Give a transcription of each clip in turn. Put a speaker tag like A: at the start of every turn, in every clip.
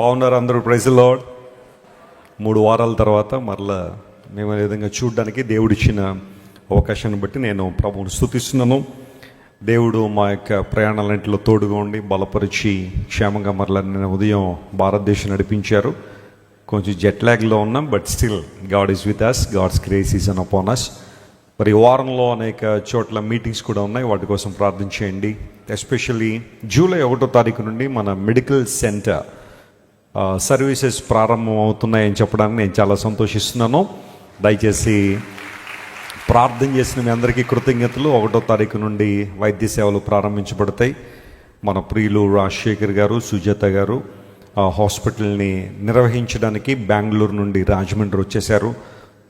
A: బాగున్నారు అందరూ? Praise the lord. 3 వారాల తర్వాత మరలా మేము ఈ విధంగా చూడడానికి దేవుడిచ్చిన అవకాశాన్ని బట్టి నేను ప్రభువుని స్తుతిస్తున్నాను. దేవుడు మా యొక్క ప్రయాణాలన్నింటిలో తోడుగా ఉండి బలపరిచి క్షేమంగా మరలా నేను ఉదయం భారతదేశం నడిపించారు. కొంచెం జెట్ లాగ్లో ఉన్నాం, but still God is with us, God's grace is upon us. మరి వారంలో అనేక చోట్ల మీటింగ్స్ కూడా ఉన్నాయి, వాటి కోసం ప్రార్థన చేయండి. ఎస్పెషల్లీ జూలై 1వ తారీఖు నుండి మన మెడికల్ సెంటర్ సర్వీసెస్ ప్రారంభం అవుతున్నాయని చెప్పడానికి నేను చాలా సంతోషిస్తున్నాను. దయచేసి ప్రార్థన చేసిన మీ అందరికీ కృతజ్ఞతలు. 1వ తారీఖు నుండి వైద్య సేవలు ప్రారంభించబడతాయి. మన ప్రియులు రాజశేఖర్ గారు, సుజాత గారు హాస్పిటల్ని నిర్వహించడానికి బెంగళూరు నుండి రాజమండ్రి వచ్చేశారు.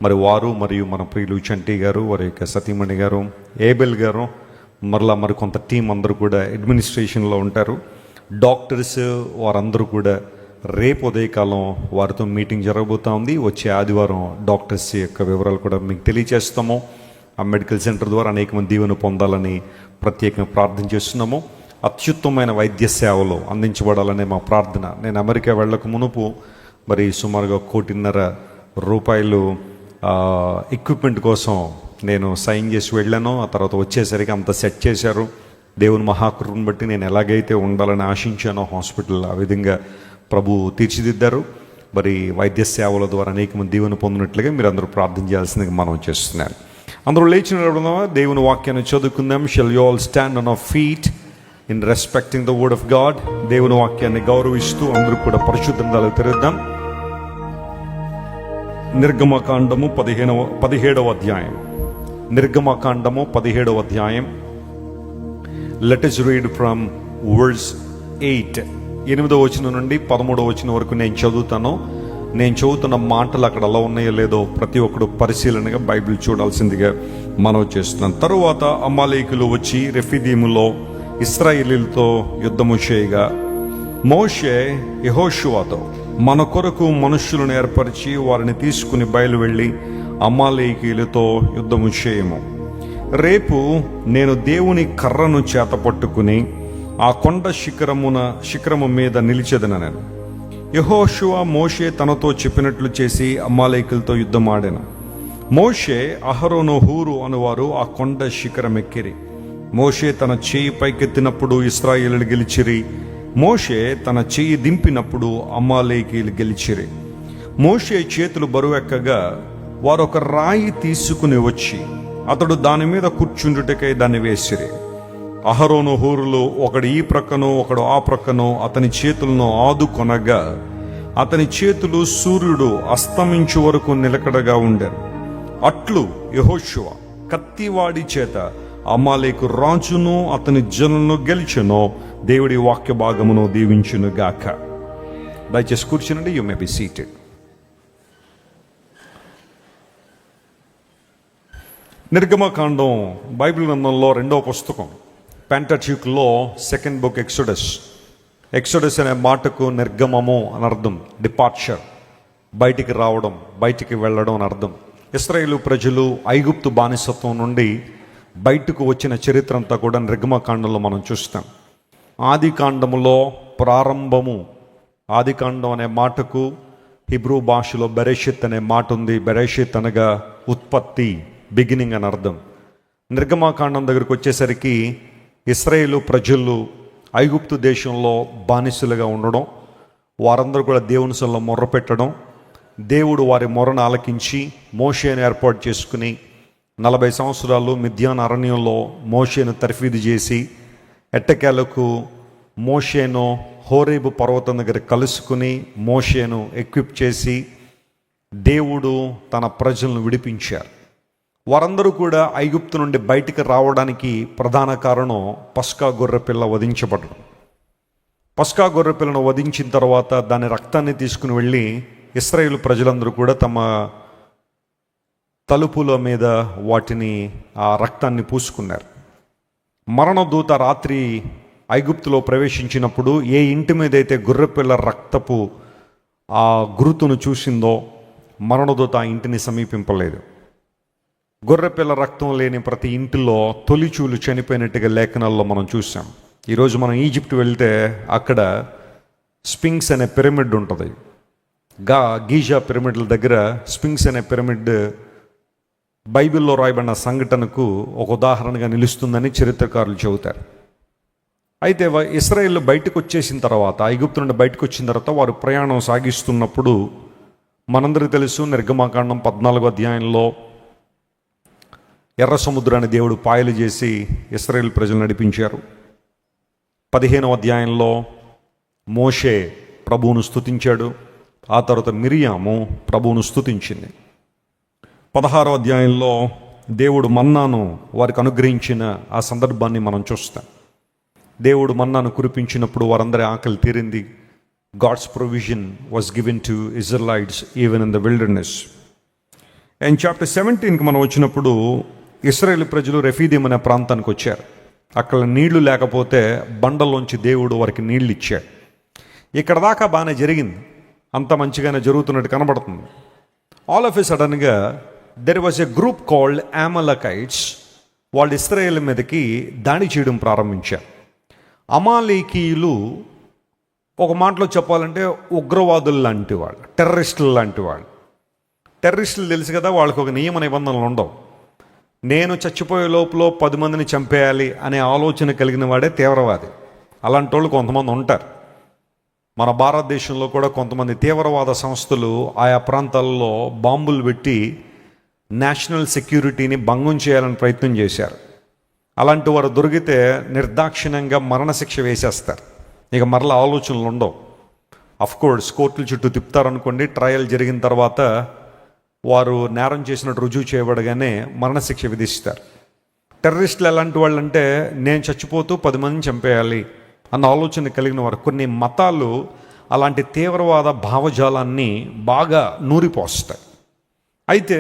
A: మరి వారు మరియు మన ప్రియులు చంటి గారు, వారి యొక్క సతీమణి గారు, ఏబెల్ గారు, మరలా మరి కొంత టీం అందరూ కూడా అడ్మినిస్ట్రేషన్లో ఉంటారు. డాక్టర్స్ వారందరూ కూడా రేపు ఉదయకాలం వారితో మీటింగ్ జరగబోతూ ఉంది. వచ్చే ఆదివారం డాక్టర్స్ యొక్క వివరాలు కూడా మీకు తెలియజేస్తాము. ఆ మెడికల్ సెంటర్ ద్వారా అనేక మంది దీవెన పొందాలని ప్రత్యేకంగా ప్రార్థన చేస్తున్నాము. అత్యుత్తమైన వైద్య సేవలు అందించబడాలనే మా ప్రార్థన. నేను అమెరికా వెళ్ళక మునుపు మరి సుమారుగా ₹1,50,00,000 ఎక్విప్మెంట్ కోసం నేను సైన్ చేసి వెళ్ళాను. ఆ తర్వాత వచ్చేసరికి అంత సెట్ చేశారు. దేవుని మహాకృపను బట్టి నేను ఎలాగైతే ఉండాలని ఆశించానో హాస్పిటల్, ఆ విధంగా ప్రభు తీర్చిదిద్దారు. మరి వైద్య సేవల ద్వారా అనేక మంది దీవెన పొందినట్లుగా మీరు అందరూ ప్రార్థన చేయాల్సిందిగా మనం చేస్తున్నాను. అందరూ లేచిన దేవుని వాక్యాన్ని చదువుకుందాం. Shall you all stand on hour feet in respecting the word of God. దేవుని వాక్యాన్ని గౌరవిస్తూ అందరూ కూడా పరిశుద్ధ గ్రంథాలకు తెరుద్దాం. నిర్గమకాండము 17వ అధ్యాయం. నిర్గమకాండము 17వ అధ్యాయం. Let us read from verse 8. 8వ వచనం నుండి 13వ వచనం వరకు నేను చదువుతాను. నేను చదువుతున్న మాటలు అక్కడ ఎలా ఉన్నాయో లేదో ప్రతి ఒక్కరు పరిశీలనగా బైబిల్ చూడాల్సిందిగా మనవి చేస్తున్నాను. తరువాత అమాలేకులు వచ్చి రెఫీదీములో ఇశ్రాయేలీయులతో యుద్ధము చేయగా మోషే యెహోషువతో, మన కొరకు మనుష్యులను ఏర్పరిచి వారిని తీసుకుని బయలు వెళ్ళి అమాలేకీయులతో యుద్ధము చేయము. రేపు నేను దేవుని కర్రను చేత పట్టుకుని ఆ కొండ శిఖరము మీద నిలిచెదనను. యెహోషువ మోషే తనతో చెప్పినట్లు చేసి అమాలేకీయులతో యుద్ధమాడెను. మోషే, అహరోను, హూరు అనువారు ఆ కొండ శిఖరం ఎక్కిరి. మోషే తన చేయి పైకెత్తినప్పుడు ఇశ్రాయేలీయులు గెలిచిరి. మోషే తన చెయ్యి దింపినప్పుడు అమాలేకీయులు గెలిచిరి. మోషే చేతులు బరువెక్కగా వారు ఒక రాయి తీసుకుని వచ్చి అతడు దాని మీద కూర్చుండుటకై దాన్ని వేసిరి. అహరోను, హూరులు ఒకడు ఈ ప్రక్కను ఒకడు ఆ ప్రక్కను అతని చేతులను ఆదుకొనగా అతని చేతులు సూర్యుడు అస్తమించు వరకు నిలకడగా ఉండెను. అట్లు యెహోషువ కత్తివాడి చేత అమాలేకు రాజును అతని జనులను గెలిచెను. దేవుడి వాక్య భాగమును దీవించును గాక. దయచేసి కూర్చునండి. You may be seated. నిర్గమకాండం బైబిల్ గ్రంథంలో 2వ పుస్తకం. పెంటట్యూక్లో 2nd book ఎక్సోడస్. ఎక్సోడస్ అనే మాటకు నిర్గమము అని అర్థం. డిపార్చర్, బయటికి రావడం, బయటికి వెళ్ళడం అని అర్థం. ఇశ్రాయేలు ప్రజలు ఐగుప్తు బానిసత్వం నుండి బయటకు వచ్చిన చరిత్ర అంతా కూడా నిర్గమకాండంలో మనం చూస్తాం. ఆది కాండములో ప్రారంభము. ఆది కాండం అనే మాటకు హిబ్రూ భాషలో బెరెషిత్ అనే మాట ఉంది. బెరెషిత్ అనగా ఉత్పత్తి, బిగినింగ్ అని అర్థం. నిర్గమకాండం దగ్గరికి వచ్చేసరికి ఇశ్రాయేలు ప్రజలు ఐగుప్తు దేశంలో బానిసలుగా ఉండడం, వారందరూ కూడా దేవుని సన్నిధిలో మొర్ర పెట్టడం, దేవుడు వారి మొర్రను ఆలకించి మోషేను ఏర్పాటు చేసుకుని 40 సంవత్సరాలు మిద్యాన్ అరణ్యంలో మోషేను తర్ఫీదు చేసి ఎట్టకేలకు మోషేను హోరేబు పర్వతం దగ్గర కలుసుకుని మోషేను ఎక్విప్ చేసి దేవుడు తన ప్రజలను విడిపించారు. వారందరూ కూడా ఐగుప్తు నుండి బయటికి రావడానికి ప్రధాన కారణం పస్కా గొర్రెపిల్ల వధించబడడం. పస్కా గొర్రెపిల్లను వధించిన తర్వాత దాని రక్తాన్ని తీసుకుని వెళ్ళి ఇశ్రాయేలు ప్రజలందరూ కూడా తమ తలుపుల మీద వాటిని, ఆ రక్తాన్ని పూసుకున్నారు. మరణదూత రాత్రి ఐగుప్తులో ప్రవేశించినప్పుడు ఏ ఇంటి మీద అయితే గొర్రెపిల్ల రక్తపు ఆ గురుతును చూసిందో మరణదూత ఆ ఇంటిని సమీపింపలేదు. గొర్రెపిల్ల రక్తం లేని ప్రతి ఇంటిలో తొలిచూలు చనిపోయినట్టుగా లేఖనాల్లో మనం చూసాం. ఈరోజు మనం ఈజిప్ట్ వెళ్తే అక్కడ స్పింక్స్ అనే పిరమిడ్ ఉంటుంది. గీజా పిరమిడ్ల దగ్గర స్పింక్స్ అనే పిరమిడ్ బైబిల్లో రాయబడిన సంఘటనకు ఒక ఉదాహరణగా నిలుస్తుందని చరిత్రకారులు చెబుతారు. అయితే ఇశ్రాయేల్ బయటకు వచ్చేసిన తర్వాత, ఐగుప్తు నుండి బయటకు వచ్చిన తర్వాత వారు ప్రయాణం సాగిస్తున్నప్పుడు మనందరికీ తెలుసు, నిర్గమాకాండం 14వ అధ్యాయంలో ఎర్ర సముద్రాన్ని దేవుడు పాయలు చేసి ఇశ్రాయేల్ ప్రజలు నడిపించారు. 15వ అధ్యాయంలో మోషే ప్రభువును స్తుతించాడు. ఆ తర్వాత మిరియాము ప్రభువును స్తుతించింది. 16వ అధ్యాయంలో దేవుడు మన్నాను వారికి అనుగ్రహించిన ఆ సందర్భాన్ని మనం చూస్తాం. దేవుడు మన్నాను కురిపించినప్పుడు వారందరి ఆకలి తీరింది. God's provision was given to Israels even in the wilderness. And chapter 17కి మనం వచ్చినప్పుడు ఇశ్రాయేల్ ప్రజలు రెఫీదీం అనే ప్రాంతానికి వచ్చారు. అక్కడ నీళ్లు లేకపోతే బండల్లోంచి దేవుడు వారికి నీళ్ళు ఇచ్చాడు. ఇక్కడ దాకా బాగానే జరిగింది, అంత మంచిగానే జరుగుతున్నట్టు కనబడుతుంది. ఆల్ ఆఫ్ ఎ సడన్గా there was a group called Amalekites. వాళ్ళు ఇశ్రాయేల్ మీదకి దాడి చేయడం ప్రారంభించారు. అమాలేకీయులు ఒక మాటలో చెప్పాలంటే ఉగ్రవాదులు లాంటి వాళ్ళు, టెర్రరిస్టులు లాంటి వాళ్ళు. టెర్రరిస్టులు తెలుసు కదా, వాళ్ళకి ఒక నియమ నిబంధనలు ఉండవు. నేను చచ్చిపోయే లోపల 10 మందిని చంపేయాలి అనే ఆలోచన కలిగిన వాడే తీవ్రవాది. అలాంటి వాళ్ళు కొంతమంది ఉంటారు. మన భారతదేశంలో కూడా కొంతమంది తీవ్రవాద సంస్థలు ఆయా ప్రాంతాల్లో బాంబులు పెట్టి నేషనల్ సెక్యూరిటీని భంగం చేయాలని ప్రయత్నం చేశారు. అలాంటి వారు దొరికితే నిర్దాక్షిణ్యంగా మరణశిక్ష వేసేస్తారు. ఇక మరలా ఆలోచనలు ఉండవు. అఫ్కోర్స్ కోర్టుల చుట్టూ తిప్పుతారనుకోండి. ట్రయల్ జరిగిన తర్వాత వారు నేరం చేసినట్టు రుజువు చేయబడగానే మరణశిక్ష విధిస్తారు. టెర్రరిస్టులు ఎలాంటి వాళ్ళు అంటే, నేను చచ్చిపోతూ 10 మందిని చంపేయాలి అన్న ఆలోచన కలిగిన వారు. కొన్ని మతాలు అలాంటి తీవ్రవాద భావజాలాన్ని బాగా నూరిపోస్తాయి. అయితే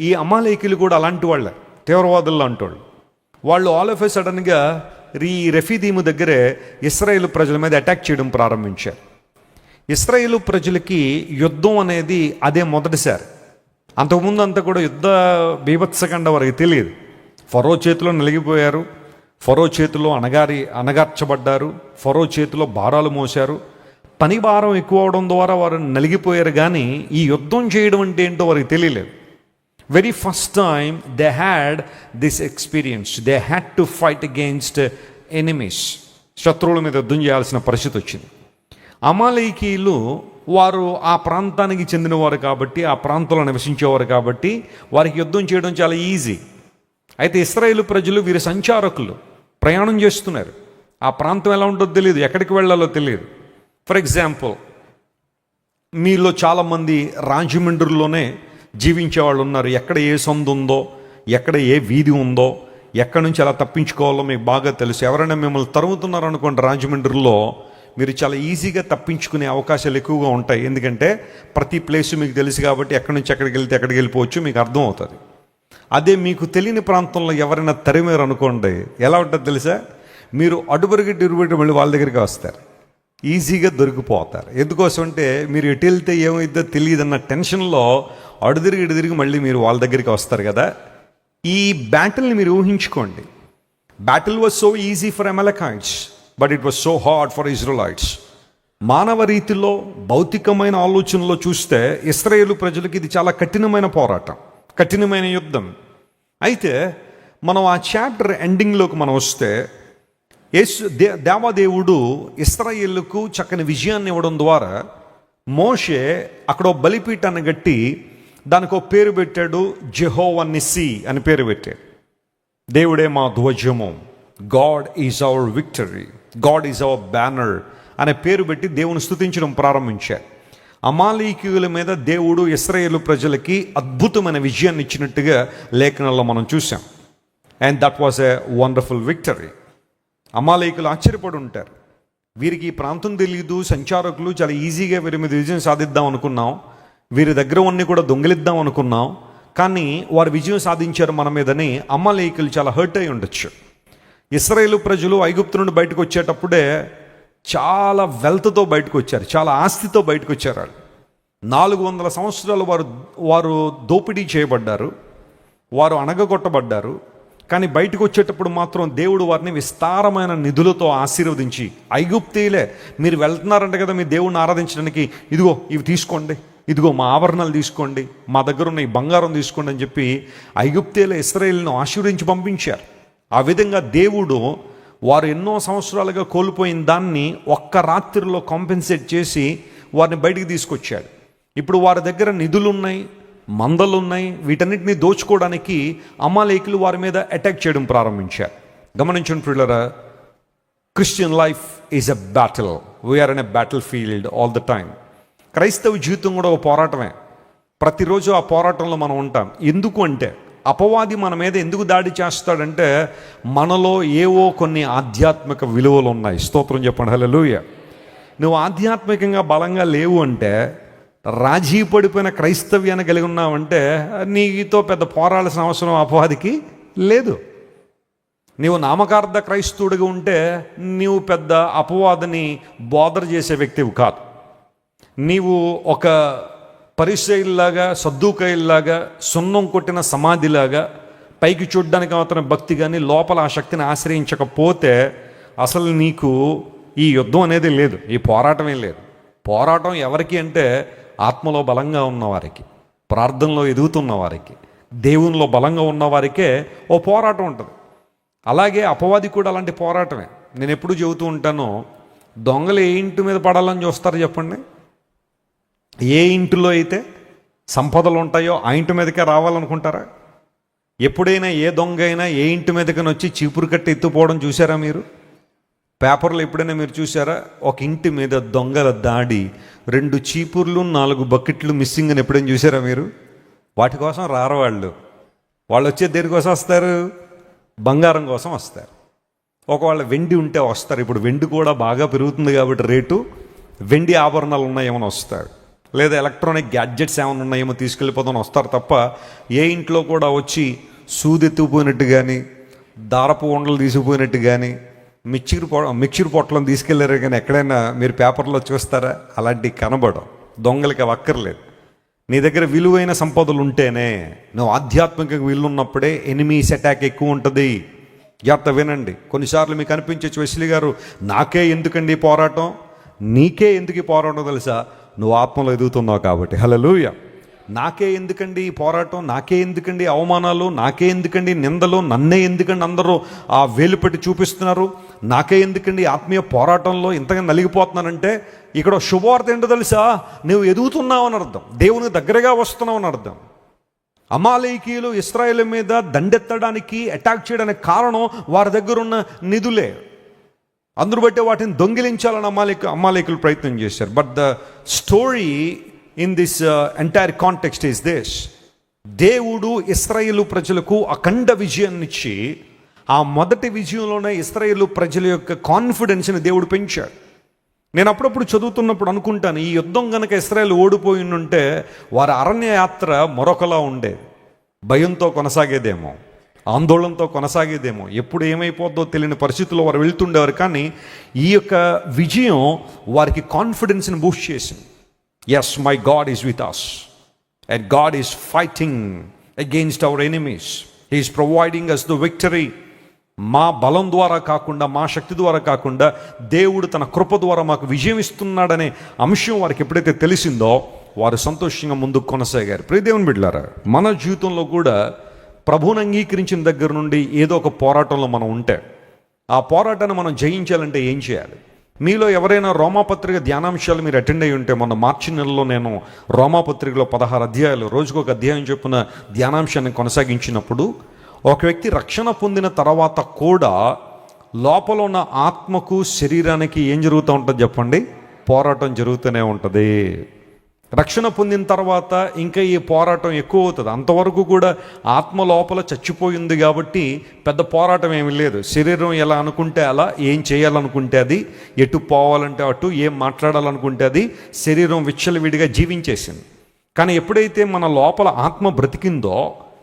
A: ఈ అమాలేకీలు కూడా అలాంటి వాళ్ళే, తీవ్రవాదులు లాంటి వాళ్ళు. వాళ్ళు ఆల్ ఆఫ్ ఎ సడన్గా ఈ రెఫీదీము దగ్గరే ఇశ్రాయేలు ప్రజల మీద అటాక్ చేయడం ప్రారంభించారు. ఇశ్రాయేలు ప్రజలకి యుద్ధం అనేది అదే మొదటిసారి. అంతకుముందు అంతా కూడా యుద్ధ బీభత్సకండ వారికి తెలియదు. ఫరో చేతిలో నలిగిపోయారు, ఫరో చేతిలో అణగార్చబడ్డారు, ఫరో చేతిలో భారాలు మోశారు. పని భారం ఎక్కువ అవడం ద్వారా వారు నలిగిపోయారు. కానీ ఈ యుద్ధం చేయడం అంటే ఏంటో వారికి తెలియలేదు. Very first time they had this experience. They had to fight against enemies. శత్రువుల మీద యుద్ధం చేయాల్సిన పరిస్థితి వచ్చింది. అమాలేకీయులు వారు ఆ ప్రాంతానికి చెందినవారు కాబట్టి, ఆ ప్రాంతంలో నివసించేవారు కాబట్టి వారికి యుద్ధం చేయడం చాలా ఈజీ. అయితే ఇశ్రాయేలు ప్రజలు వీరి సంచారకులు, ప్రయాణం చేస్తున్నారు. ఆ ప్రాంతం ఎలా ఉంటుందో తెలియదు, ఎక్కడికి వెళ్ళాలో తెలియదు. ఫర్ ఎగ్జాంపుల్, మీలో చాలామంది రాజమండ్రిలోనే జీవించే వాళ్ళు ఉన్నారు. ఎక్కడ ఏ సందు ఉందో, ఎక్కడ ఏ వీధి ఉందో, ఎక్కడి నుంచి ఎలా తప్పించుకోవాలో మీకు బాగా తెలుసు. ఎవరైనా మిమ్మల్ని తరుముతున్నారు అనుకోండి రాజమండ్రిలో, మీరు చాలా ఈజీగా తప్పించుకునే అవకాశాలు ఎక్కువగా ఉంటాయి. ఎందుకంటే ప్రతి ప్లేసు మీకు తెలుసు కాబట్టి ఎక్కడి నుంచి ఎక్కడికి వెళ్తే ఎక్కడికి వెళ్ళిపోవచ్చు మీకు అర్థం అవుతుంది. అదే మీకు తెలియని ప్రాంతంలో ఎవరైనా తరిమారు అనుకోండి, ఎలా ఉంటుందో తెలుసా? మీరు అడుబరిగట్టి ఇరుబెట్టి మళ్ళీ వాళ్ళ దగ్గరికి వస్తారు, ఈజీగా దొరికిపోతారు. ఎందుకోసం అంటే మీరు ఎటు వెళ్తే ఏమైందో తెలియదన్న టెన్షన్లో అడుదిరిగి ఇటుదిరిగి మళ్ళీ మీరు వాళ్ళ దగ్గరికి వస్తారు కదా. ఈ బ్యాటిల్ని మీరు ఊహించుకోండి. Battle was so easy for Amalekites, but it was so hard for Israelites. మానవ రీతిలో, భౌతికమైన ఆలోచనలో చూస్తే ఇశ్రాయేలు ప్రజలకు ఇది చాలా కఠినమైన పోరాటం, కఠినమైన యుద్ధం. అయితే మనం ఆ చాప్టర్ ఎండింగ్లోకి మనం వస్తే, దేవాదేవుడు ఇశ్రాయేలుకు చక్కని విజయాన్ని ఇవ్వడం ద్వారా మోషే అక్కడ బలిపీఠాన్ని కట్టి దానికి ఒక పేరు పెట్టాడు, జెహోవా నిస్సీ అని పేరు పెట్టాడు. దేవుడే మా ధ్వజము, God is our victory, God is our banner అనే పేరు పెట్టి దేవుని స్తుతించడం ప్రారంభించారు. అమాలేకీయుల మీద దేవుడు ఇశ్రాయేలు ప్రజలకి అద్భుతమైన విజయాన్ని ఇచ్చినట్టుగా లేఖనాల్లో మనం చూసాం. And that was a wonderful victory. అమాలేకీయులు ఆశ్చర్యపడి ఉంటారు, వీరికి ఈ ప్రాంతం తెలియదు, సంచారకులు చాలా ఈజీగా వీరి మీద విజయం సాధిద్దాం అనుకున్నాం, వీరి దగ్గర అన్నీ కూడా దొంగిలిద్దాం అనుకున్నాం, కానీ వారు విజయం సాధించారు మన మీదని అమాలేకీయులు చాలా హర్ట్ అయి ఉండొచ్చు. ఇశ్రాయేలు ప్రజలు ఐగుప్తు నుండి బయటకు వచ్చేటప్పుడే చాలా వెల్త్తో బయటకు వచ్చారు, చాలా ఆస్తితో బయటకు వచ్చారు. 400 సంవత్సరాలు వారు దోపిడీ చేయబడ్డారు, వారు అణగగొట్టబడ్డారు, కానీ బయటకు వచ్చేటప్పుడు మాత్రం దేవుడు వారిని విస్తారమైన నిధులతో ఆశీర్వదించి, ఐగుప్తీయులే మీరు వెళ్తున్నారంట కదా మీ దేవుడిని ఆరాధించడానికి, ఇదిగో ఇవి తీసుకోండి, ఇదిగో మా ఆభరణాలు తీసుకోండి, మా దగ్గర ఉన్న ఈ బంగారం తీసుకోండి అని చెప్పి ఐగుప్తీయులే ఇశ్రాయేలును ఆశీర్వదించి పంపించారు. ఆ విధంగా దేవుడు వారు ఎన్నో సంవత్సరాలుగా కోల్పోయిన దాన్ని ఒక్క రాత్రిలో కాంపెన్సేట్ చేసి వారిని బయటికి తీసుకొచ్చాడు. ఇప్పుడు వారి దగ్గర నిధులున్నాయి, మందలున్నాయి. వీటన్నిటిని దోచుకోవడానికి అమాలేకులు వారి మీద అటాక్ చేయడం ప్రారంభించారు. గమనించండి ప్రియులారా, Christian life is a battle. We are in a battle field all the time. క్రైస్తవ జీవితం కూడా ఒక పోరాటమే. ప్రతిరోజు ఆ పోరాటంలో మనం ఉంటాం. ఎందుకు అంటే అపవాది మన మీద ఎందుకు దాడి చేస్తాడంటే మనలో ఏవో కొన్ని ఆధ్యాత్మిక విలువలు ఉన్నాయి. స్తోత్రం చెప్పండి, హల్లెలూయా. నువ్వు ఆధ్యాత్మికంగా బలంగా లేవు అంటే, రాజీ పడిపోయిన క్రైస్తవ్యాన్ని కలిగి ఉన్నావంటే నీతో పెద్ద పోరాడాల్సిన అవసరం అపవాదికి లేదు. నీవు నామకార్థ క్రైస్తవుడిగా ఉంటే నీవు పెద్ద అపవాదిని బోదర్ చేసే వ్యక్తివి కాదు. నీవు ఒక పరిసయ్యుల్లాగా, సద్దూకయ్యుల్లాగా, సున్నం కొట్టిన సమాధిలాగా పైకి చూడ్డానికి మాత్రం భక్తి కానీ లోపల ఆ శక్తిని ఆశ్రయించకపోతే అసలు నీకు ఈ యుద్ధం అనేది లేదు, ఈ పోరాటమే లేదు. పోరాటం ఎవరికి అంటే ఆత్మలో బలంగా ఉన్నవారికి, ప్రార్థనలో ఎదుగుతున్న వారికి, దేవునిలో బలంగా ఉన్నవారికే ఓ పోరాటం ఉంటుంది. అలాగే అపవాది కూడా అలాంటి పోరాటమే. నేను ఎప్పుడు చెబుతూ ఉంటాను, దొంగలు ఏ ఇంటి మీద పడాలని చూస్తారు చెప్పండి? ఏ ఇంటిలో అయితే సంపదలు ఉంటాయో ఆ ఇంటి మీదకే రావాలనుకుంటారా? ఎప్పుడైనా ఏ దొంగ అయినా ఏ ఇంటి మీదకని వచ్చి చీపురు కట్టి ఎత్తుపోవడం చూసారా మీరు? పేపర్లో ఎప్పుడైనా మీరు చూసారా? ఒక ఇంటి మీద దొంగల దాడి, 2 చీపుర్లు 4 బకెట్లు మిస్సింగ్ అని ఎప్పుడైనా చూసారా మీరు? వాటి కోసం రారు వాళ్ళు. వాళ్ళు వచ్చే దేనికోసం వస్తారు? బంగారం కోసం వస్తారు. ఒకవేళ వెండి ఉంటే వస్తారు. ఇప్పుడు వెండి కూడా బాగా పెరుగుతుంది కాబట్టి రేటు, వెండి ఆభరణాలు ఉన్నాయేమో వస్తారు, లేదా ఎలక్ట్రానిక్ గ్యాడ్జెట్స్ ఏమైనా ఉన్నాయేమో తీసుకెళ్ళిపోతామని వస్తారు తప్ప ఏ ఇంట్లో కూడా వచ్చి సూదెత్తుకుపోయినట్టు కానీ, దారపు ఉండలు తీసుకుపోయినట్టు కానీ, మిక్చర్ పొట్లను తీసుకెళ్లారు కానీ ఎక్కడైనా మీరు పేపర్లో చూస్తారా? అలాంటివి కనబడవు. దొంగలకి అవి అక్కర్లేదు. నీ దగ్గర విలువైన సంపదలు ఉంటేనే, నువ్వు ఆధ్యాత్మికంగా విలువన్నప్పుడే ఎనిమీస్ అటాక్ ఎక్కువ ఉంటుంది. జాగ్రత్త వినండి. కొన్నిసార్లు మీకు అనిపించవచ్చు, వెస్లీ గారు నాకే ఎందుకండి ఈ పోరాటం? నీకే ఎందుకు ఈ పోరాటం తెలుసా? నువ్వు ఆత్మలో ఎదుగుతున్నావు కాబట్టి. హల్లెలూయా. నాకే ఎందుకండి ఈ పోరాటం, నాకే ఎందుకండి అవమానాలు, నాకే ఎందుకండి నిందలు, నన్నే ఎందుకండి అందరూ ఆ వేలు పెట్టి చూపిస్తున్నారు, నాకే ఎందుకండి ఆత్మీయ పోరాటంలో ఇంతగా నలిగిపోతున్నానంటే ఇక్కడ శుభవార్త ఏంటో తెలుసా? నువ్వు ఎదుగుతున్నావు అని అర్థం, దేవునికి దగ్గరగా వస్తున్నావు అని అర్థం. అమాలేకీయులు ఇశ్రాయేలు మీద దండెత్తడానికి, అటాక్ చేయడానికి కారణం వారి దగ్గర ఉన్న నిధులే. అందరూ బట్టే వాటిని దొంగిలించాలని అమాలేకులు ప్రయత్నం చేశారు. But the story in this entire context is this: దేవుడు ఇశ్రాయేలు ప్రజలకు అఖండ విజయాన్నిచ్చి ఆ మొదటి విజయంలోనే ఇశ్రాయేలు ప్రజల యొక్క కాన్ఫిడెన్స్ని దేవుడు పెంచాడు. నేను అప్పుడప్పుడు చదువుతున్నప్పుడు అనుకుంటాను, ఈ యుద్ధం కనుక ఇశ్రాయేలు ఓడిపోయి ఉంటే వారి అరణ్య యాత్ర మరొకలా ఉండేది. భయంతో కొనసాగేదేమో, ఆందోళనతో కొనసాగేదేమో, ఎప్పుడు ఏమైపోద్దో తెలియని పరిస్థితుల్లో వారు వెళ్తుండేవారు. కానీ ఈ యొక్క విజయం వారికి కాన్ఫిడెన్స్ని బూస్ట్ చేసింది. Yes, my God is with us and God is fighting against our enemies. He is providing us the victory. మా బలం ద్వారా కాకుండా, మా శక్తి ద్వారా కాకుండా, దేవుడు తన కృప ద్వారా మాకు విజయం ఇస్తున్నాడనే అంశం వారికి ఎప్పుడైతే తెలిసిందో వారు సంతోషంగా ముందుకు కొనసాగారు. ప్రియ దేవుని బిడ్డలారా, మన జీవితంలో కూడా ప్రభువుని అంగీకరించిన దగ్గర నుండి ఏదో ఒక పోరాటంలో మనం ఉంటే, ఆ పోరాటాన్ని మనం జయించాలంటే ఏం చేయాలి? మీలో ఎవరైనా రోమాపత్రిక ధ్యానాంశాలు మీరు అటెండ్ అయ్యి ఉంటే, మొన్న మార్చి నెలలో నేను రోమాపత్రికలో 16 అధ్యాయాలు, రోజుకొక అధ్యాయం చొప్పున ధ్యానాంశాన్ని కొనసాగించినప్పుడు, ఒక వ్యక్తి రక్షణ పొందిన తర్వాత కూడా లోపల ఉన్న ఆత్మకు, శరీరానికి ఏం జరుగుతూ ఉంటుంది చెప్పండి? పోరాటం జరుగుతూనే ఉంటుంది. రక్షణ పొందిన తర్వాత ఇంకా ఈ పోరాటం ఎక్కువ అవుతుంది. అంతవరకు కూడా ఆత్మ లోపల చచ్చిపోయింది కాబట్టి పెద్ద పోరాటం ఏమీ లేదు. శరీరం ఎలా అనుకుంటే అలా, ఏం చేయాలనుకుంటే అది, ఎటు పోవాలంటే అటు, ఏం మాట్లాడాలనుకుంటే అది, శరీరం విచ్చలవిడిగా జీవించేసింది. కానీ ఎప్పుడైతే మన లోపల ఆత్మ బ్రతికిందో,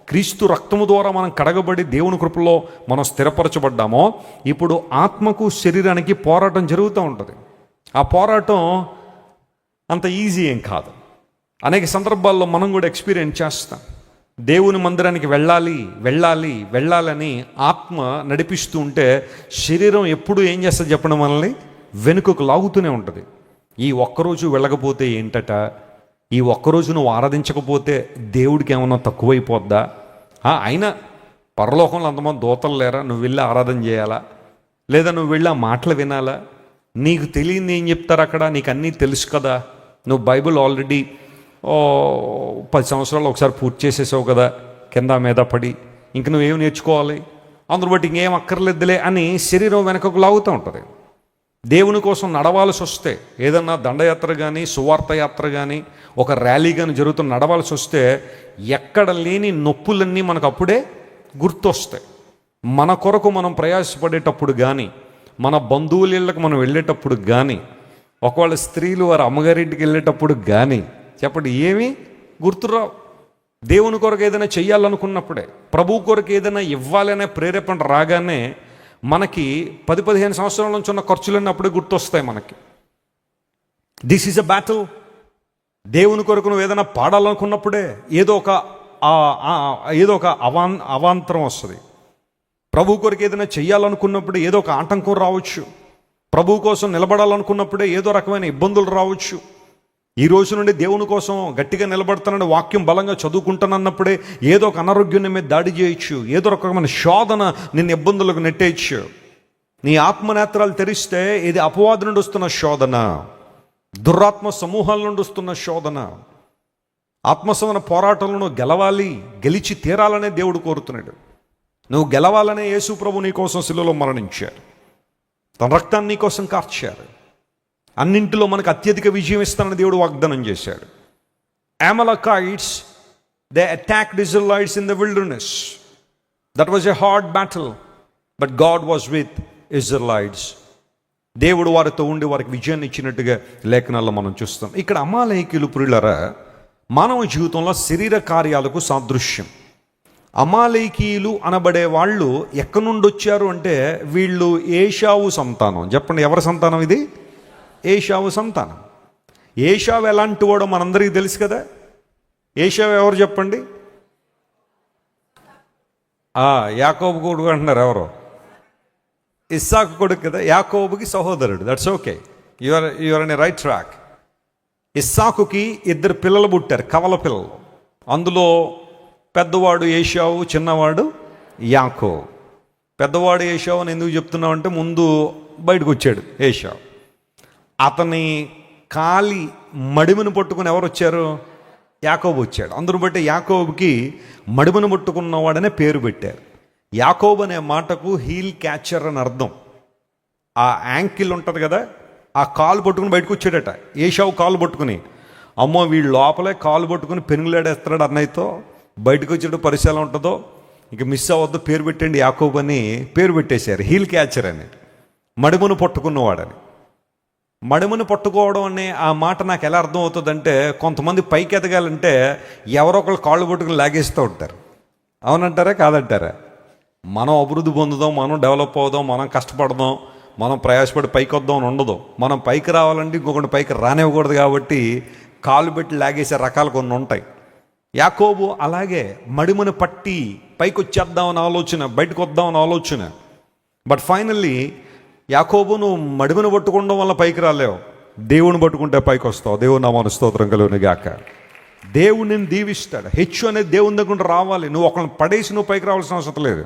A: క్రీస్తు రక్తము ద్వారా మనం కడగబడి దేవుని కృపలో మనం స్థిరపరచబడ్డామో, ఇప్పుడు ఆత్మకు శరీరానికి పోరాటం జరుగుతూ ఉంటుంది. ఆ పోరాటం అంత ఈజీ ఏం కాదు. అనేక సందర్భాల్లో మనం కూడా ఎక్స్పీరియన్స్ చేస్తాం. దేవుని మందిరానికి వెళ్ళాలి వెళ్ళాలి వెళ్ళాలని ఆత్మ నడిపిస్తూ ఉంటే శరీరం ఎప్పుడు ఏం చేస్తుంది చెప్పడం మనల్ని వెనుకకు లాగుతూనే ఉంటుంది. ఈ ఒక్కరోజు వెళ్ళకపోతే ఏంటట, ఈ ఒక్కరోజు నువ్వు ఆరాధించకపోతే దేవుడికి ఏమన్నా తక్కువైపోద్దా, అయినా పరలోకంలో అంతమంది దూతలు లేరా, నువ్వు వెళ్ళి ఆరాధన చేయాలా, లేదా నువ్వు వెళ్ళి ఆ మాటలు వినాలా, నీకు తెలియదు ఏం చెప్తారు అక్కడ, నీకు అన్నీ తెలుసు కదా, నువ్వు బైబిల్ ఆల్రెడీ 10 సంవత్సరాలు ఒకసారి పూర్తి చేసేసావు కదా, కింద మీద పడి ఇంక నువ్వేం నేర్చుకోవాలి, అందులో బట్టి ఇంకేం అక్కర్లేదులే అని శరీరం వెనకకు లాగుతూ ఉంటుంది. దేవుని కోసం నడవాల్సి వస్తే, ఏదన్నా దండయాత్ర కానీ సువార్త యాత్ర కానీ ఒక ర్యాలీ కానీ జరుగుతున్న నడవాల్సి వస్తే ఎక్కడ లేని నొప్పులన్నీ మనకు అప్పుడే గుర్తొస్తాయి. మన కొరకు మనం ప్రయాసపడేటప్పుడు కానీ, మన బంధువుల ఇళ్ళకు మనం వెళ్ళేటప్పుడు కానీ, ఒకవేళ స్త్రీలు వారి అమ్మగారింటికి వెళ్ళేటప్పుడు కానీ చెప్పండి ఏమీ గుర్తురావు. దేవుని కొరకు ఏదైనా చెయ్యాలనుకున్నప్పుడే, ప్రభు కొరకు ఏదైనా ఇవ్వాలనే ప్రేరేపణ రాగానే మనకి 10-15 సంవత్సరాల నుంచి ఉన్న ఖర్చులన్నీ అప్పుడే గుర్తొస్తాయి మనకి. This is a battle. దేవుని కొరకు నువ్వు ఏదైనా పాడాలనుకున్నప్పుడే ఏదో ఒక అవాంతరం వస్తుంది. ప్రభు కొరకు ఏదైనా చెయ్యాలనుకున్నప్పుడే ఏదో ఒక ఆటంకం రావచ్చు. ప్రభు కోసం నిలబడాలనుకున్నప్పుడే ఏదో రకమైన ఇబ్బందులు రావచ్చు. ఈ రోజు నుండి దేవుని కోసం గట్టిగా నిలబడతానని వాక్యం బలంగా చదువుకుంటానన్నప్పుడే ఏదో ఒక అనారోగ్యం మీద దాడి చేయొచ్చు, ఏదో రకమైన శోధన నిన్ను ఇబ్బందులకు నెట్టేయచ్చు. నీ ఆత్మనేత్రాలు తెరిస్తే ఇది అపవాదు నుండి వస్తున్న శోధన, దురాత్మ సమూహాల నుండి వస్తున్న శోధన. ఆత్మసమన పోరాటంలో గెలవాలి, గెలిచి తీరాలనే దేవుడు కోరుతున్నాడు. నువ్వు గెలవాలనే యేసు ప్రభు నీ కోసం శిలువలో మరణించారు, తన రక్తాన్ని నీ కోసం కార్చారు. అన్నింటిలో మనకు అత్యధిక విజయం ఇస్తానని దేవుడు వాగ్దానం చేశాడు. Amalekites, they attacked Israelites in the wilderness. That was a hard battle, but God was with Israelites. దేవుడు వారితో ఉండి వారికి విజయాన్ని ఇచ్చినట్టుగా లేఖనాల్లో మనం చూస్తాం. ఇక్కడ అమాలేకీయులు ప్రియులారా మానవ జీవితంలో శరీర కార్యాలకు సాదృశ్యం. అమాలేకీయులు అనబడే వాళ్ళు ఎక్కడి నుండి వచ్చారు అంటే వీళ్ళు ఏషావు సంతానం. చెప్పండి ఎవరి సంతానం ఇది? ఏషావు సంతానం. ఏషావు ఎలాంటి వాడో మనందరికీ తెలుసు కదా. ఏషావు ఎవరు చెప్పండి? యాకోబు కొడుకు అంటున్నారు. ఎవరో ఇస్సాకు కొడుకు కదా, యాకోబుకి సహోదరుడు. That's okay, you're in a right track. ఇస్సాకుకి 2 పిల్లలు పుట్టారు, కవల పిల్లలు. అందులో పెద్దవాడు ఏషావు, చిన్నవాడు యాకోబు. పెద్దవాడు ఏషావు అని ఎందుకు చెప్తున్నావు అంటే ముందు బయటకు వచ్చాడు ఏషావు. అతని కాలి మడిమను పట్టుకుని ఎవరు వచ్చారు? యాకోబు వచ్చాడు. అందును బట్టి యాకోబుకి మడిమను పట్టుకున్నవాడనే పేరు పెట్టారు. యాకోబు అనే మాటకు హీల్ క్యాచర్ అని అర్థం. ఆ యాంకిల్ ఉంటుంది కదా, ఆ కాలు పట్టుకుని బయటకు వచ్చాడట. ఏషావు కాలు పట్టుకుని, అమ్మో వీళ్ళు లోపలే కాలు పట్టుకుని పెనుగులాడేస్తున్నాడు అన్నయ్యతో, బయటకు వచ్చేట పరిశీలన ఉంటుందో ఇక మిస్ అవ్వద్దు, పేరు పెట్టండి యాకోబు అని పేరు పెట్టేశారు. హీల్ క్యాచర్ అని, మడిమను పట్టుకున్నవాడని. మడిమను పట్టుకోవడం అనే ఆ మాట నాకు ఎలా అర్థం అవుతుందంటే, కొంతమంది పైకి ఎదగాలంటే ఎవరో ఒకళ్ళు కాళ్ళు పట్టుకుని లాగేస్తూ ఉంటారు. అవునంటారా కాదంటారా? మనం అభివృద్ధి పొందుదాం, మనం డెవలప్ అవుదాం, మనం కష్టపడదాం, మనం ప్రయాసపడి పైకి వద్దాం అని ఉండదు. మనం పైకి రావాలంటే ఇంకొకటి పైకి రానివ్వకూడదు. కాబట్టి కాళ్ళు పెట్టి లాగేసే రకాలు కొన్ని ఉంటాయి. యాకోబు అలాగే మడిమను పట్టి పైకి వచ్చేద్దామని ఆలోచన, బయటకు వద్దామని ఆలోచన. బట్ ఫైనల్లీ యాకోబు నువ్వు మడిమను పట్టుకోవడం వల్ల పైకి రాలేవు, దేవుని పట్టుకుంటే పైకి వస్తావు. దేవుని నామాన స్తోత్రం కలుగును గాక. దేవుని దీవిస్తాడు. హెచ్చు అనేది దేవుని దగ్గర రావాలి. నువ్వు ఒకళ్ళని పడేసి నువ్వు పైకి రావాల్సిన అవసరం లేదు.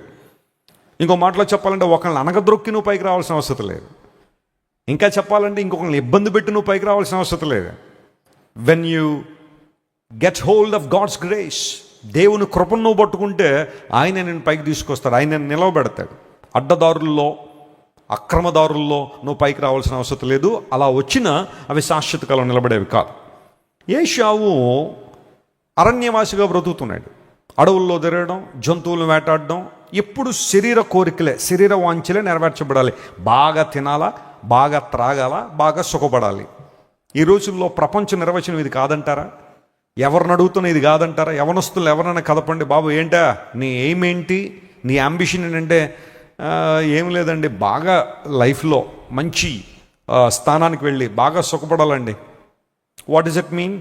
A: ఇంకో మాటలో చెప్పాలంటే ఒకళ్ళని అనగద్రొక్కి నువ్వు పైకి రావాల్సిన అవసరం లేదు. ఇంకా చెప్పాలంటే ఇంకొకరిని ఇబ్బంది పెట్టి నువ్వు పైకి రావాల్సిన అవసరం లేదు. When you get hold of God's grace, దేవుని కృపను నువ్వు పట్టుకుంటే ఆయన నేను పైకి తీసుకొస్తాడు, ఆయన నిలవబెడతాడు. అడ్డదారుల్లో అక్రమదారుల్లో నువ్వు పైకి రావాల్సిన అవసరం లేదు. అలా వచ్చినా అవి శాశ్వత కాలం నిలబడేవి కాదు. ఏషావు అరణ్యవాసిగా బ్రతుకుతున్నాడు. అడవుల్లో తిరగడం, జంతువులను వేటాడడం, ఎప్పుడు శరీర కోరికలే, శరీర వాంఛలే నెరవేర్చబడాలి. బాగా తినాలా, బాగా త్రాగాల, బాగా సుఖపడాలి. ఈ రోజుల్లో ప్రపంచ నిర్వచనం ఇది కాదంటారా? ఎవరిని అడుగుతున్నా ఇది కాదంటారా? యవనస్తులు ఎవరైనా కదపండి, బాబు ఏంటా నీ ఎయిమ్ ఏంటి, నీ అంబిషన్ ఏంటంటే ఏం లేదండి, బాగా లైఫ్లో మంచి స్థానానికి వెళ్ళి బాగా సుఖపడాలండి. What does it mean?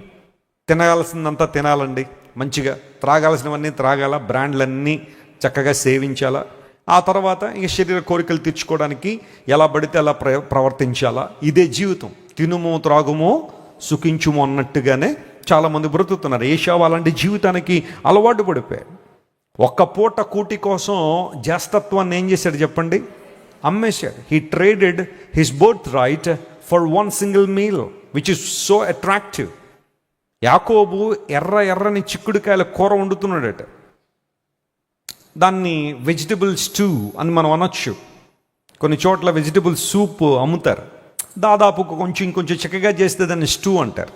A: తినగాల్సిందంతా తినాలండి, మంచిగా త్రాగాల్సినవన్నీ త్రాగాల, బ్రాండ్లన్నీ చక్కగా సేవించాలా, ఆ తర్వాత ఇంక శరీర కోరికలు తీర్చుకోవడానికి ఎలా పడితే అలా ప్రవర్తించాలా. ఇదే జీవితం. తినుము త్రాగుము సుఖించుము అన్నట్టుగానే చాలామంది బ్రతుకుతున్నారు. ఏషావు అలాంటి జీవితానికి అలవాటు పడిపోయాడు. ఒక్క పూట కూటి కోసం జ్యేష్ఠత్వాన్ని ఏం చేశాడు చెప్పండి? అమ్మేశాడు. He traded his birthright for one single meal which is so attractive. యాకోబు ఎర్రని చిక్కుడుకాయల కూర వండుతున్నాడట. దాన్ని వెజిటబుల్ స్టూ అని మనం అనొచ్చు. కొన్ని చోట్ల వెజిటబుల్ సూప్ అమ్ముతారు. దాదాపు ఇంకొంచెం చక్కగా చేస్తే దాన్ని స్టూ అంటారు.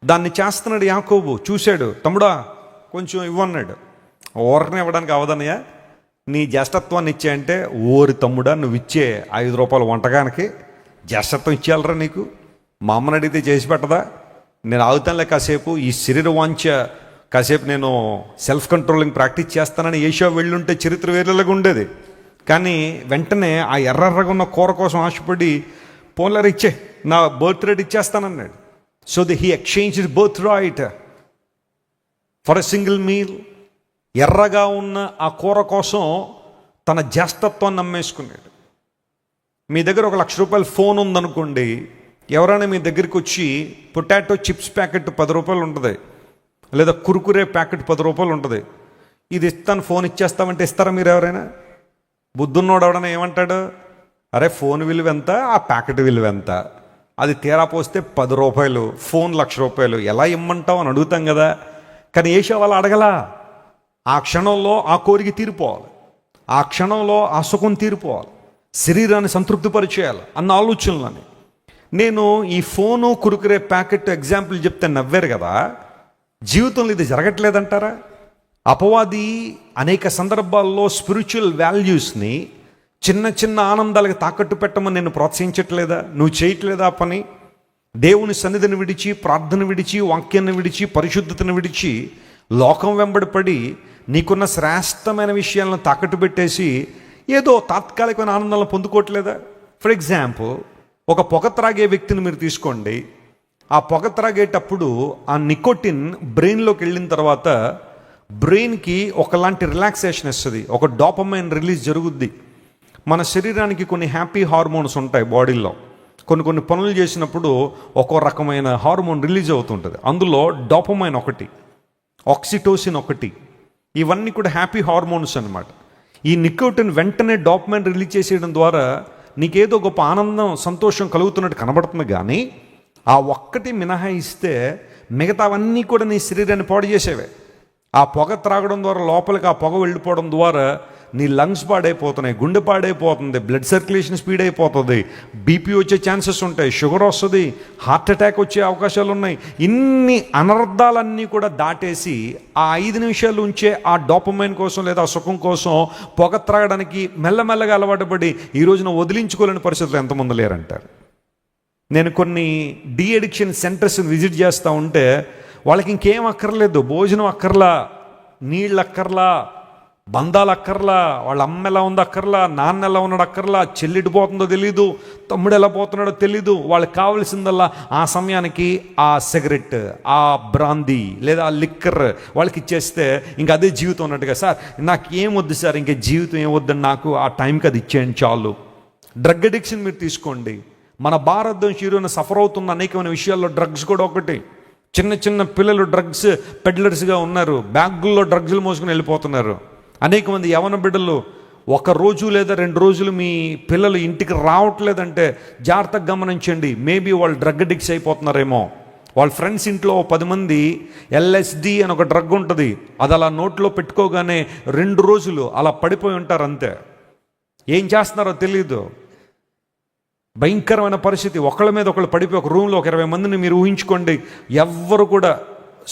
A: దాన్ని చేస్తున్నాడు యాకోబు. చూశాడు, తమ్ముడా కొంచెం ఇవ్వన్నాడు. ఓరకనే ఇవ్వడానికి అవదన్నయ్య, నీ జ్యేష్ఠత్వాన్ని ఇచ్చాయంటే, ఓరి తమ్ముడా నువ్వు ఇచ్చే 5 రూపాయల వంటకానికి జ్యేష్ఠత్వం ఇచ్చేయాలరా నీకు? మా అమ్మని అడిగితే చేసి పెట్టదా? నేను ఆగుతానులే కాసేపు, ఈ శరీర వాంఛ కాసేపు నేను సెల్ఫ్ కంట్రోలింగ్ ప్రాక్టీస్ చేస్తానని ఏషావు వెళ్ళుంటే చరిత్ర వేరేలాగా ఉండేది. కానీ వెంటనే ఆ ఎర్రగా ఉన్న కూర కోసం ఆశపడి, పోన్లర్ ఇచ్చే, నా బర్త్ రైట్ ఇచ్చేస్తానన్నాడు. So he exchanged birthright for a single meal. ఎర్రగా ఉన్న ఆ కూర కోసం తన జ్యేష్ఠత్వాన్ని నమ్మేసుకున్నాడు. మీ దగ్గర ₹1,00,000 ఫోన్ ఉందనుకోండి, ఎవరైనా మీ దగ్గరికి వచ్చి పొటాటో చిప్స్ ప్యాకెట్ ₹10 ఉంటుంది, లేదా కురుకురే ప్యాకెట్ ₹10 ఉంటుంది, ఇది ఇస్తాను ఫోన్ ఇచ్చేస్తామంటే ఇస్తారా మీరు? ఎవరైనా బుద్ధున్నోడు ఎవడన్నా ఏమంటాడు? అరే ఫోన్ విలువ ఎంత, ఆ ప్యాకెట్ విలువ ఎంత, అది తీరా పోస్తే ₹10, ఫోన్ ₹1,00,000, ఎలా ఇమ్మంటావు అని అడుగుతాం కదా. కానీ ఏషావు అలా అడగలా. ఆ క్షణంలో ఆ కోరిక తీరిపోవాలి, ఆ క్షణంలో ఆ సుఖం తీరిపోవాలి, శరీరాన్ని సంతృప్తిపరిచేయాలి అన్న ఆలోచనలని. నేను ఈ ఫోను కురుకురే ప్యాకెట్ ఎగ్జాంపుల్ చెప్తే నవ్వారు కదా. జీవితంలో ఇది జరగట్లేదంటారా? అపవాది అనేక సందర్భాల్లో స్పిరిచువల్ వాల్యూస్ని చిన్న ఆనందాలకు తాకట్టు పెట్టమని నేను ప్రోత్సహించట్లేదా? నువ్వు చేయట్లేదా పని? దేవుని సన్నిధిని విడిచి, ప్రార్థన విడిచి, వాక్యాన్ని విడిచి, పరిశుద్ధతను విడిచి, లోకం వెంబడి పడి నీకున్న శ్రేష్టమైన విషయాలను తాకట్టు పెట్టేసి ఏదో తాత్కాలికమైన ఆనందాలను పొందుకోవట్లేదా? ఫర్ ఎగ్జాంపుల్, ఒక పొగ త్రాగే వ్యక్తిని మీరు తీసుకోండి. ఆ పొగ త్రాగేటప్పుడు ఆ నికోటిన్ బ్రెయిన్లోకి వెళ్ళిన తర్వాత బ్రెయిన్కి ఒకలాంటి రిలాక్సేషన్ ఇస్తుంది, ఒక డోపమైన్ రిలీజ్ జరుగుద్ది. మన శరీరానికి కొన్ని హ్యాపీ హార్మోన్స్ ఉంటాయి బాడీలో. కొన్ని పనులు చేసినప్పుడు ఒక్కో రకమైన హార్మోన్ రిలీజ్ అవుతుంటుంది. అందులో డోపమైన్ ఒకటి, ఆక్సిటోసిన్ ఒకటి, ఇవన్నీ కూడా హ్యాపీ హార్మోన్స్ అన్నమాట. ఈ నికోటిన్ వెంటనే డోపమైన్ రిలీజ్ చేసేయడం ద్వారా నీకేదో గొప్ప ఆనందం, సంతోషం కలుగుతున్నట్టు కనబడుతుంది. కానీ ఆ ఒక్కటి మినహాయిస్తే మిగతావన్నీ కూడా నీ శరీరాన్ని పాడు చేసేవే. ఆ పొగ త్రాగడం ద్వారా లోపలికి ఆ పొగ వెళ్ళిపోవడం ద్వారా నీ లంగ్స్ పాడైపోతున్నాయి, గుండె పాడైపోతుంది, బ్లడ్ సర్క్యులేషన్ స్పీడ్ అయిపోతుంది, బీపీ వచ్చే ఛాన్సెస్ ఉంటాయి, షుగర్ వస్తుంది, హార్ట్ అటాక్ వచ్చే అవకాశాలు ఉన్నాయి. ఇన్ని అనర్థాలన్నీ కూడా దాటేసి ఆ 5 నిమిషాలు ఉంచే ఆ డోపమైన్ కోసం లేదా ఆ సుఖం కోసం పొగ త్రాగడానికి మెల్లమెల్లగా అలవాటు పడి ఈ రోజున వదిలించుకోలేని పరిస్థితులు ఎంతమంది లేరంటారు. నేను కొన్ని డీ అడిక్షన్ సెంటర్స్ విజిట్ చేస్తూ ఉంటే వాళ్ళకి ఇంకేం అక్కర్లేదు, భోజనం అక్కర్లా, నీళ్ళు అక్కర్లా, బంధాలు అక్కర్లా, వాళ్ళ అమ్మ ఎలా ఉందో అక్కర్లా, నాన్న ఎలా ఉన్నాడు అక్కర్లా, చెల్లిటి పోతుందో తెలీదు, తమ్ముడు ఎలా పోతున్నాడో తెలీదు. వాళ్ళకి కావాల్సిందల్లా ఆ సమయానికి ఆ సిగరెట్, ఆ బ్రాందీ లేదా ఆ లిక్కర్ వాళ్ళకి ఇచ్చేస్తే ఇంక అదే జీవితం అన్నట్టుగా. సార్ నాకు ఏం వద్దు సార్, ఇంక జీవితం ఏం వద్దని, నాకు ఆ టైంకి అది ఇచ్చేయండి చాలు. డ్రగ్ అడిక్షన్ మీరు తీసుకోండి. మన భారతదేశం ఈరోజు సఫర్ అవుతున్న అనేకమైన విషయాల్లో డ్రగ్స్ కూడా ఒకటి. చిన్న పిల్లలు డ్రగ్స్ పెడ్లర్స్గా ఉన్నారు, బ్యాగుల్లో డ్రగ్స్లు మోసుకుని వెళ్ళిపోతున్నారు. అనేక మంది యవన బిడ్డలు 1 రోజు లేదా 2 రోజులు మీ పిల్లలు ఇంటికి రావట్లేదంటే జాగ్రత్తగా గమనించండి, మేబీ వాళ్ళు డ్రగ్ అడిక్ట్స్ అయిపోతున్నారేమో. వాళ్ళ ఫ్రెండ్స్ ఇంట్లో 10 మంది LSD అని ఒక డ్రగ్ ఉంటుంది, అది అలా నోట్లో పెట్టుకోగానే 2 రోజులు అలా పడిపోయి ఉంటారు అంతే. ఏం చేస్తున్నారో తెలియదు. భయంకరమైన పరిస్థితి. ఒకళ్ళ మీద ఒకళ్ళు పడిపోయి ఒక రూమ్లో ఒక 20 మందిని మీరు ఊహించుకోండి. ఎవ్వరు కూడా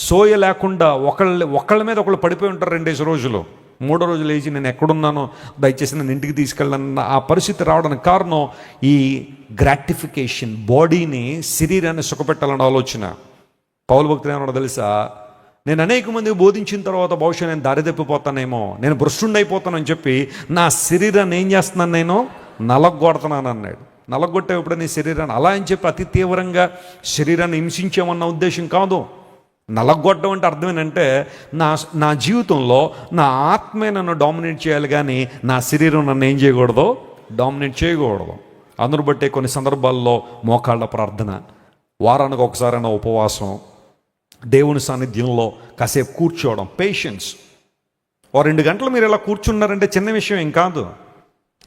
A: సోయ లేకుండా ఒకళ్ళ మీద ఒకళ్ళు పడిపోయి ఉంటారు 2 రోజులు. 3వ రోజు లేచి నేను ఎక్కడున్నానో దయచేసి నన్ను ఇంటికి తీసుకెళ్ళాలన్న ఆ పరిస్థితి రావడానికి కారణం ఈ గ్రాటిఫికేషన్, బాడీని, శరీరాన్ని సుఖపెట్టాలన్న ఆలోచన. పౌలు భక్తులు ఏమన్నా తెలుసా, నేను అనేక మందికి బోధించిన తర్వాత బహుశా నేను దారి తప్పిపోతానేమో, నేను భ్రష్టుణ్ణి అయిపోతానని చెప్పి నా శరీరాన్ని ఏం చేస్తున్నాను, నేను నలగొడుతున్నాను అన్నాడు. నలగొట్టేప్పుడు నీ శరీరాన్ని అలా అని చెప్పి అతి తీవ్రంగా శరీరాన్ని హింసించామన్న ఉద్దేశం కాదు. నలగొట్టడం అంటే అర్థం ఏంటంటే నా నా జీవితంలో నా ఆత్మే నన్ను డామినేట్ చేయాలి, కానీ నా శరీరం నన్ను ఏం చేయకూడదు, డామినేట్ చేయకూడదు. అందును బట్టే కొన్ని సందర్భాల్లో మోకాళ్ళ ప్రార్థన, వారానికి ఒకసారైనా ఉపవాసం, దేవుని సాన్నిధ్యంలో కాసేపు కూర్చోవడం, పేషెన్స్. 2 గంటలు మీరు ఇలా కూర్చున్నారంటే చిన్న విషయం ఏం కాదు,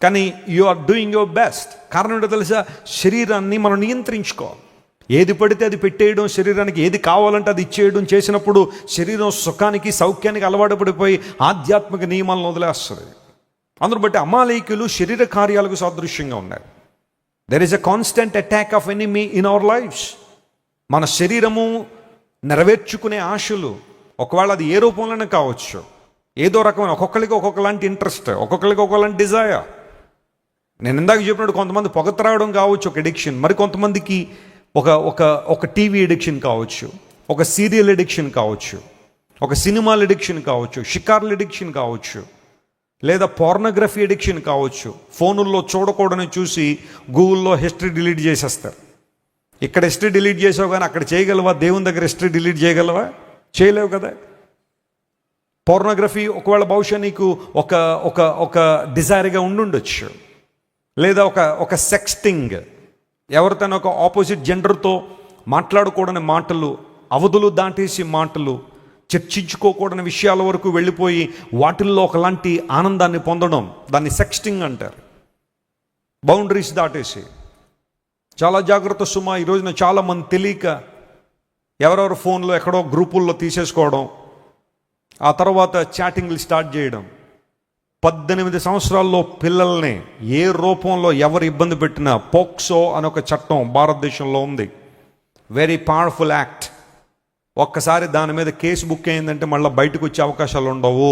A: కానీ you are doing your best. కారణం ఏంటో తెలుసా? శరీరాన్ని మనం నియంత్రించుకోవాలి. ఏది పడితే అది పెట్టేయడం, శరీరానికి ఏది కావాలంటే అది ఇచ్చేయడం చేసినప్పుడు శరీరం సుఖానికి సౌఖ్యానికి అలవాటు పడిపోయి ఆధ్యాత్మిక నియమాలను వదిలేస్తుంది. అందును బట్టి అమాలేకులు శరీర కార్యాలకు సాదృశ్యంగా ఉన్నారు. There is a constant attack of enemy in our lifes. మన శరీరము నెరవేర్చుకునే ఆశలు, ఒకవేళ అది ఏ రూపంలోనే కావచ్చు, ఏదో రకమైన, ఒక్కొక్కరికి ఒక్కొక్కలాంటి ఇంట్రెస్ట్, ఒక్కొక్కరికి ఒక్కొక్కలాంటి డిజైర్. నేను ఇందాక చెప్పినట్టు కొంతమంది పొగ త్రాగడం కావచ్చు ఒక ఎడిక్షన్, మరి కొంతమందికి ఒక ఒక ఒక టీవీ ఎడిక్షన్ కావచ్చు, ఒక సీరియల్ ఎడిక్షన్ కావచ్చు, ఒక సినిమాల ఎడిక్షన్ కావచ్చు, షికార్ల ఎడిక్షన్ కావచ్చు, లేదా పోర్నోగ్రఫీ ఎడిక్షన్ కావచ్చు. ఫోనుల్లో చూడకూడని చూసి గూగుల్లో హిస్టరీ డిలీట్ చేసేస్తారు. ఇక్కడ హిస్టరీ డిలీట్ చేసావు కానీ అక్కడ చేయగలవా? దేవుని దగ్గర హిస్టరీ డిలీట్ చేయగలవా? చేయలేవు కదా. పోర్నోగ్రఫీ ఒకవేళ బహుశా నీకు ఒక ఒక ఒక డిజైర్గా ఉండుండొచ్చు, లేదా ఒక సెక్స్టింగ్, ఎవరితోనో ఒక ఆపోజిట్ జెండర్తో మాట్లాడకూడని మాటలు, అవధులు దాటేసి మాటలు, చర్చించుకోకూడని విషయాల వరకు వెళ్ళిపోయి వాటిల్లో ఒకలాంటి ఆనందాన్ని పొందడం, దాన్ని సెక్స్టింగ్ అంటారు. బౌండరీస్ దాటేసి. చాలా జాగ్రత్త సుమా. ఈ రోజున చాలామంది తెలియక ఎవరెవరు ఫోన్లో ఎక్కడో గ్రూపుల్లో తీసేసుకోవడం, ఆ తర్వాత చాటింగ్లు స్టార్ట్ చేయడం. 18 సంవత్సరాల్లో పిల్లల్ని ఏ రూపంలో ఎవరు ఇబ్బంది పెట్టినా పోక్సో అని ఒక చట్టం భారతదేశంలో ఉంది. Very powerful act. ఒక్కసారి దాని మీద కేసు బుక్ అయిందంటే మళ్ళీ బయటకు వచ్చే అవకాశాలు ఉండవు.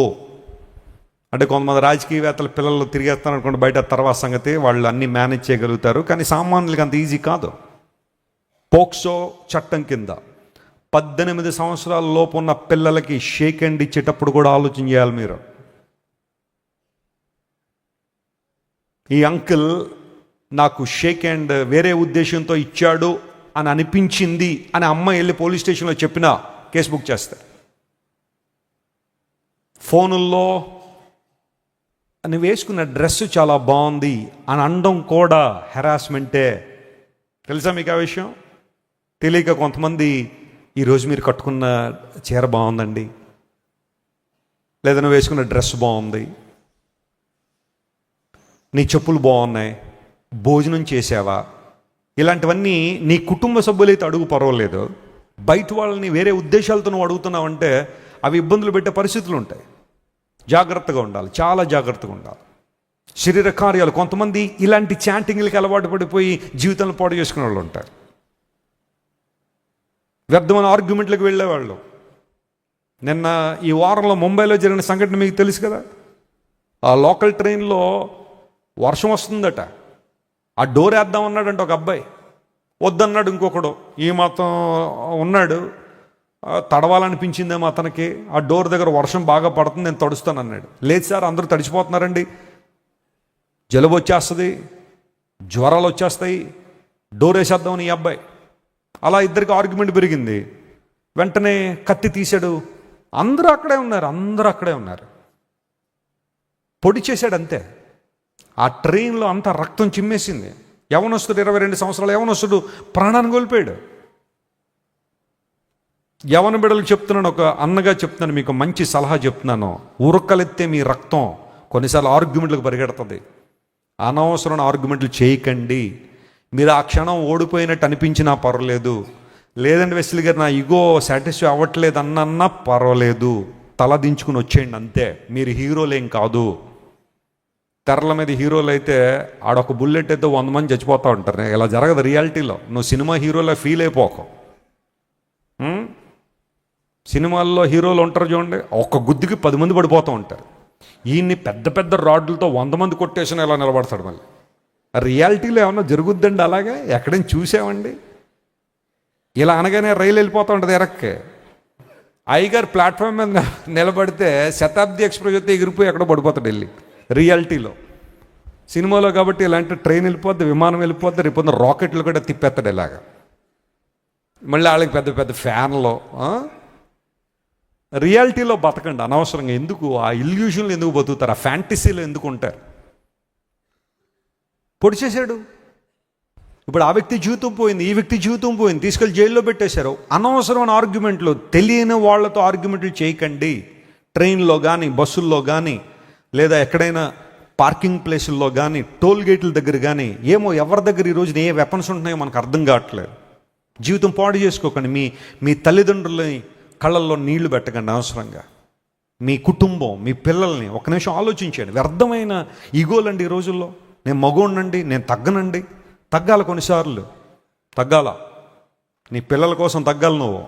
A: అంటే కొంతమంది రాజకీయవేత్తలు పిల్లలు తిరిగేస్తారు అనుకోండి బయట, తర్వాత సంగతి, వాళ్ళు అన్నీ మేనేజ్ చేయగలుగుతారు, కానీ సామాన్యులకి అంత ఈజీ కాదు. పోక్సో చట్టం కింద 18 సంవత్సరాల లోపు ఉన్న పిల్లలకి షేక్ హ్యాండ్ ఇచ్చేటప్పుడు కూడా ఆలోచన చేయాలి మీరు. ఈ అంకుల్ నాకు షేక్ హ్యాండ్ వేరే ఉద్దేశంతో ఇచ్చాడు అని అనిపించింది అని అమ్మ వెళ్ళి పోలీస్ స్టేషన్లో చెప్పినా కేసు బుక్ చేస్తారు. ఫోనుల్లో నువ్వు వేసుకున్న డ్రెస్ చాలా బాగుంది అని అనడం కూడా హెరాస్మెంటే. తెలుసా మీకు ఆ విషయం? తెలియక కొంతమంది, ఈరోజు మీరు కట్టుకున్న చీర బాగుందండి, లేదా నువ్వు వేసుకున్న డ్రెస్ బాగుంది, నీ చెప్పులు బాగున్నాయి, భోజనం చేసావా, ఇలాంటివన్నీ నీ కుటుంబ సభ్యులైతే అడుగు పర్వాలేదు. బయట వాళ్ళని వేరే ఉద్దేశాలతో నువ్వు అడుగుతున్నావంటే అవి ఇబ్బందులు పెట్టే పరిస్థితులు ఉంటాయి. జాగ్రత్తగా ఉండాలి, చాలా జాగ్రత్తగా ఉండాలి. శరీర కార్యాలు, కొంతమంది ఇలాంటి చాటింగ్లకి అలవాటు పడిపోయి జీవితంలో పాడు చేసుకునే వాళ్ళు ఉంటారు. వ్యర్థమైన ఆర్గ్యుమెంట్లకు వెళ్ళేవాళ్ళు. నిన్న ఈ వారంలో ముంబైలో జరిగిన సంఘటన మీకు తెలుసు కదా. ఆ లోకల్ ట్రైన్లో వర్షం వస్తుందట, ఆ డోర్ వేద్దాం అన్నాడంట ఒక అబ్బాయి, వద్దన్నాడు ఇంకొకడు. ఈ మాత్రం ఉన్నాడు, తడవాలనిపించిందేమో అతనికి. ఆ డోర్ దగ్గర వర్షం బాగా పడుతుంది, నేను తడుస్తాను అన్నాడు. లేదు సార్, అందరూ తడిచిపోతున్నారండి, జలుబు వచ్చేస్తుంది, జ్వరాలు వచ్చేస్తాయి, డోర్ వేసేద్దామని ఈ అబ్బాయి. అలా ఇద్దరికి ఆర్గ్యుమెంట్ పెరిగింది. వెంటనే కత్తి తీశాడు. అందరూ అక్కడే ఉన్నారు. పొడి చేశాడు అంతే. ఆ ట్రైన్లో అంతా రక్తం చిమ్మేసింది. యవనస్తుడు, 22 సంవత్సరాలు యవనస్తుడు ప్రాణాన్ని కోల్పోయాడు. యవన బిడ్డలకు చెప్తున్నాను, ఒక అన్నగా చెప్తున్నాను, మీకు మంచి సలహా చెప్తున్నాను. ఉరకలెత్తే మీ రక్తం కొన్నిసార్లు ఆర్గ్యుమెంట్లకు పరిగెడుతుంది. అనవసరమైన ఆర్గ్యుమెంట్లు చేయకండి. మీరు ఆ క్షణం ఓడిపోయినట్టు అనిపించినా పర్వాలేదు, లేదంటే వెస్లీ గారు నా ఇగో సాటిస్ఫై అవ్వట్లేదు అన్నా పర్వాలేదు, తల దించుకుని వచ్చేయండి అంతే. మీరు హీరోలేం కాదు. తెరల మీద హీరోలు అయితే ఆడొక బుల్లెట్ అయితే 100 మంది చచ్చిపోతూ ఉంటారు. ఇలా జరగదు రియాలిటీలో. నువ్వు సినిమా హీరోలా ఫీల్ అయిపోకు. సినిమాల్లో హీరోలు ఉంటారు చూడండి, ఒక్క గుద్దుకి 10 మంది పడిపోతూ ఉంటారు. ఈయన్ని పెద్ద పెద్ద రాడ్లతో 100 మంది కొట్టేసిన ఇలా నిలబడతాడు. మళ్ళీ రియాలిటీలో ఏమన్నా జరుగుద్దండి అలాగే? ఎక్కడైనా చూసామండి? ఇలా అనగానే రైలు వెళ్ళిపోతూ ఉంటుంది ఎరక్కే. అయ్యగారు ప్లాట్ఫామ్ మీద నిలబడితే శతాబ్ది ఎక్స్ప్రెస్ అయితే ఎగిరిపోయి ఎక్కడో పడిపోతాడు వెళ్ళి. రియాలిటీలో, సినిమాలో కాబట్టి ఇలాంటి ట్రైన్ వెళ్ళిపోద్ది, విమానం వెళ్ళిపోద్ది, రేపు రాకెట్లు కూడా తిప్పేస్తాడు ఇలాగా. మళ్ళీ వాళ్ళకి పెద్ద పెద్ద ఫ్యాన్లో రియాలిటీలో బతకండి. అనవసరంగా ఎందుకు ఆ ఇల్యూషన్లు ఎందుకు బతుకుతారు, ఆ ఫ్యాంటసీలో ఎందుకు ఉంటారు? పొడి చేశాడు. ఇప్పుడు ఆ వ్యక్తి జీవితం పోయింది, ఈ వ్యక్తి జీవితం పోయింది, తీసుకెళ్ళి జైల్లో పెట్టేశారు. అనవసరమైన ఆర్గ్యుమెంట్లు, తెలియని వాళ్ళతో ఆర్గ్యుమెంట్లు చేయకండి. ట్రైన్లో కానీ, బస్సుల్లో కానీ, లేదా ఎక్కడైనా పార్కింగ్ ప్లేసుల్లో కానీ, టోల్ గేట్ల దగ్గర కానీ, ఏమో ఎవరి దగ్గర ఈరోజు ఏ వెపన్స్ ఉంటున్నాయో మనకు అర్థం కావట్లేదు. జీవితం పాడు చేసుకోకండి. మీ తల్లిదండ్రులని కళ్ళల్లో నీళ్లు పెట్టకండి అనవసరంగా. మీ కుటుంబం, మీ పిల్లల్ని ఒక నిమిషం ఆలోచించండి. వ్యర్థమైన ఈగోలండి ఈ రోజుల్లో. నేను మగోడినండి, నేను తగ్గనండి. తగ్గాలి, కొన్నిసార్లు తగ్గాల. నీ పిల్లల కోసం తగ్గాలి నువ్వు.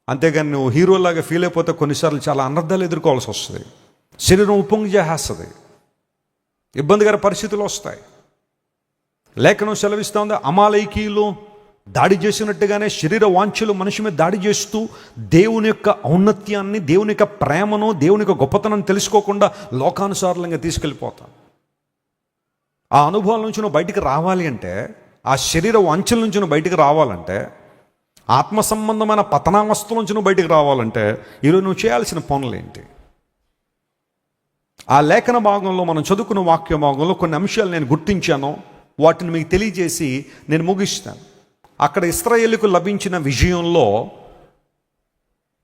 A: అంతేగాని నువ్వు హీరోలాగా ఫీల్ అయిపోతే కొన్నిసార్లు చాలా అనర్థాలు ఎదుర్కోవాల్సి వస్తుంది. శరీరం ఉప్పొంగి చేసేస్తుంది, ఇబ్బందికర పరిస్థితులు వస్తాయి. లేఖనం సెలవిస్తూ ఉంది, అమాలేకీయులు దాడి చేసినట్టుగానే శరీర వాంఛలు మనిషి మీద దాడి చేస్తూ దేవుని యొక్క ఔన్నత్యాన్ని, దేవుని యొక్క ప్రేమను, దేవుని యొక్క గొప్పతనం తెలుసుకోకుండా లోకానుసారంగా తీసుకెళ్ళిపోతాం. ఆ అనుభవాల నుంచి నువ్వు బయటికి రావాలి అంటే, ఆ శరీర వాంఛల నుంచి నువ్వు బయటికి రావాలంటే, ఆత్మ సంబంధమైన పతనావస్థల నుంచి నువ్వు బయటికి రావాలంటే ఈరోజు నువ్వు చేయాల్సిన పనులు ఏంటి? ఆ లేఖన భాగంలో మనం చదువుకున్న వాక్య భాగంలో కొన్ని అంశాలు నేను గుర్తించాను. వాటిని మీకు తెలియజేసి నేను ముగిస్తాను. అక్కడ ఇశ్రాయేలుకు లభించిన విజయంలో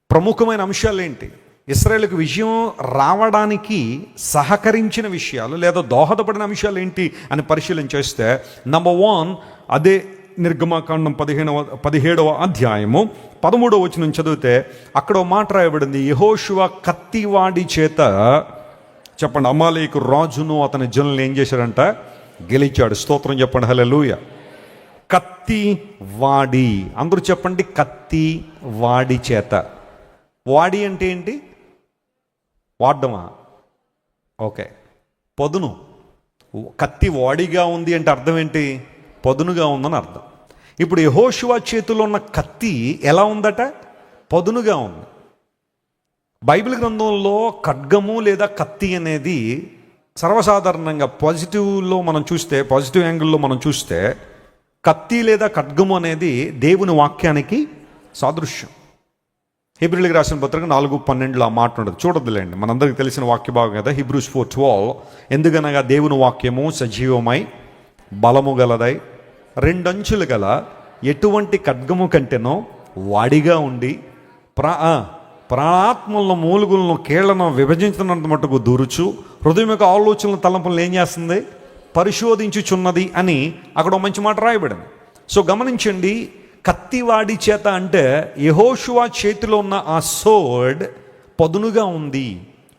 A: ప్రముఖమైన అంశాలు ఏంటి, ఇశ్రాయేలుకు విజయం రావడానికి సహకరించిన విషయాలు లేదా దోహదపడిన అంశాలు ఏంటి అని పరిశీలన చేస్తే, నంబర్ 1, అదే నిర్గమకాండం 17వ అధ్యాయము 13వ వచనం చదివితే అక్కడ మాట రాయబడింది, యెహోషువ కత్తివాడి చేత, చెప్పండి, అమాలేకు రాజును అతని జనులను ఏం చేశాడంట? గెలిచాడు. స్తోత్రం చెప్పండి, హల్లెలూయా. కత్తి వాడి, అందరూ చెప్పండి, కత్తి వాడి చేత. వాడి అంటే ఏంటి? వాడమా? ఓకే, పదును. కత్తి వాడిగా ఉంది అంటే అర్థం ఏంటి? పదునుగా ఉందని అర్థం. ఇప్పుడు యెహోషువ చేతిలో ఉన్న కత్తి ఎలా ఉందట? పదునుగా ఉంది. బైబిల్ గ్రంథంలో ఖడ్గము లేదా కత్తి అనేది సర్వసాధారణంగా పాజిటివ్లో మనం చూస్తే, పాజిటివ్ యాంగిల్లో మనం చూస్తే, కత్తి లేదా ఖడ్గము అనేది దేవుని వాక్యానికి సాదృశ్యం. హెబ్రీయులకు రాసిన పత్రిక 4:12 ఆ మాట ఉండదు, చూడొద్దులేండి, మనందరికీ తెలిసిన వాక్య భాగం కదా. Hebrews 4:12, ఎందుకనగా దేవుని వాక్యము సజీవమై బలము గలదై 2 అంచులు గల ఎటువంటి ఖడ్గము కంటేనో వాడిగా ఉండి ప్రాణాత్మలను, మూలుగులను, కీళ్లను విభజించినంత మట్టుకు దూరుచు హృదయం యొక్క ఆలోచనల తలంపులను ఏం చేస్తుంది? పరిశోధించుచున్నది అని అక్కడ మంచి మాట రాయబడింది. సో గమనించండి, కత్తివాడి చేత అంటే యెహోషువ చేతిలో ఉన్న ఆ సోర్డ్ పదునుగా ఉంది,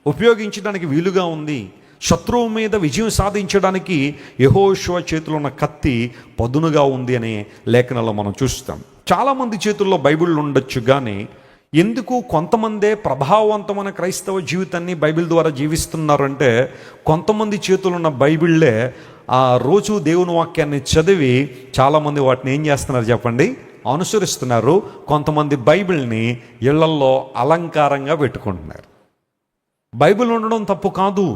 A: ఉపయోగించడానికి వీలుగా ఉంది. శత్రువు మీద విజయం సాధించడానికి యెహోషువ చేతిలో ఉన్న కత్తి పదునుగా ఉంది అనే లేఖనాల్లో మనం చూస్తాం. చాలామంది చేతుల్లో బైబిల్ ఉండొచ్చు, కానీ ఎందుకు కొంతమందే ప్రభావవంతమైన క్రైస్తవ జీవితాన్ని బైబిల్ ద్వారా జీవిస్తున్నారంటే, కొంతమంది చేతులు ఉన్న బైబిళ్ళే ఆ రోజు దేవుని వాక్యాన్ని చదివి చాలామంది వాటిని ఏం చేస్తున్నారు చెప్పండి? అనుసరిస్తున్నారు. కొంతమంది బైబిల్ని ఇళ్లల్లో అలంకారంగా పెట్టుకుంటున్నారు. బైబిల్ ఉండడం తప్పు కాదు,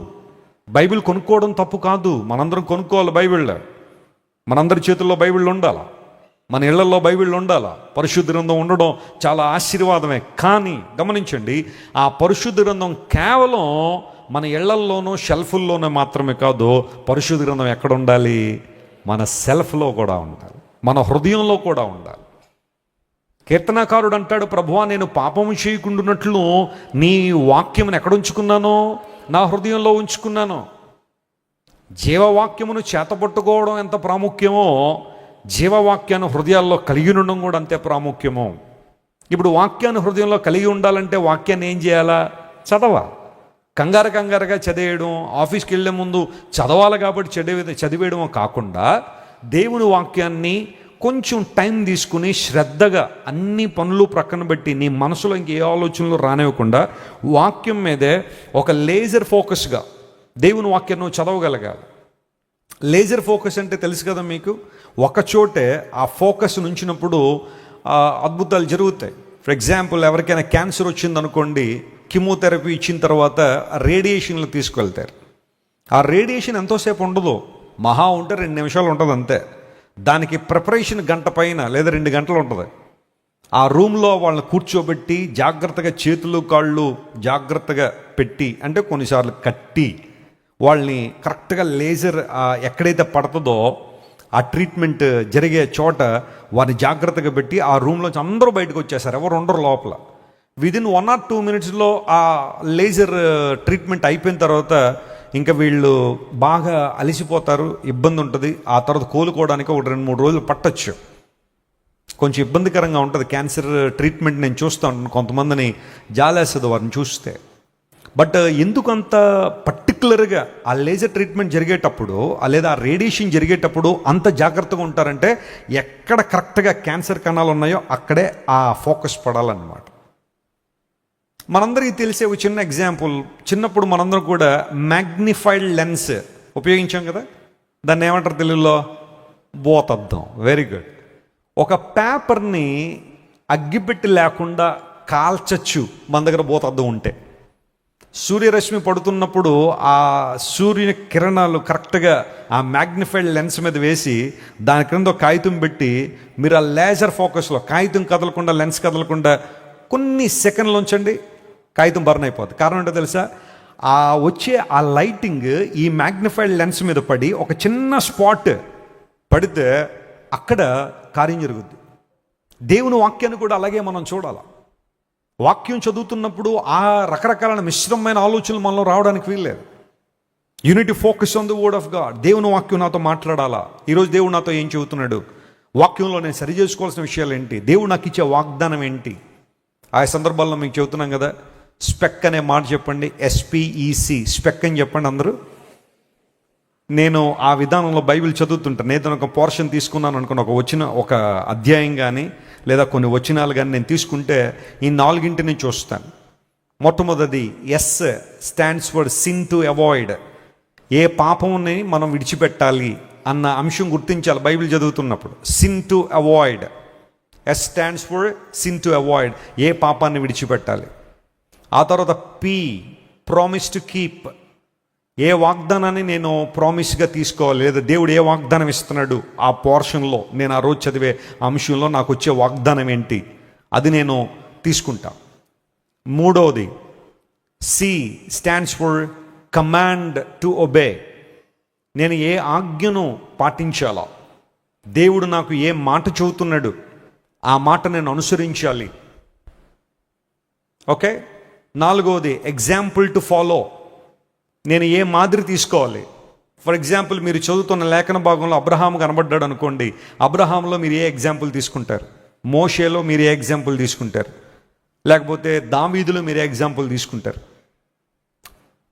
A: బైబిల్ కొనుక్కోవడం తప్పు కాదు. మనందరం కొనుక్కోవాలి బైబిల్, మనందరి చేతుల్లో బైబిల్ ఉండాలి, మన ఇళ్లలో బైబిల్ ఉండాలా. పరిశుద్ధ గ్రంథం ఉండడం చాలా ఆశీర్వాదమే. కానీ గమనించండి, ఆ పరిశుద్ధ గ్రంథం కేవలం మన ఇళ్లల్లోనూ షెల్ఫుల్లోనే మాత్రమే కాదు. పరిశుద్ధ గ్రంథం ఎక్కడ ఉండాలి? మన సెల్ఫ్లో కూడా ఉండాలి, మన హృదయంలో కూడా ఉండాలి. కీర్తనాకారుడు అంటాడు, ప్రభువా, నేను పాపము చేయకుండానట్లు నీ వాక్యమును ఎక్కడ ఉంచుకున్నానో? నా హృదయంలో ఉంచుకున్నాను. జీవవాక్యమును చేతపట్టుకోవడం ఎంత ప్రాముఖ్యమో, జీవవాక్యాన్ని హృదయాల్లో కలిగి ఉండడం కూడా అంతే ప్రాముఖ్యము. ఇప్పుడు వాక్యాన్ని హృదయంలో కలిగి ఉండాలంటే వాక్యాన్ని ఏం చేయాలా? చదవాలి. కంగారుగా చదివేయడం, ఆఫీస్కి వెళ్ళే ముందు చదవాలి కాబట్టి చదివేయడం కాకుండా, దేవుని వాక్యాన్ని కొంచెం టైం తీసుకుని శ్రద్ధగా అన్ని పనులు ప్రక్కన పెట్టి నీ మనసులో ఇంకే ఆలోచనలు రానివ్వకుండా వాక్యం మీదే ఒక లేజర్ ఫోకస్గా దేవుని వాక్యాన్ని నువ్వు చదవగలగాలి. లేజర్ ఫోకస్ అంటే తెలుసు కదా మీకు, ఒకచోటే ఆ ఫోకస్ ఉంచినప్పుడు అద్భుతాలు జరుగుతాయి. ఫర్ ఎగ్జాంపుల్, ఎవరికైనా క్యాన్సర్ వచ్చిందనుకోండి, కీమోథెరపీ ఇచ్చిన తర్వాత రేడియేషన్లు తీసుకెళ్తారు. ఆ రేడియేషన్ ఎంతోసేపు ఉండదు, మహా ఉంటే 2 నిమిషాలు ఉంటుంది అంతే. దానికి ప్రిపరేషన్ గంట పైన లేదా 2 గంటలు ఉంటుంది. ఆ రూమ్లో వాళ్ళని కూర్చోబెట్టి జాగ్రత్తగా చేతులు కాళ్ళు జాగ్రత్తగా పెట్టి, అంటే కొన్నిసార్లు కట్టి, వాళ్ళని కరెక్ట్గా లేజర్ ఎక్కడైతే పడుతుందో ఆ ట్రీట్మెంట్ జరిగే చోట వారిని జాగ్రత్తగా పెట్టి ఆ రూమ్లోంచి అందరూ బయటకు వచ్చేసారు, ఎవరు ఉండరు లోపల. విదిన్ 1 or 2 minutesలో ఆ లేజర్ ట్రీట్మెంట్ అయిపోయిన తర్వాత ఇంకా వీళ్ళు బాగా అలసిపోతారు, ఇబ్బంది ఉంటుంది. ఆ తర్వాత కోలుకోవడానికి ఒక 2-3 రోజులు పట్టచ్చు. కొంచెం ఇబ్బందికరంగా ఉంటుంది క్యాన్సర్ ట్రీట్మెంట్. నేను చూస్తూ ఉంటాను, కొంతమందిని జాలేస్తుంది వారిని చూస్తే. బట్ ఎందుకు అంత పర్టికులర్గా ఆ లేజర్ ట్రీట్మెంట్ జరిగేటప్పుడు లేదా ఆ రేడియేషన్ జరిగేటప్పుడు అంత జాగ్రత్తగా ఉంటారంటే, ఎక్కడ కరెక్ట్గా క్యాన్సర్ కణాలు ఉన్నాయో అక్కడే ఆ ఫోకస్ పడాలన్నమాట. మనందరికీ తెలిసే ఒక చిన్న ఎగ్జాంపుల్, చిన్నప్పుడు మనందరం కూడా మ్యాగ్నిఫైడ్ లెన్స్ ఉపయోగించాం కదా. దాన్ని ఏమంటారు తెలుగులో? భూతద్దం. Very good. ఒక పేపర్ని అగ్గిపెట్టి లేకుండా కాల్చచ్చు మన దగ్గర భూతద్దం ఉంటే. సూర్యరశ్మి పడుతున్నప్పుడు ఆ సూర్యుని కిరణాలు కరెక్ట్గా ఆ మ్యాగ్నిఫైడ్ లెన్స్ మీద వేసి దాని క్రింద కాగితం పెట్టి మీరు ఆ లేజర్ ఫోకస్లో కాగితం కదలకుండా, లెన్స్ కదలకుండా కొన్ని సెకండ్లు ఉంచండి, కాగితం బర్న్ అయిపోతుంది. కారణం ఏంటో తెలుసా? ఆ వచ్చే ఆ లైటింగ్ ఈ మ్యాగ్నిఫైడ్ లెన్స్ మీద పడి ఒక చిన్న స్పాట్ పడితే అక్కడ కార్యం జరుగుద్ది. దేవుని వాక్యాన్ని కూడా అలాగే మనం చూడాలి. వాక్యం చదువుతున్నప్పుడు ఆ రకరకాల మిశ్రమమైన ఆలోచనలు మనలో రావడానికి వీల్లేదు. Unity focus on the word of God. దేవుని వాక్యం నాతో మాట్లాడాలా, ఈరోజు దేవుడు నాతో ఏం చెబుతున్నాడు, వాక్యంలో నేను సరి చేసుకోవాల్సిన విషయాలు ఏంటి, దేవుడు నాకు ఇచ్చే వాగ్దానం ఏంటి. ఆ సందర్భాల్లో మీకు చెబుతున్నాం కదా, స్పెక్ అనే మాట చెప్పండి, SPEC, స్పెక్ అని చెప్పండి అందరూ. నేను ఆ విధానంలో బైబిల్ చదువుతుంటాను. నేను ఒక పోర్షన్ తీసుకున్నాను అనుకున్న ఒక అధ్యాయం కానీ లేదా కొన్ని వచనాలు కానీ నేను తీసుకుంటే ఈ 4 నుంచి చూస్తాను. మొట్టమొదటిది S stands for sin to avoid. ఏ పాపముని మనం విడిచిపెట్టాలి అన్న అంశం గుర్తించాలి బైబిల్ చదువుతున్నప్పుడు. Sin to avoid. S stands for sin to avoid, ఏ పాపాన్ని విడిచిపెట్టాలి. ఆ తర్వాత P ప్రామిస్ టు కీప్. ఏ వాగ్దానాన్ని నేను ప్రామిస్గా తీసుకోవాలి, లేదా దేవుడు ఏ వాగ్దానం ఇస్తున్నాడు ఆ పోర్షన్లో, నేను ఆ రోజు చదివే అంశంలో నాకు వచ్చే వాగ్దానం ఏంటి, అది నేను తీసుకుంటా. మూడవది C stands for command to obey. నేను ఏ ఆజ్ఞను పాటించాలా, దేవుడు నాకు ఏ మాట చెబుతున్నాడు ఆ మాట నేను అనుసరించాలి. ఓకే. నాలుగవది ఎగ్జాంపుల్ టు ఫాలో. నేను ఏ మాదిరి తీసుకోవాలి. ఫర్ ఎగ్జాంపుల్, మీరు చదువుతున్న లేఖన భాగంలో అబ్రహాం కనబడ్డాడు అనుకోండి, అబ్రహాంలో మీరు ఏ ఎగ్జాంపుల్ తీసుకుంటారు, మోషేలో మీరు ఏ ఎగ్జాంపుల్ తీసుకుంటారు, లేకపోతే దావీదులో మీరు ఏ ఎగ్జాంపుల్ తీసుకుంటారు.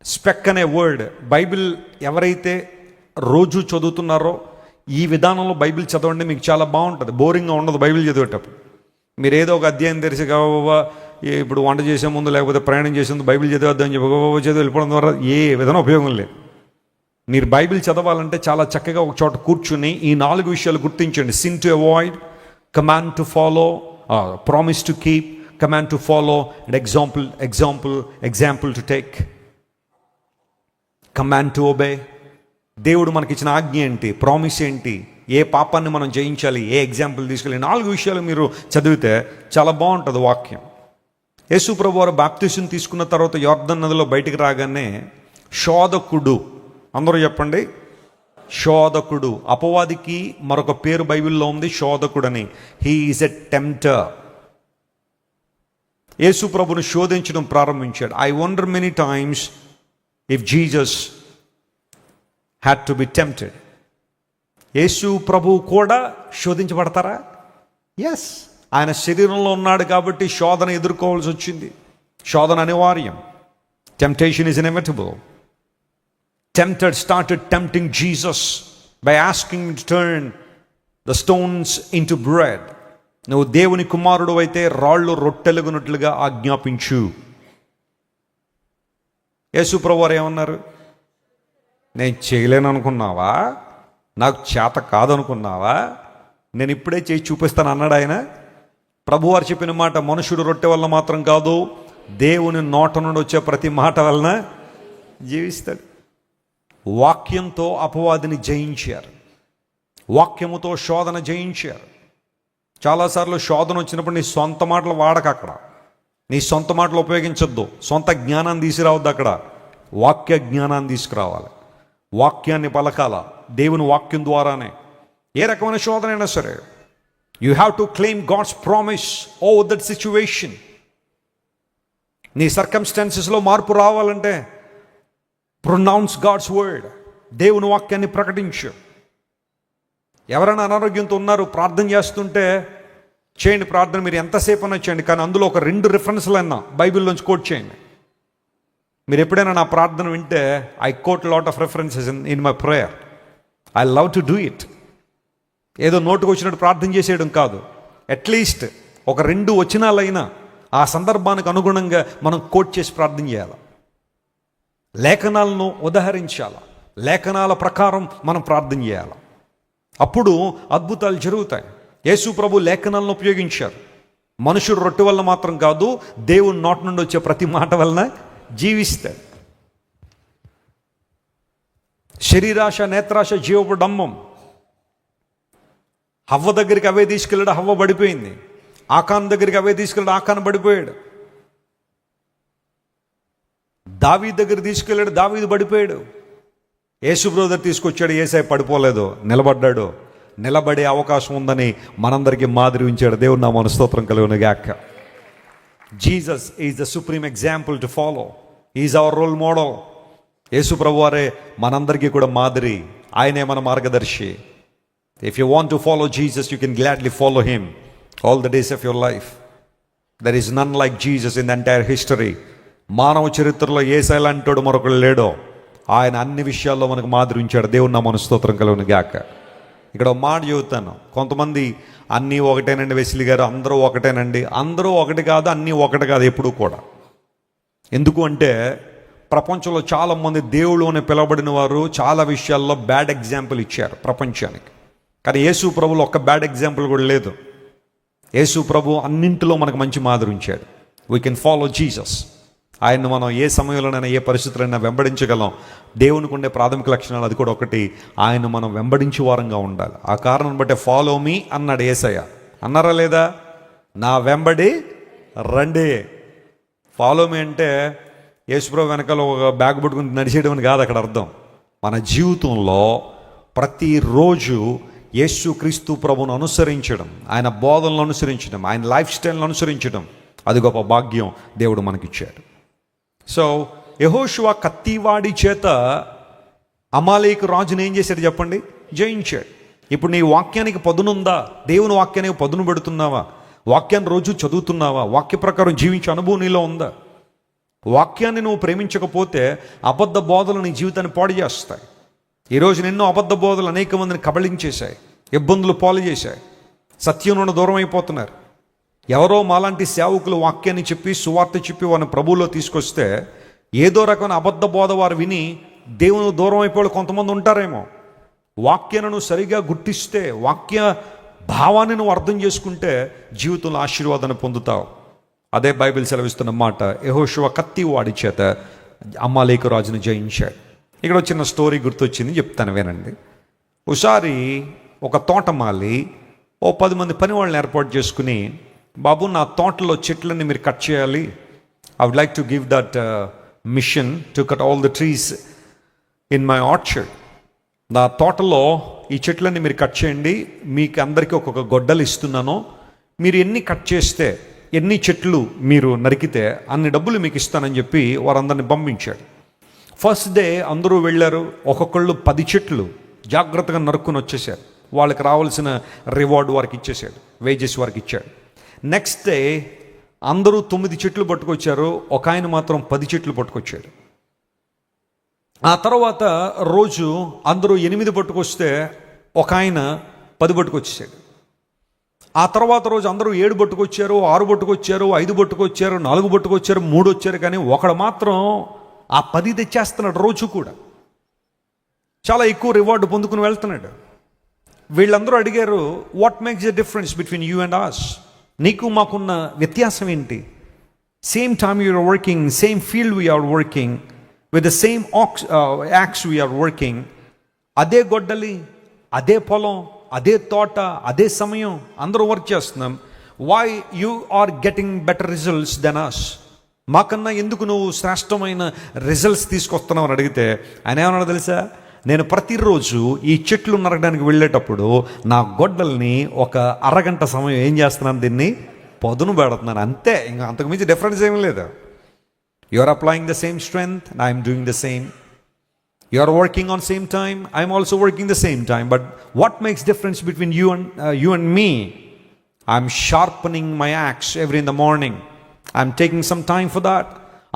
A: స్పెక్ అనే వర్డ్, బైబిల్ ఎవరైతే రోజు చదువుతున్నారో ఈ విధానంలో బైబిల్ చదవండి, మీకు చాలా బాగుంటుంది, బోరింగ్గా ఉండదు బైబిల్ చదివేటప్పుడు. మీరు ఏదో ఒక అధ్యాయం తెరిచి కావా, ఇప్పుడు వంట చేసే ముందు లేకపోతే ప్రయాణం చేసే ముందు బైబిల్ చదివేద్దామని చెప్పి చదివి వెళ్ళిపోవడం ద్వారా ఏ విధంగా ఉపయోగం లేదు. మీరు బైబిల్ చదవాలంటే చాలా చక్కగా ఒక చోట కూర్చుని ఈ 4 విషయాలు గుర్తించండి. Sin to avoid, command to follow, promise to keep, command to follow, and example to take. Command to obey. దేవుడు మనకిచ్చిన ఆజ్ఞ ఏంటి, ప్రామిస్ ఏంటి, ఏ పాపాన్ని మనం జయించాలి, ఏ ఎగ్జాంపుల్ తీసుకెళ్ళి 4 విషయాలు మీరు చదివితే చాలా బాగుంటుంది వాక్యం. యేసు ప్రభువు వారు బాప్తిసం తీసుకున్న తర్వాత యోర్దన్ నదిలో బయటికి రాగానే శోధకుడు, అందరూ చెప్పండి శోధకుడు. అపవాదికి మరొక పేరు బైబిల్లో ఉంది, శోధకుడని. He is a tempter. యేసు ప్రభుని శోధించడం ప్రారంభించాడు. I wonder many times if Jesus had to be tempted. యేసు ప్రభువు కూడా శోధించబడతారా? ఎస్. ఆయన శరీరంలో ఉన్నాడు కాబట్టి శోధన ఎదుర్కోవాల్సి వచ్చింది. శోధన అనివార్యం. Temptation is inevitable. Tempted started tempting Jesus by asking him to turn the stones into bread. నువ్వు దేవుని కుమారుడు అయితే రాళ్ళు రొట్టెలుగునట్లుగా ఆజ్ఞాపించు. యేసు ప్రభువారు ఏమన్నారు? నేను చేయలేను అనుకున్నావా, నాకు చేత కాదనుకున్నావా, నేను ఇప్పుడే చేసి చూపిస్తాను అన్నాడు ఆయన. ప్రభువారు చెప్పిన మాట, మనుషుడు రొట్టె వల్ల మాత్రం కాదు, దేవుని నోట నుండి వచ్చే ప్రతి మాట వలన జీవిస్తాడు. వాక్యంతో అపవాదిని జయించారు, వాక్యముతో శోధన జయించారు. చాలాసార్లు శోధన వచ్చినప్పుడు నీ సొంత మాటలు వాడక, అక్కడ నీ సొంత మాటలు ఉపయోగించొద్దు, సొంత జ్ఞానాన్ని తీసుకురావద్దు, అక్కడ వాక్య జ్ఞానాన్ని తీసుకురావాలి, వాక్యాన్ని పలకాల, దేవుని వాక్యం ద్వారానే. ఏ రకమైన శోధన అయినా సరే, you have to claim God's promise over that situation. నీ సర్కమ్స్టాన్సెస్లో మార్పు రావాలంటే ప్రొనౌన్స్ గాడ్స్ వర్డ్, దేవుని వాక్యాన్ని ప్రకటించు. ఎవరైనా అనారోగ్యంతో ఉన్నారు, ప్రార్థన చేస్తుంటే చేయండి ప్రార్థన, మీరు ఎంతసేపు అన్నా చేయండి, కానీ అందులో ఒక 2 రిఫరెన్స్లు అయినా బైబిల్లోంచి కోట్ చేయండి. మీరు ఎప్పుడైనా నా ప్రార్థన వింటే I quote lot of references in my prayer. I love to do it. ఏదో నోటుకు వచ్చినట్టు ప్రార్థన చేసేయడం కాదు, అట్లీస్ట్ ఒక 2 వచనాలైనా ఆ సందర్భానికి అనుగుణంగా మనం కోట్ చేసి ప్రార్థన చేయాలి. లేఖనాలను ఉదహరించాలి, లేఖనాల ప్రకారం మనం ప్రార్థన చేయాలి. అప్పుడు అద్భుతాలు జరుగుతాయి. యేసు ప్రభు లేఖనాలను ఉపయోగించారు. మనుషుడు రొట్టె వల్ల మాత్రం కాదు, దేవుని నోటి నుండి వచ్చే ప్రతి మాట వలన జీవిస్తాడు. శరీరాశ, నేత్రాశ, జీవపు డంబం. హవ్వ దగ్గరికి అవే తీసుకెళ్ళాడు, హవ్వ పడిపోయింది. ఆకాన్ దగ్గరికి అవే తీసుకెళ్ళాడు, ఆకాన్ పడిపోయాడు. దావీదు దగ్గర తీసుకెళ్ళాడు, దావీదు పడిపోయాడు. యేసు బ్రదర్ తీసుకొచ్చాడు, యేసయ్య పడిపోలేదు, నిలబడ్డాడు. నిలబడే అవకాశం ఉందని మనందరికీ మాదిరి ఉంచాడు. దేవుని నామమున స్తోత్రం కలుగును గాక. Jesus is the supreme example to follow. Is our role model. యేసు ప్రభు వారే మనందరికీ కూడా మాదిరి, ఆయనే మన మార్గదర్శి. If you want to follow Jesus, you can gladly follow him all the days of your life. There is none like Jesus in the entire history. మానవ చరిత్రలో యేసయ్య లాంటోడు మరొకడు లేడో. ఆయన అన్ని విషయాల్లో మనకు మాదిరి ఉంచాడు. దేవుని నామమున స్తోత్రం కలుగును గాక. ఇక్కడ ఒక మాట చెబుతాను, కొంతమంది అన్నీ ఒకటేనండి వెస్లీ గారు, అందరూ ఒకటేనండి. అందరూ ఒకటి కాదు, అన్నీ ఒకటి కాదు ఎప్పుడూ కూడా. ఎందుకు అంటే ప్రపంచంలో చాలామంది దేవుడు అని పిలవబడిన వారు చాలా విషయాల్లో బ్యాడ్ ఎగ్జాంపుల్ ఇచ్చారు ప్రపంచానికి. కానీ యేసు ప్రభులో ఒక్క బ్యాడ్ ఎగ్జాంపుల్ కూడా లేదు. యేసు ప్రభు అన్నింటిలో మనకు మంచి మాదిరి ఉంచాడు. We can follow Jesus. ఆయన్ని మనం ఏ సమయంలోనైనా, ఏ పరిస్థితులైనా వెంబడించగలం. దేవునికి ఉండే ప్రాథమిక లక్షణాలు అది కూడా ఒకటి, ఆయన మనం వెంబడించే వారంగా ఉండాలి. ఆ కారణం బట్టే ఫాలో మీ అన్నాడు యేసయ్య. అన్నారా లేదా? నా వెంబడి రండి. ఫాలో మీ అంటే యేసుప్రభు వెనకాల ఒక బ్యాగ్ పట్టుకుని నడిచేయడం అని కాదు అక్కడ అర్థం. మన జీవితంలో ప్రతిరోజు యేసు క్రీస్తు ప్రభువును అనుసరించడం, ఆయన బోధనలు అనుసరించడం, ఆయన లైఫ్ స్టైల్ను అనుసరించడం, అది గొప్ప భాగ్యం దేవుడు మనకిచ్చాడు. సో యెహోషువ కత్తివాడి చేత అమాలేకు రాజుని ఏం చేశాడు చెప్పండి? జయించాడు. ఇప్పుడు నీ వాక్యానికి పదునుందా? దేవుని వాక్యానికి పదును పెడుతున్నావా? వాక్యాన్ని రోజు చదువుతున్నావా? వాక్య ప్రకారం జీవించే అనుభవం నీలో ఉందా? వాక్యాన్ని నువ్వు ప్రేమించకపోతే అబద్ధ బోధలు నీ జీవితాన్ని పాడు చేస్తాయి. ఈరోజు ఎన్నో అబద్ధ బోధలు అనేక మందిని కబళించేశాయి, ఇబ్బందులు పాలు చేశాయి, సత్యం నుండి దూరం అయిపోతున్నారు. ఎవరో మాలాంటి సేవకులు వాక్యాన్ని చెప్పి, సువార్త చెప్పి వారిని ప్రభువులో తీసుకొస్తే ఏదో రకమైన అబద్ధ బోధ వారు విని దేవుని దూరం అయిపోయి కొంతమంది ఉంటారేమో. వాక్యాన్ని నువ్వు సరిగా గుర్తిస్తే, వాక్య భావాన్ని నువ్వు అర్థం చేసుకుంటే జీవితంలో ఆశీర్వాదాన్ని పొందుతావు. అదే బైబిల్ సెలవిస్తున్న మాట. యెహోషువ కత్తి వాడి చేత అమాలేకు రాజును జయించాడు. ఇక్కడ చిన్న స్టోరీ గుర్తొచ్చింది, చెప్తాను వినండి. ఒకసారి ఒక తోటమాలి 10 మంది పని వాళ్ళని ఏర్పాటు చేసుకుని, బాబు నా తోటలో చెట్లన్నీ మీరు కట్ చేయాలి, I would like to give that mission to cut all the trees in my orchard. నా తోటలో ఈ చెట్లన్నీ మీరు కట్ చేయండి, మీకు అందరికీ ఒక్కొక్క గొడ్డలు ఇస్తున్నాను, మీరు ఎన్ని కట్ చేస్తే, ఎన్ని చెట్లు మీరు నరికితే అన్ని డబ్బులు మీకు ఇస్తానని చెప్పి వారందరిని పంపించాడు. ఫస్ట్ డే అందరూ వెళ్ళారు. ఒక్కొక్కళ్ళు 10 చెట్లు జాగ్రత్తగా నరుక్కుని వచ్చేసారు. వాళ్ళకి రావాల్సిన రివార్డ్ వారికి ఇచ్చేసాడు, వేజెస్ వారికి ఇచ్చాడు. నెక్స్ట్ డే అందరూ 9 చెట్లు పట్టుకొచ్చారు, ఒక ఆయన మాత్రం 10 చెట్లు పట్టుకొచ్చాడు. ఆ తర్వాత రోజు అందరూ 8 పట్టుకొస్తే ఒక ఆయన 10 పట్టుకొచ్చేసాడు. ఆ తర్వాత రోజు అందరూ 7 పట్టుకొచ్చారు, 6 పట్టుకొచ్చారు, 5 పట్టుకొచ్చారు, 4 పట్టుకొచ్చారు, 3 వచ్చారు. కానీ ఒకడు మాత్రం ఆ 10 తెచ్చేస్తున్నాడు. రోజు కూడా చాలా ఎక్కువ రివార్డు పొందుకుని వెళ్తున్నాడు. వీళ్ళందరూ అడిగారు, what makes the difference between you and us? నీకు మాకున్న వ్యత్యాసం ఏంటి? Same time you are working, same field we are working, with the same axe we are working. అదే గొడ్డలి, అదే పొలం, అదే తోట, అదే సమయం, అందరూ వర్క్ చేస్తున్నాం. Why you are getting better results than us? మాకన్నా ఎందుకు నువ్వు శ్రేష్టమైన రిజల్ట్స్ తీసుకొస్తున్నావు అని అడిగితే ఆయన ఏమన్నాడు తెలుసా? నేను ప్రతిరోజు ఈ చెట్లు నరకడానికి వెళ్ళేటప్పుడు నా గొడ్డల్ని ఒక అరగంట సమయం ఏం చేస్తున్నాను, దీన్ని పదును పెడుతున్నాను, అంతే. ఇంకా అంతకుమించి డిఫరెన్స్ ఏమీ లేదు. You are applying the same strength, I'm doing the same. You are working on same time, I am also working the same time. But what makes difference between you and me? I am sharpening my axe every in the morning. I am taking some time for that.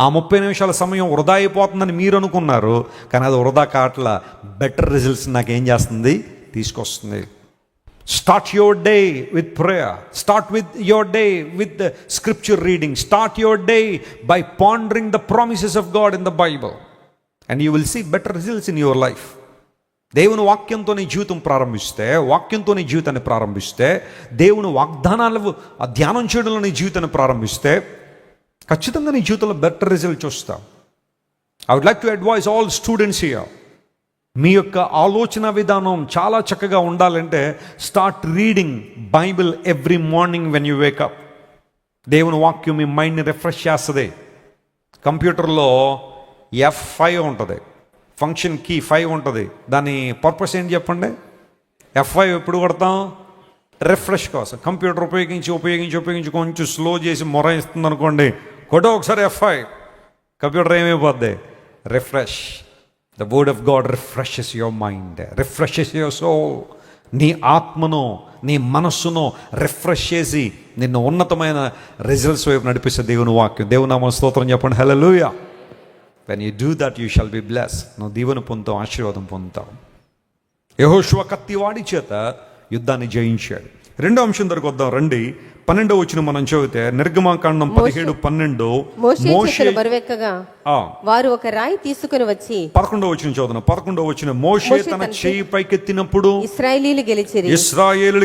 A: ఆ 30 నిమిషాల సమయం వృధా అయిపోతుందని మీరు అనుకున్నారు, కానీ అది వృధా కాట్ల బెటర్ రిజల్ట్స్ నాకు ఏం చేస్తుంది, తీసుకొస్తుంది. Start your day with prayer. Start with your day with the scripture reading. Start your day by pondering the promises of God in the Bible. And you will see better results in your life. దేవుని వాక్యంతో నీ జీవితం ప్రారంభిస్తే, వాక్యంతో నీ జీవితాన్ని ప్రారంభిస్తే, దేవుని వాగ్దానాలు ధ్యానం చేయడంలో నీ జీవితాన్ని ప్రారంభిస్తే ఖచ్చితంగా నీ జీవితంలో బెటర్ రిజల్ట్ చూస్తావు. I would like to advise all students here. మీ యొక్క ఆలోచన విధానం చాలా చక్కగా ఉండాలంటే start reading Bible every morning when you wake up. దేవుని వాక్యం మీ మైండ్ని రిఫ్రెష్ చేస్తుంది. కంప్యూటర్లో F5 ఉంటుంది, ఫంక్షన్ కీ 5 ఉంటుంది. దాని పర్పస్ ఏంటి చెప్పండి? F5 ఎప్పుడు కొడతాం? రిఫ్రెష్ కోసం. కంప్యూటర్ ఉపయోగించి కొంచెం స్లో చేసి మొరాయిస్తుంది అనుకోండి, కొట్టో ఒకసారి F5, కంప్యూటర్ ఏమైపోద్ది? Refresh. The word of God refreshes your mind, refreshes your soul. నీ ఆత్మను, నీ మనస్సును రిఫ్రెష్ చేసి నిన్ను ఉన్నతమైన రిజల్ట్స్ వైపు నడిపిస్తే దేవుని వాక్యం. దేవుని నామమున స్తోత్రం చెప్పండి. హల్లెలూయా. When you do that, you shall be blessed. నువ్వు దీవెన పొందుతావు, ఆశీర్వాదం పొందుతావు. యెహోషువ కత్తివాడి చేత యుద్ధాన్ని జయించాడు. రెండో అంశం దగ్గరకు వద్దాం రండి. 12వ వచనం మనం చదివితే నిర్గమకాండం 17:12
B: మోషే బరువెక్కగా వారు ఒక రాయి తీసుకుని వచ్చి
A: 11వ వచనం చదువుదాం. 11వ వచనం మోషే తన చెయ్యి పైకెత్తినప్పుడు
B: ఇశ్రాయేలీయులు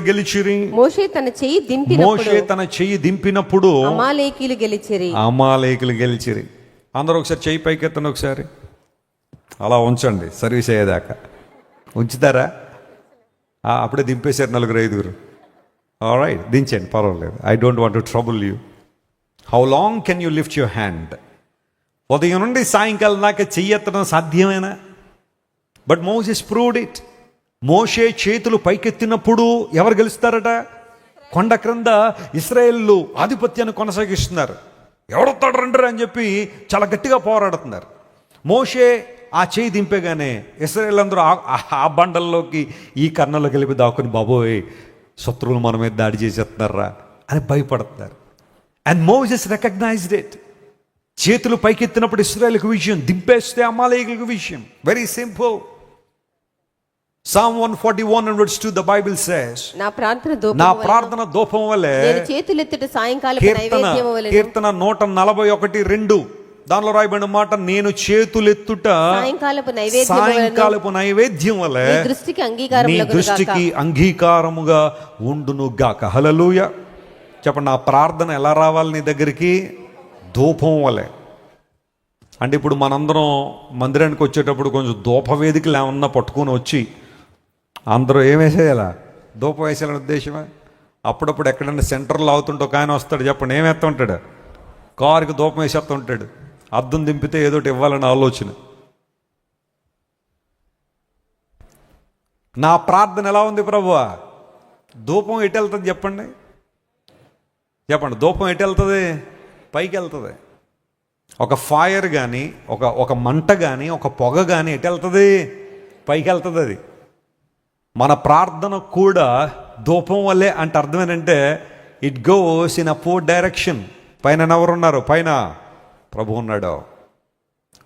A: గెలిచిరి.
B: మోషే తన చెయ్యి దింపినప్పుడు
A: అమాలేకీయులు గెలిచిరి. అందరూ ఒకసారి చెయ్యి పైకెత్తండి, ఒకసారి అలా ఉంచండి సర్వీస్ అయ్యేదాకా. ఉంచుతారా? అప్పుడే దింపేశారు 4-5. ఆల్రైట్, దించండి, పర్వాలేదు. I don't want to trouble you. How long can you lift your hand? ఉదయం నుండి సాయంకాలం దాకా చెయ్యెత్తడం సాధ్యమేనా? But Moses proved it. మోషే చేతులు పైకెత్తినప్పుడు ఎవరు గెలుస్తారట? కొండ క్రింద ఇశ్రాయేలు ఆధిపత్యాన్ని కొనసాగిస్తున్నారు. ఎవడొస్తాడు రండి అని చెప్పి చాలా గట్టిగా పోరాడుతున్నారు. మోషే ఆ చేయి దింపేగానే ఇశ్రాయేలు అందరూ ఆ బండల్లోకి, ఈ కర్ణంలోకి వెళ్ళి దాక్కుని, బాబోయ్ శత్రువులు మన మీద దాడి చేసేస్తున్నారా అని భయపడుతున్నారు. And Moses recognised it. చేతులు పైకెత్తినప్పుడు ఇశ్రాయేలుకు విషయం, దింపేస్తే అమాలేకీయులకు విషయం. Very simple. Psalm 141:2 the Bible says, నా ప్రార్థన ధూపం వలె
B: చేతులెత్తుట సాయంకాలపు నైవేద్యము వలె.
A: కీర్తన 141:2 దానిలో రాయబడిన మాట, నేను చేతులెత్తుట సాయంకాలపు నైవేద్యం వలె నీ దృష్టికి అంగీకారముగా ఉండును గాక. హల్లెలూయా. చెప్పండి, నా ప్రార్థన ఎలా రావాలి నీ దగ్గరికి? ధూపం వలె. అంటే ఇప్పుడు మనందరం మందిరానికి వచ్చేటప్పుడు కొంచెం ధూప వేదికలు ఏమన్నా పట్టుకొని వచ్చి అందరూ ఏం వేసేయాలా? ధూపం వేసేయాలని ఉద్దేశమే. అప్పుడప్పుడు ఎక్కడన్నా సెంటర్లో అవుతుంటే ఒక ఆయన వస్తాడు, చెప్పండి ఏం వేస్తూ ఉంటాడు? కారుకి ధూపం వేసేస్తూ ఉంటాడు. అద్దం దింపితే ఏదోటి ఇవ్వాలని ఆలోచన. నా ప్రార్థన ఎలా ఉంది ప్రభువా? ధూపం ఎటు వెళ్తుంది చెప్పండి? ధూపం ఎటు వెళ్తుంది? పైకి వెళ్తుంది. ఒక ఫైర్ కానీ, ఒక మంట కానీ, ఒక పొగ కానీ ఎటు వెళ్తుంది? పైకి వెళ్తుంది. అది మన ప్రార్థన కూడా ధూపం వల్లే. అంటే అర్థం ఏంటంటే it goes in a 4 direction. పైన ఎవరున్నారు? పైన ప్రభు ఉన్నాడు.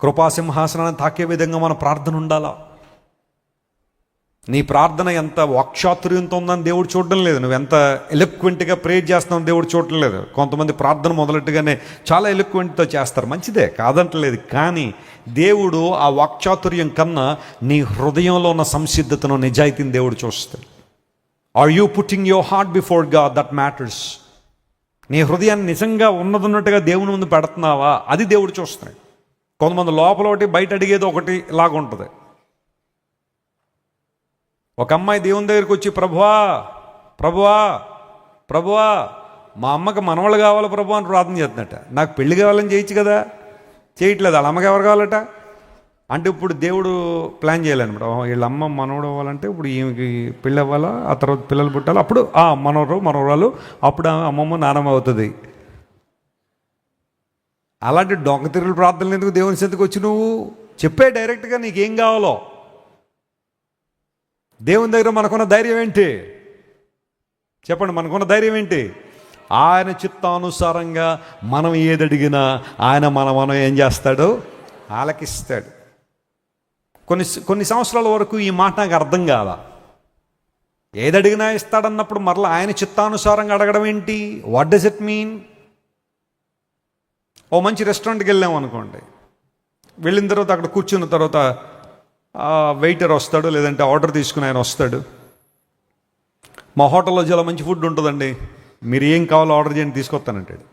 A: కృపాసింహాసనాన్ని తాకే విధంగా మన ప్రార్థన ఉండాలా. నీ ప్రార్థన ఎంత వాక్చాతుర్యంతో ఉందని దేవుడు చూడడం లేదు. నువ్వు ఎంత ఎలిక్వెంట్గా ప్రేర్ చేస్తున్నావు దేవుడు చూడటం లేదు. కొంతమంది ప్రార్థన మొదలెట్టుగానే చాలా ఎలిక్వెంట్తో చేస్తారు, మంచిదే, కాదంటలేదు. కానీ దేవుడు ఆ వాక్చాతుర్యం కన్నా నీ హృదయంలో ఉన్న సంసిద్ధతను, నిజాయితీని దేవుడు చూస్తాడు. Are you putting your heart before God? That matters. నీ హృదయాన్ని నిజంగా ఉన్నదన్నట్టుగా దేవుని ముందు పెడుతున్నావా? అది దేవుడు చూస్తున్నాడు. కొంతమంది లోపల ఒకటి, బయట అడిగేది ఒకటి లాగా ఉంటుంది. ఒక అమ్మాయి దేవుని దగ్గరికి వచ్చి, ప్రభువా ప్రభువా ప్రభువా మా అమ్మకి మనవాళ్ళు కావాలి ప్రభు అని ప్రార్థన చేస్తున్నట్ట. నాకు పెళ్లి కావాలని చేయొచ్చు కదా, చేయట్లేదు. వాళ్ళ అమ్మకి ఎవరు కావాలట అంటే ఇప్పుడు దేవుడు ప్లాన్ చేయాలన్నమాట. వీళ్ళ అమ్మ మనవడు అవ్వాలంటే ఇప్పుడు ఈమెకి పెళ్ళి అవ్వాలా, ఆ తర్వాత పిల్లలు పుట్టాలి, అప్పుడు మనవరాలు, అప్పుడు అమ్మమ్మ నానమ్మ అవుతుంది. అలాంటి డొంక తిరుగుల ప్రార్థనలు ఎందుకు దేవుని చెంతకు వచ్చి నువ్వు చెప్పే డైరెక్ట్గా నీకేం కావాలో. దేవుని దగ్గర మనకున్న ధైర్యం ఏంటి చెప్పండి? మనకున్న ధైర్యం ఏంటి? ఆయన చిత్తానుసారంగా మనం ఏది అడిగినా ఆయన మనం ఏం చేస్తాడు? ఆలకిస్తాడు. కొన్ని సంవత్సరాల వరకు ఈ మాట నాకు అర్థం కాల. ఏది అడిగినా ఇస్తాడన్నప్పుడు మరలా ఆయన చిత్తానుసారంగా అడగడం ఏంటి? What does it mean? ఓ మంచి రెస్టారెంట్కి వెళ్ళాం అనుకోండి, వెళ్ళిన తర్వాత అక్కడ కూర్చున్న తర్వాత వెయిటర్ వస్తాడు, లేదంటే ఆర్డర్ తీసుకుని ఆయన వస్తాడు. మా హోటల్లో చాలా మంచి ఫుడ్ ఉంటుందండి, మీరు ఏం కావాలో ఆర్డర్ చేయండి తీసుకొస్తానంటాడు.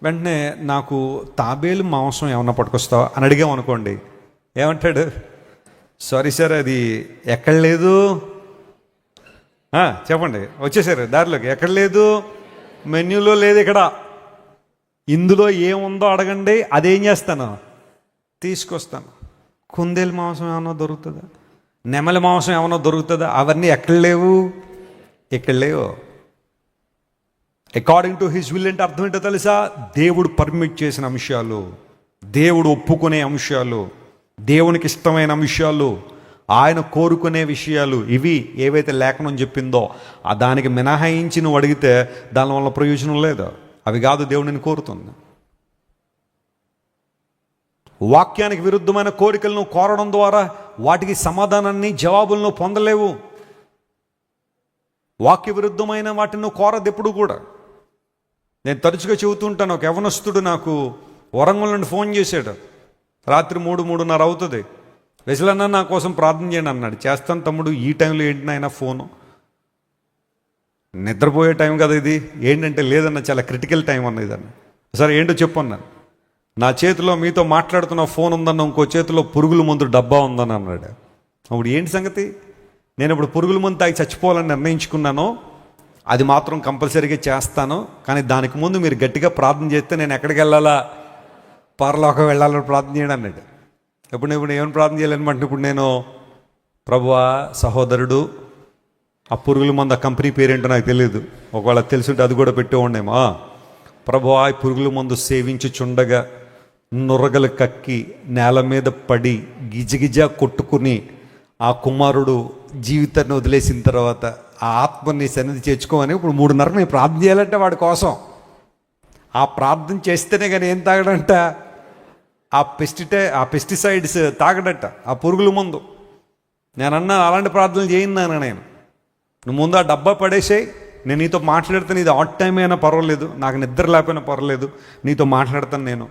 A: వెంటనే నాకు తాబేలు మాంసం ఏమన్నా పట్టుకొస్తావా అని అడిగామనుకోండి, ఏమంటాడు? సారీ సార్, అది ఎక్కడ లేదు. చెప్పండి, వచ్చేసారు దారిలోకి, ఎక్కడ లేదు, మెన్యూలో లేదు, ఇక్కడ ఇందులో ఏముందో అడగండి, అదేం చేస్తాను, తీసుకొస్తాను. కుందేలు మాంసం ఏమన్నా దొరుకుతుందా, నెమలి మాంసం ఏమన్నా దొరుకుతుందా? అవన్నీ ఎక్కడ లేవు, ఇక్కడ లేవు. అకార్డింగ్ టు హిజ్ విల్ అంటే అర్థం ఏంటో తెలుసా? దేవుడు పర్మిట్ చేసిన అంశాలు, దేవుడు ఒప్పుకునే అంశాలు, దేవునికి ఇష్టమైన అంశాలు, ఆయన కోరుకునే విషయాలు, ఇవి ఏవైతే లేఖనం చెప్పిందో దానికి మినహాయించి నువ్వు అడిగితే దానివల్ల ప్రయోజనం లేదు. అవి కాదు దేవుడిని కోరుతుంది. వాక్యానికి విరుద్ధమైన కోరికలను కోరడం ద్వారా వాటికి సమాధానాన్ని, జవాబులను పొందలేవు. వాక్య విరుద్ధమైన వాటిని నువ్వు కోరదు ఎప్పుడు కూడా. నేను తరచుగా చెబుతుంటాను, ఒక యవనస్తుడు నాకు వరంగల్ నుండి ఫోన్ చేశాడు. రాత్రి 3-3:30 అవుతుంది. వెసలన్నా నా కోసం ప్రార్థన చేయండి అన్నాడు. చేస్తాను తమ్ముడు, ఈ టైంలో ఏంటి నాయన ఫోను, నిద్రపోయే టైం కదా ఇది, ఏంటంటే లేదన్న చాలా క్రిటికల్ టైం అన్న ఇదన్న. సరే ఏంటో చెప్పు అన్నాను. నా చేతిలో మీతో మాట్లాడుతున్న ఫోన్ ఉందన్న, ఇంకో చేతిలో పురుగుల మందు డబ్బా ఉందని అన్నాడు. అప్పుడు ఏంటి సంగతి? నేను ఇప్పుడు పురుగుల మందు తాగి చచ్చిపోవాలని నిర్ణయించుకున్నాను, అది మాత్రం కంపల్సరీగా చేస్తాను, కానీ దానికి ముందు మీరు గట్టిగా ప్రార్థన చేస్తే నేను ఎక్కడికి వెళ్ళాలా, పరలోకం వెళ్ళాలని ప్రార్థన చేయడం అన్నాడు. ఇప్పుడు ఏమైనా ప్రార్థన చేయాలన్నమాట. ఇప్పుడు నేను, ప్రభువా సహోదరుడు, ఆ పురుగుల మందు ఆ కంపెనీ పేరేంటో నాకు తెలియదు, ఒకవేళ తెలుసుంటే అది కూడా పెట్టేవాడేమో. ప్రభువా ఈ పురుగుల మందు సేవించుచుండగా నురగలు కక్కి నేల మీద పడి గిజగిజ కొట్టుకుని ఆ కుమారుడు జీవితాన్ని వదిలేసిన తర్వాత ఆ ఆత్మని సన్నిధి చేర్చుకోమని ఇప్పుడు 3:30 నేను ప్రార్థన చేయాలంటే వాడి కోసం. ఆ ప్రార్థన చేస్తేనే కానీ ఏం తాగడంట, ఆ పెస్టిసైడ్స్ తాగడట, ఆ పురుగుల మందు. నేనన్నా అలాంటి ప్రార్థనలు చేయను నేను. నువ్వు ముందు ఆ డబ్బా పడేసేయి, నేను నీతో మాట్లాడతాను. ఇది ఆట్ టైం అయినా పర్వాలేదు, నాకు నిద్ర లేకపోయినా పర్వాలేదు, నీతో మాట్లాడతాను. నేను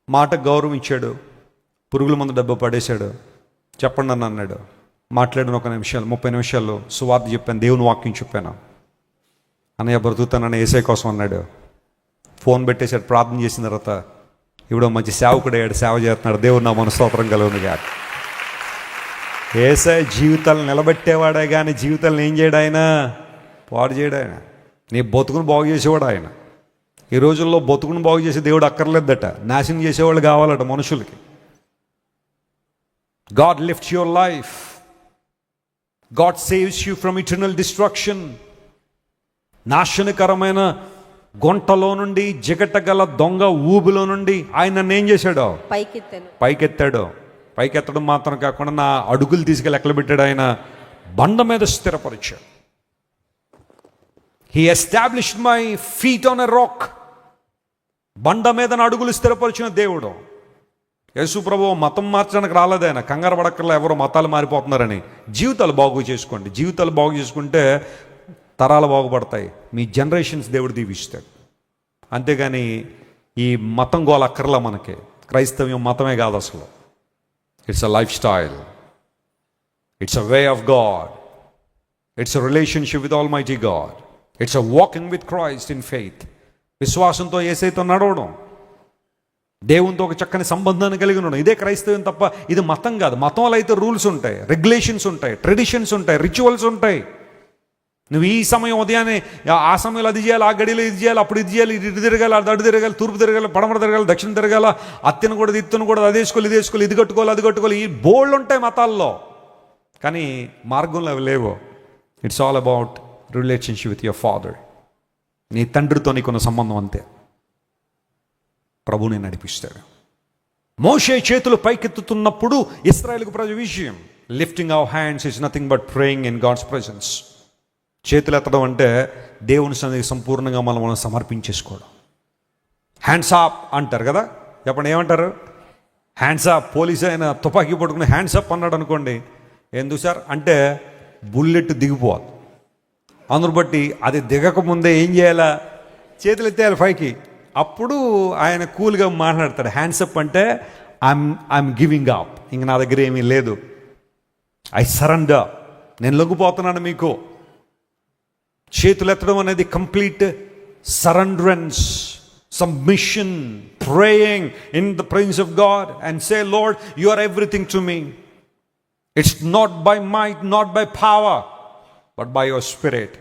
A: మాట గౌరవం ఇచ్చాడు, పురుగుల మందు డబ్బా పడేశాడు. చెప్పండి అని అన్నాడు. మాట్లాడిన 1 నిమిషాలు 30 నిమిషాల్లో సువార్త చెప్పాను, దేవుని వాక్యం చెప్పాను. అన్నయ్య బ్రతుకుతానన్న ఏసై కోసం అన్నాడు. ఫోన్ పెట్టేశాడు. ప్రార్థన చేసిన తర్వాత ఇప్పుడు మంచి సేవకుడయ్యాడు, సేవ చేస్తున్నాడు. దేవుడు నా మనస్తోత్రం కలుగును గాక. ఏసై జీవితాలను నిలబెట్టేవాడే కానీ జీవితాలను ఏం చేయడు ఆయన, పాడు చేయడు ఆయన. నీ బతుకును బాగు చేసేవాడు ఆయన. ఈ రోజుల్లో బతుకును బాగు చేసే దేవుడు అక్కర్లేదట, నాశనం చేసేవాళ్ళు కావాలట మనుషులకి. God lifts your life. God saves you from eternal destruction. నాశనకరమైన గుంటలో నుండి, జిగటగల దొంగ ఊబిలో నుండి ఆయన నన్ను ఏం చేశాడో పైకెత్తాడు. పైకెత్తడం మాత్రం కాకుండా నా అడుగులు తీసుకెళ్ళి ఎక్కడ పెట్టాడు ఆయన, బండ మీద స్థిరపరిచాడు. He established my feet on a rock. బండ మీద నా అడుగులు స్థిరపరిచిన దేవుడు. యేసు ప్రభువు మతం మార్చడానికి రాలేదు ఆయన. కంగారు పడక్కర్లా ఎవరో మతాలు మారిపోతున్నారని. జీవితాలు బాగు చేసుకోండి. జీవితాలు బాగు చేసుకుంటే తరాలు బాగుపడతాయి, మీ జనరేషన్స్ దేవుడు దీవిస్తాడు. అంతేగాని ఈ మతం గోల అక్కర్లా మనకి. క్రైస్తవ్యం మతమే కాదు అసలు. It's a life style, it's a way of God, it's a relationship with almighty God, it's a walking with Christ in faith. విశ్వాసంతో యేసయ్యతో నడవడం. దేవునితో ఒక చక్కని సంబంధాన్ని కలిగి ఉండడం, ఇదే క్రైస్తవం తప్ప ఇది మతం కాదు. మతంలో అయితే రూల్స్ ఉంటాయి, రెగ్యులేషన్స్ ఉంటాయి, ట్రెడిషన్స్ ఉంటాయి, రిచువల్స్ ఉంటాయి. నువ్వు ఈ సమయం ఉదయాన్నే ఆ సమయంలో అది చేయాలి, ఆ గడిలో ఇది చేయాలి, అప్పుడు ఇది చేయాలి, ఇటు తిరగాలి, అటు తిరగాలి, తూర్పు తిరగాలి, పడమర తిరగాలి, దక్షిణ తిరగాల, అత్తెను కూడా ఇత్తను కూడా అది వేసుకోవాలి, ఇది వేసుకోవాలి, ఇది కట్టుకోవాలి, అది కట్టుకోవాలి. ఈ బోల్డ్ ఉంటాయి మతాల్లో, కానీ మార్గంలో అవి లేవు. It's all about relationship with your father. నీ తండ్రితో నీకున్న సంబంధం అంతే. ప్రభుని నడిపిస్తాడు. మోషే చేతులు పైకెత్తుతున్నప్పుడు ఇశ్రాయేలుకు ప్రజల విషయం, lifting our hands is nothing but praying in God's presence. చేతులు ఎత్తడం అంటే దేవుని సన్నిధికి సంపూర్ణంగా మనం సమర్పించేసుకోవడం. హ్యాండ్స్ అప్ అంటారు కదా, చెప్పండి ఏమంటారు? Hands up. పోలీసు ఆయన తుపాకీ పట్టుకుని హ్యాండ్స్ అప్ అన్నాడు అనుకోండి, ఎందుకు సార్ అంటే బుల్లెట్ దిగిపోవాలి. అందును బట్టి అది దిగకముందే ఏం చేయాలా? చేతులు ఎత్తేయాలి పైకి. అప్పుడు ఆయన కూల్గా మాట్లాడతాడు. హ్యాండ్స్ అప్ అంటే ఐఎమ్ గివింగ్ అప్, ఇంక నా దగ్గర ఏమీ లేదు, ఐ సరెండర్, నేను లొంగిపోతున్నాను మీకు. చేతులు ఎత్తడం అనేది complete surrenderence, submission, praying in the presence of God and say Lord you are everything to me. It's not by might, not by power, but by your spirit.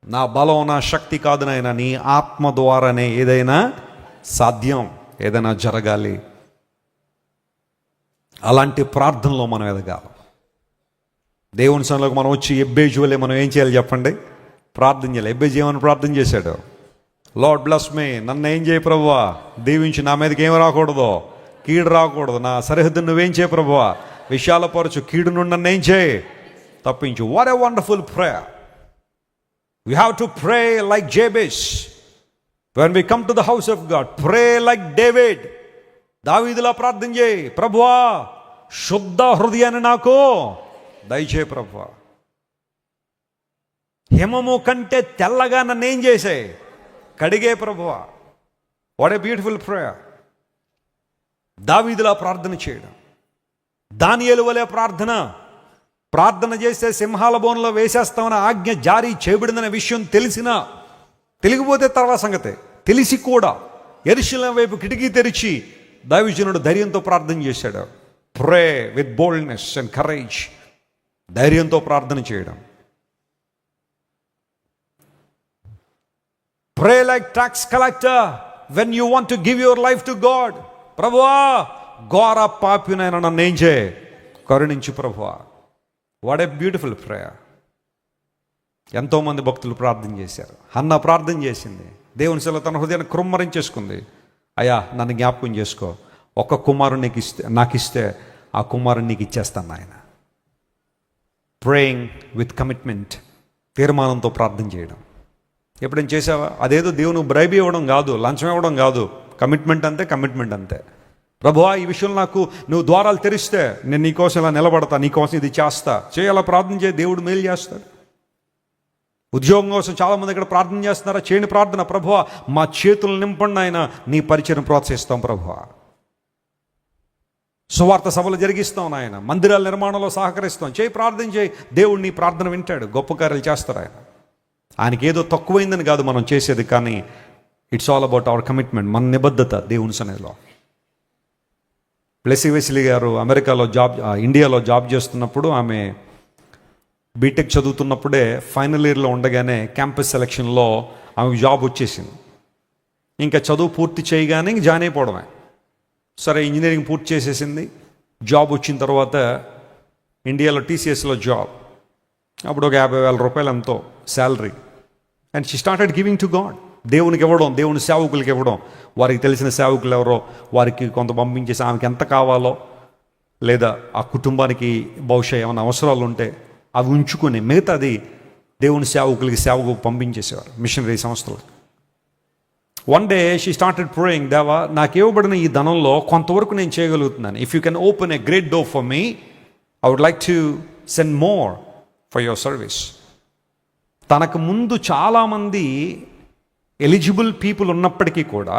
A: నా బలం, నా శక్తి కాదు నాయనా, నీ ఆత్మ ద్వారానే ఏదైనా సాధ్యం, ఏదైనా జరగాలి. అలాంటి ప్రార్థనలో మనం ఎదగాలి. దేవుని సన్నిధిలోకి మనం వచ్చి ఎబ్బేజు వలె మనం ఏం చేయాలి చెప్పండి? ప్రార్థన చేయాలి. ఎబ్బేజు ఏమని ప్రార్థన చేశాడు? లార్డ్ బ్లెస్ మీ, నన్ను ఏం చేయ ప్రభువా, దీవించి, నా మీదకి ఏం రాకూడదు, కీడు రాకూడదు, నా సరిహద్దు నువ్వేం చేయ ప్రభువా, విశాలపరచు, కీడు నుండి నన్ను ఏం చేయి, తప్పించు. What a wonderful prayer. We have to pray like Jabez. When we come to the house of God, pray like David. దావీదులా ప్రార్థన చేయి, ప్రభువా శుద్ధ హృదయాన్ని నాకు దయచే ప్రభువా, హిమము కంటే తెల్లగా నన్ను ఏం చేసే, కడిగే ప్రభువా. What a beautiful prayer. దావీదులా ప్రార్థన చేయడం. దానియేలు వలె ప్రార్థన చేస్తే సింహాల బోన్లో వేసేస్తామని ఆజ్ఞ జారీ చేయబడిందనే విషయం తెలియకపోతే తర్వాత సంగతే, తెలిసి కూడా యెరూషలేము వైపు కిటికీ తెరిచి దైవజనుడు ధైర్యంతో ప్రార్థన చేశాడు. ప్రే విత్ బోల్డ్నెస్ అండ్ కరేజ్. ధైర్యంతో ప్రార్థన చేయడం. ప్రే like tax collector when you want to give your life to God. ప్రభువా ఘోర పాపినైనా నన్ను ఏం చేయి, కరుణించు ప్రభువా. What a beautiful prayer. ఎంతోమంది భక్తులు ప్రార్థన చేశారు. హన్నా ప్రార్థన చేసింది. దేవుని సెలవు తన హృదయాన్ని కృమ్మరించేసుకుంది. అయ్యా నన్ను జ్ఞాపకం చేసుకో, ఒక్క కుమారుడు నాకు ఇస్తే ఆ కుమారుని నీకు ఇచ్చేస్తాను ఆయన. ప్రేయింగ్ విత్ కమిట్మెంట్, తీర్మానంతో ప్రార్థన చేయడం. ఎప్పుడైనా చేసావా? అదేదో దేవుని బ్రైబ్ ఇవ్వడం కాదు, లంచం ఇవ్వడం కాదు. కమిట్మెంట్ అంతే. ప్రభువా ఈ విషయంలో నాకు నువ్వు ద్వారాలు తెరిస్తే నేను నీకోసం ఇలా నిలబడతా, నీకోసం ఇది చేస్తా. చేయాలా ప్రార్థన చేయి, దేవుడు మేలు చేస్తాడు. ఉద్యోగం కోసం చాలామంది ఇక్కడ ప్రార్థన చేస్తున్నారా? చేయని ప్రార్థన. ప్రభువా మా చేతులు నింపండి ఆయన, నీ పరిచయం ప్రోత్సహిస్తాం ప్రభువా. సువార్త సభలు జరిగిస్తాం ఆయన, మందిరాల నిర్మాణంలో సహకరిస్తాం. చేయి, ప్రార్థన చేయి, దేవుడు నీ ప్రార్థన వింటాడు, గొప్ప కార్యాలు చేస్తారు ఆయన. ఆయనకి ఏదో తక్కువైందని కాదు మనం చేసేది, కానీ it's all about our commitment, మన నిబద్ధత దేవుని సన్నిధిలో. బ్లెస్సీ వెస్లీ గారు ఇండియాలో జాబ్ చేస్తున్నప్పుడు, ఆమె బీటెక్ చదువుతున్నప్పుడే ఫైనల్ ఇయర్లో ఉండగానే క్యాంపస్ సెలక్షన్లో ఆమెకు జాబ్ వచ్చేసింది. ఇంకా చదువు పూర్తి చేయగానే జాయిన్ అయిపోవడమే. సరే ఇంజనీరింగ్ పూర్తి చేసేసింది. జాబ్ వచ్చిన తర్వాత ఇండియాలో TCSలో జాబ్. అప్పుడు ఒక 50,000 రూపాయలు ఎంతో salary. And she started giving to God. దేవునికి ఇవ్వడం, దేవుని సేవకులకి ఇవ్వడం. వారికి తెలిసిన సేవకులు ఎవరో వారికి కొంత పంపించేసి ఆమెకి ఎంత కావాలో, లేదా ఆ కుటుంబానికి బహుశా ఏమైనా అవసరాలు ఉంటే అవి ఉంచుకొని మిగతాది దేవుని సేవకు పంపించేసేవారు, మిషనరీ సంస్థలు. One day she started praying, దేవా నాకు ఇవ్వబడిన ఈ ధనంలో కొంతవరకు నేను చేయగలుగుతున్నాను. If you can open a great door for me, I would like to send more for your service. తనకు ముందు చాలామంది ఎలిజిబుల్ పీపుల్ ఉన్నప్పటికీ కూడా,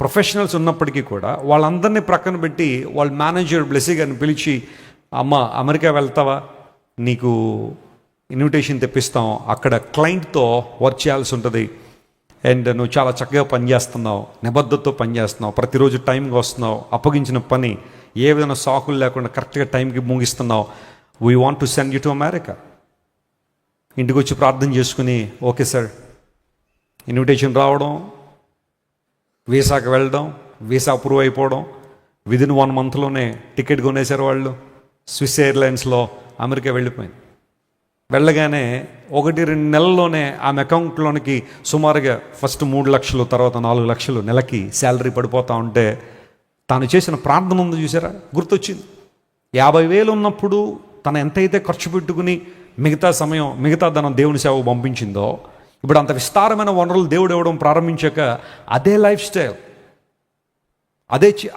A: ప్రొఫెషనల్స్ ఉన్నప్పటికీ కూడా, వాళ్ళందరినీ ప్రక్కన పెట్టి వాళ్ళ మేనేజర్ బ్లెస్సీ గారిని పిలిచి, అమ్మ అమెరికా వెళ్తావా, నీకు ఇన్విటేషన్ తెప్పిస్తాం, అక్కడ క్లయింట్తో వర్క్ చేయాల్సి ఉంటుంది, అండ్ నువ్వు చాలా చక్కగా పనిచేస్తున్నావు, నిబద్ధతతో పనిచేస్తున్నావు, ప్రతిరోజు టైంకి వస్తున్నావు, అప్పగించిన పని ఏ విధంగా సాకులు లేకుండా కరెక్ట్గా టైంకి ముగిస్తున్నావు. We want to send you to America. ఇంటికి వచ్చి ప్రార్థన చేసుకుని ఓకే సార్, ఇన్విటేషన్ రావడం, వీసాకి వెళ్ళడం, వీసా అప్రూవ్ అయిపోవడం, విదిన్ 1 monthలోనే టికెట్ కొనేశారు వాళ్ళు. స్విస్ ఎయిర్లైన్స్లో అమెరికా వెళ్ళిపోయింది. వెళ్ళగానే 1-2 నెలల్లోనే ఆమె అకౌంట్లోనికి సుమారుగా ఫస్ట్ 3 లక్షలు, తర్వాత 4 లక్షలు నెలకి శాలరీ పడిపోతూ ఉంటే తాను చేసిన ప్రార్థన ఉంది చూసారా, గుర్తొచ్చింది. 50,000 ఉన్నప్పుడు తను ఎంతైతే ఖర్చు పెట్టుకుని మిగతా సమయం, మిగతా ధనం దేవుని సేవకు పంపించిందో, ఇప్పుడు అంత విస్తారమైన వనరులు దేవుడు ఇవ్వడం ప్రారంభించాక అదే లైఫ్ స్టైల్,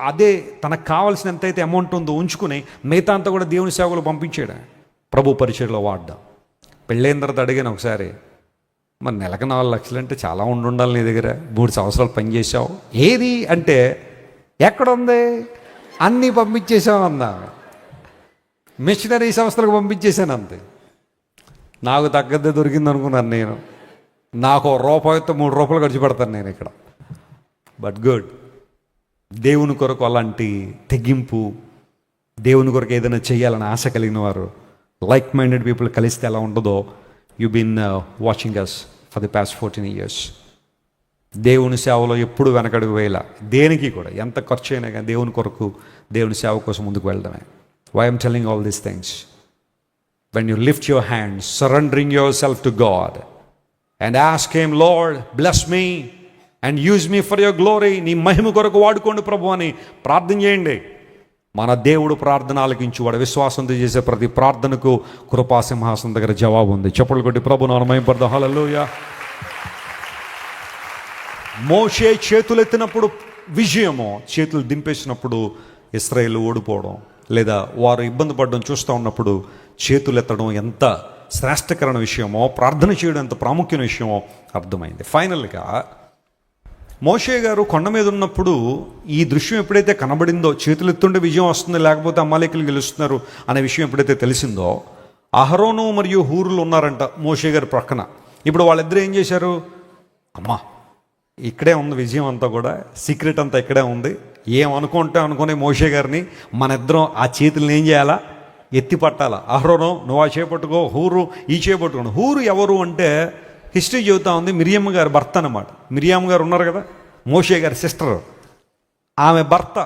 A: అదే తనకు కావాల్సిన ఎంతైతే అమౌంట్ ఉందో ఉంచుకుని మిగతా అంతా కూడా దేవుని సేవలు పంపించాడు, ప్రభు పరిచయలో వాడ్డా. పెళ్ళైన తర్వాత అడిగాను ఒకసారి, మరి నెలకు 4 లక్షలు అంటే చాలా ఉండాలి నీ దగ్గర, 3 సంవత్సరాలు పనిచేసావు, ఏది అంటే ఎక్కడుంది, అన్నీ పంపించేసావు అన్నా. మిషనరీ సంస్థలకు పంపించేశాను అంతే. నాకు తగ్గదే దొరికింది అనుకున్నాను నేను. నాకు రూపాయితో 3 రూపాయలు ఖర్చు పెడతాను నేను ఇక్కడ. బట్ గుడ్, దేవుని కొరకు అలాంటి తెగింపు, దేవుని కొరకు ఏదైనా చేయాలని ఆశ కలిగిన వారు, లైక్ మైండెడ్ పీపుల్ కలిస్తే ఎలా ఉంటుందో, you been watching us for the past 14 years. దేవుని సేవలో ఎప్పుడు వెనకడుగు వేయాల, దేనికి కూడా ఎంత ఖర్చు అయినా కానీ దేవుని కొరకు, దేవుని సేవ కోసం ముందుకు వెళ్ళడమే. Why I'm telling all these things? When you lift your hands, surrendering your self to God and ask him, Lord bless me and use me for your glory, నీ మహిమ కొరకు వాడుకోండి ప్రభు అని ప్రార్థన చేయండి. మన దేవుడు ప్రార్థన ఆలకించువాడు. విశ్వాసంతో చేసే ప్రతి ప్రార్థనకు కృపా సింహాసనం దగ్గర జవాబు ఉంది. చప్పట్లు కొట్టి ప్రభు నామమున మహిమపడదాం. హల్లెలూయా. మోషే చేతులెత్తినప్పుడు విజయము, చేతులు దింపేసినప్పుడు ఇశ్రాయేలు ఓడిపోవడం లేదా వారు ఇబ్బంది పడడం చూస్తూ ఉన్నప్పుడు చేతులెత్తడం ఎంత శ్రేష్టకరమైన విషయమో, ప్రార్థన చేయడం ఎంత ప్రాముఖ్యమైన విషయమో అర్థమైంది. ఫైనల్గా మోషే గారు కొండ మీద ఉన్నప్పుడు ఈ దృశ్యం ఎప్పుడైతే కనబడిందో, చేతులెత్తుండే విజయం వస్తుంది లేకపోతే అమాలేకులు గెలుస్తున్నారు అనే విషయం ఎప్పుడైతే తెలిసిందో, అహరోను మరియు హూరులు ఉన్నారంట మోషే గారి ప్రక్కన. ఇప్పుడు వాళ్ళిద్దరూ ఏం చేశారు, అమ్మా ఇక్కడే ఉంది విజయం అంతా కూడా, సీక్రెట్ అంతా ఇక్కడే ఉంది, ఏమనుకుంటే అనుకునే మోషే గారిని మన ఇద్దరం ఆ చేతులను ఏం చేయాలా, ఎత్తి పట్టాలా. అహరోను నువ్వు ఆ చేపట్టుకో, హూరు ఈ చేపట్టుకోండి. హూరు ఎవరు అంటే హిస్టరీ చెబుతా ఉంది, మిరియామ్ గారి భర్త అన్నమాట. మిరియామ్ గారు ఉన్నారు కదా, మోషే గారి సిస్టర్, ఆమె భర్త.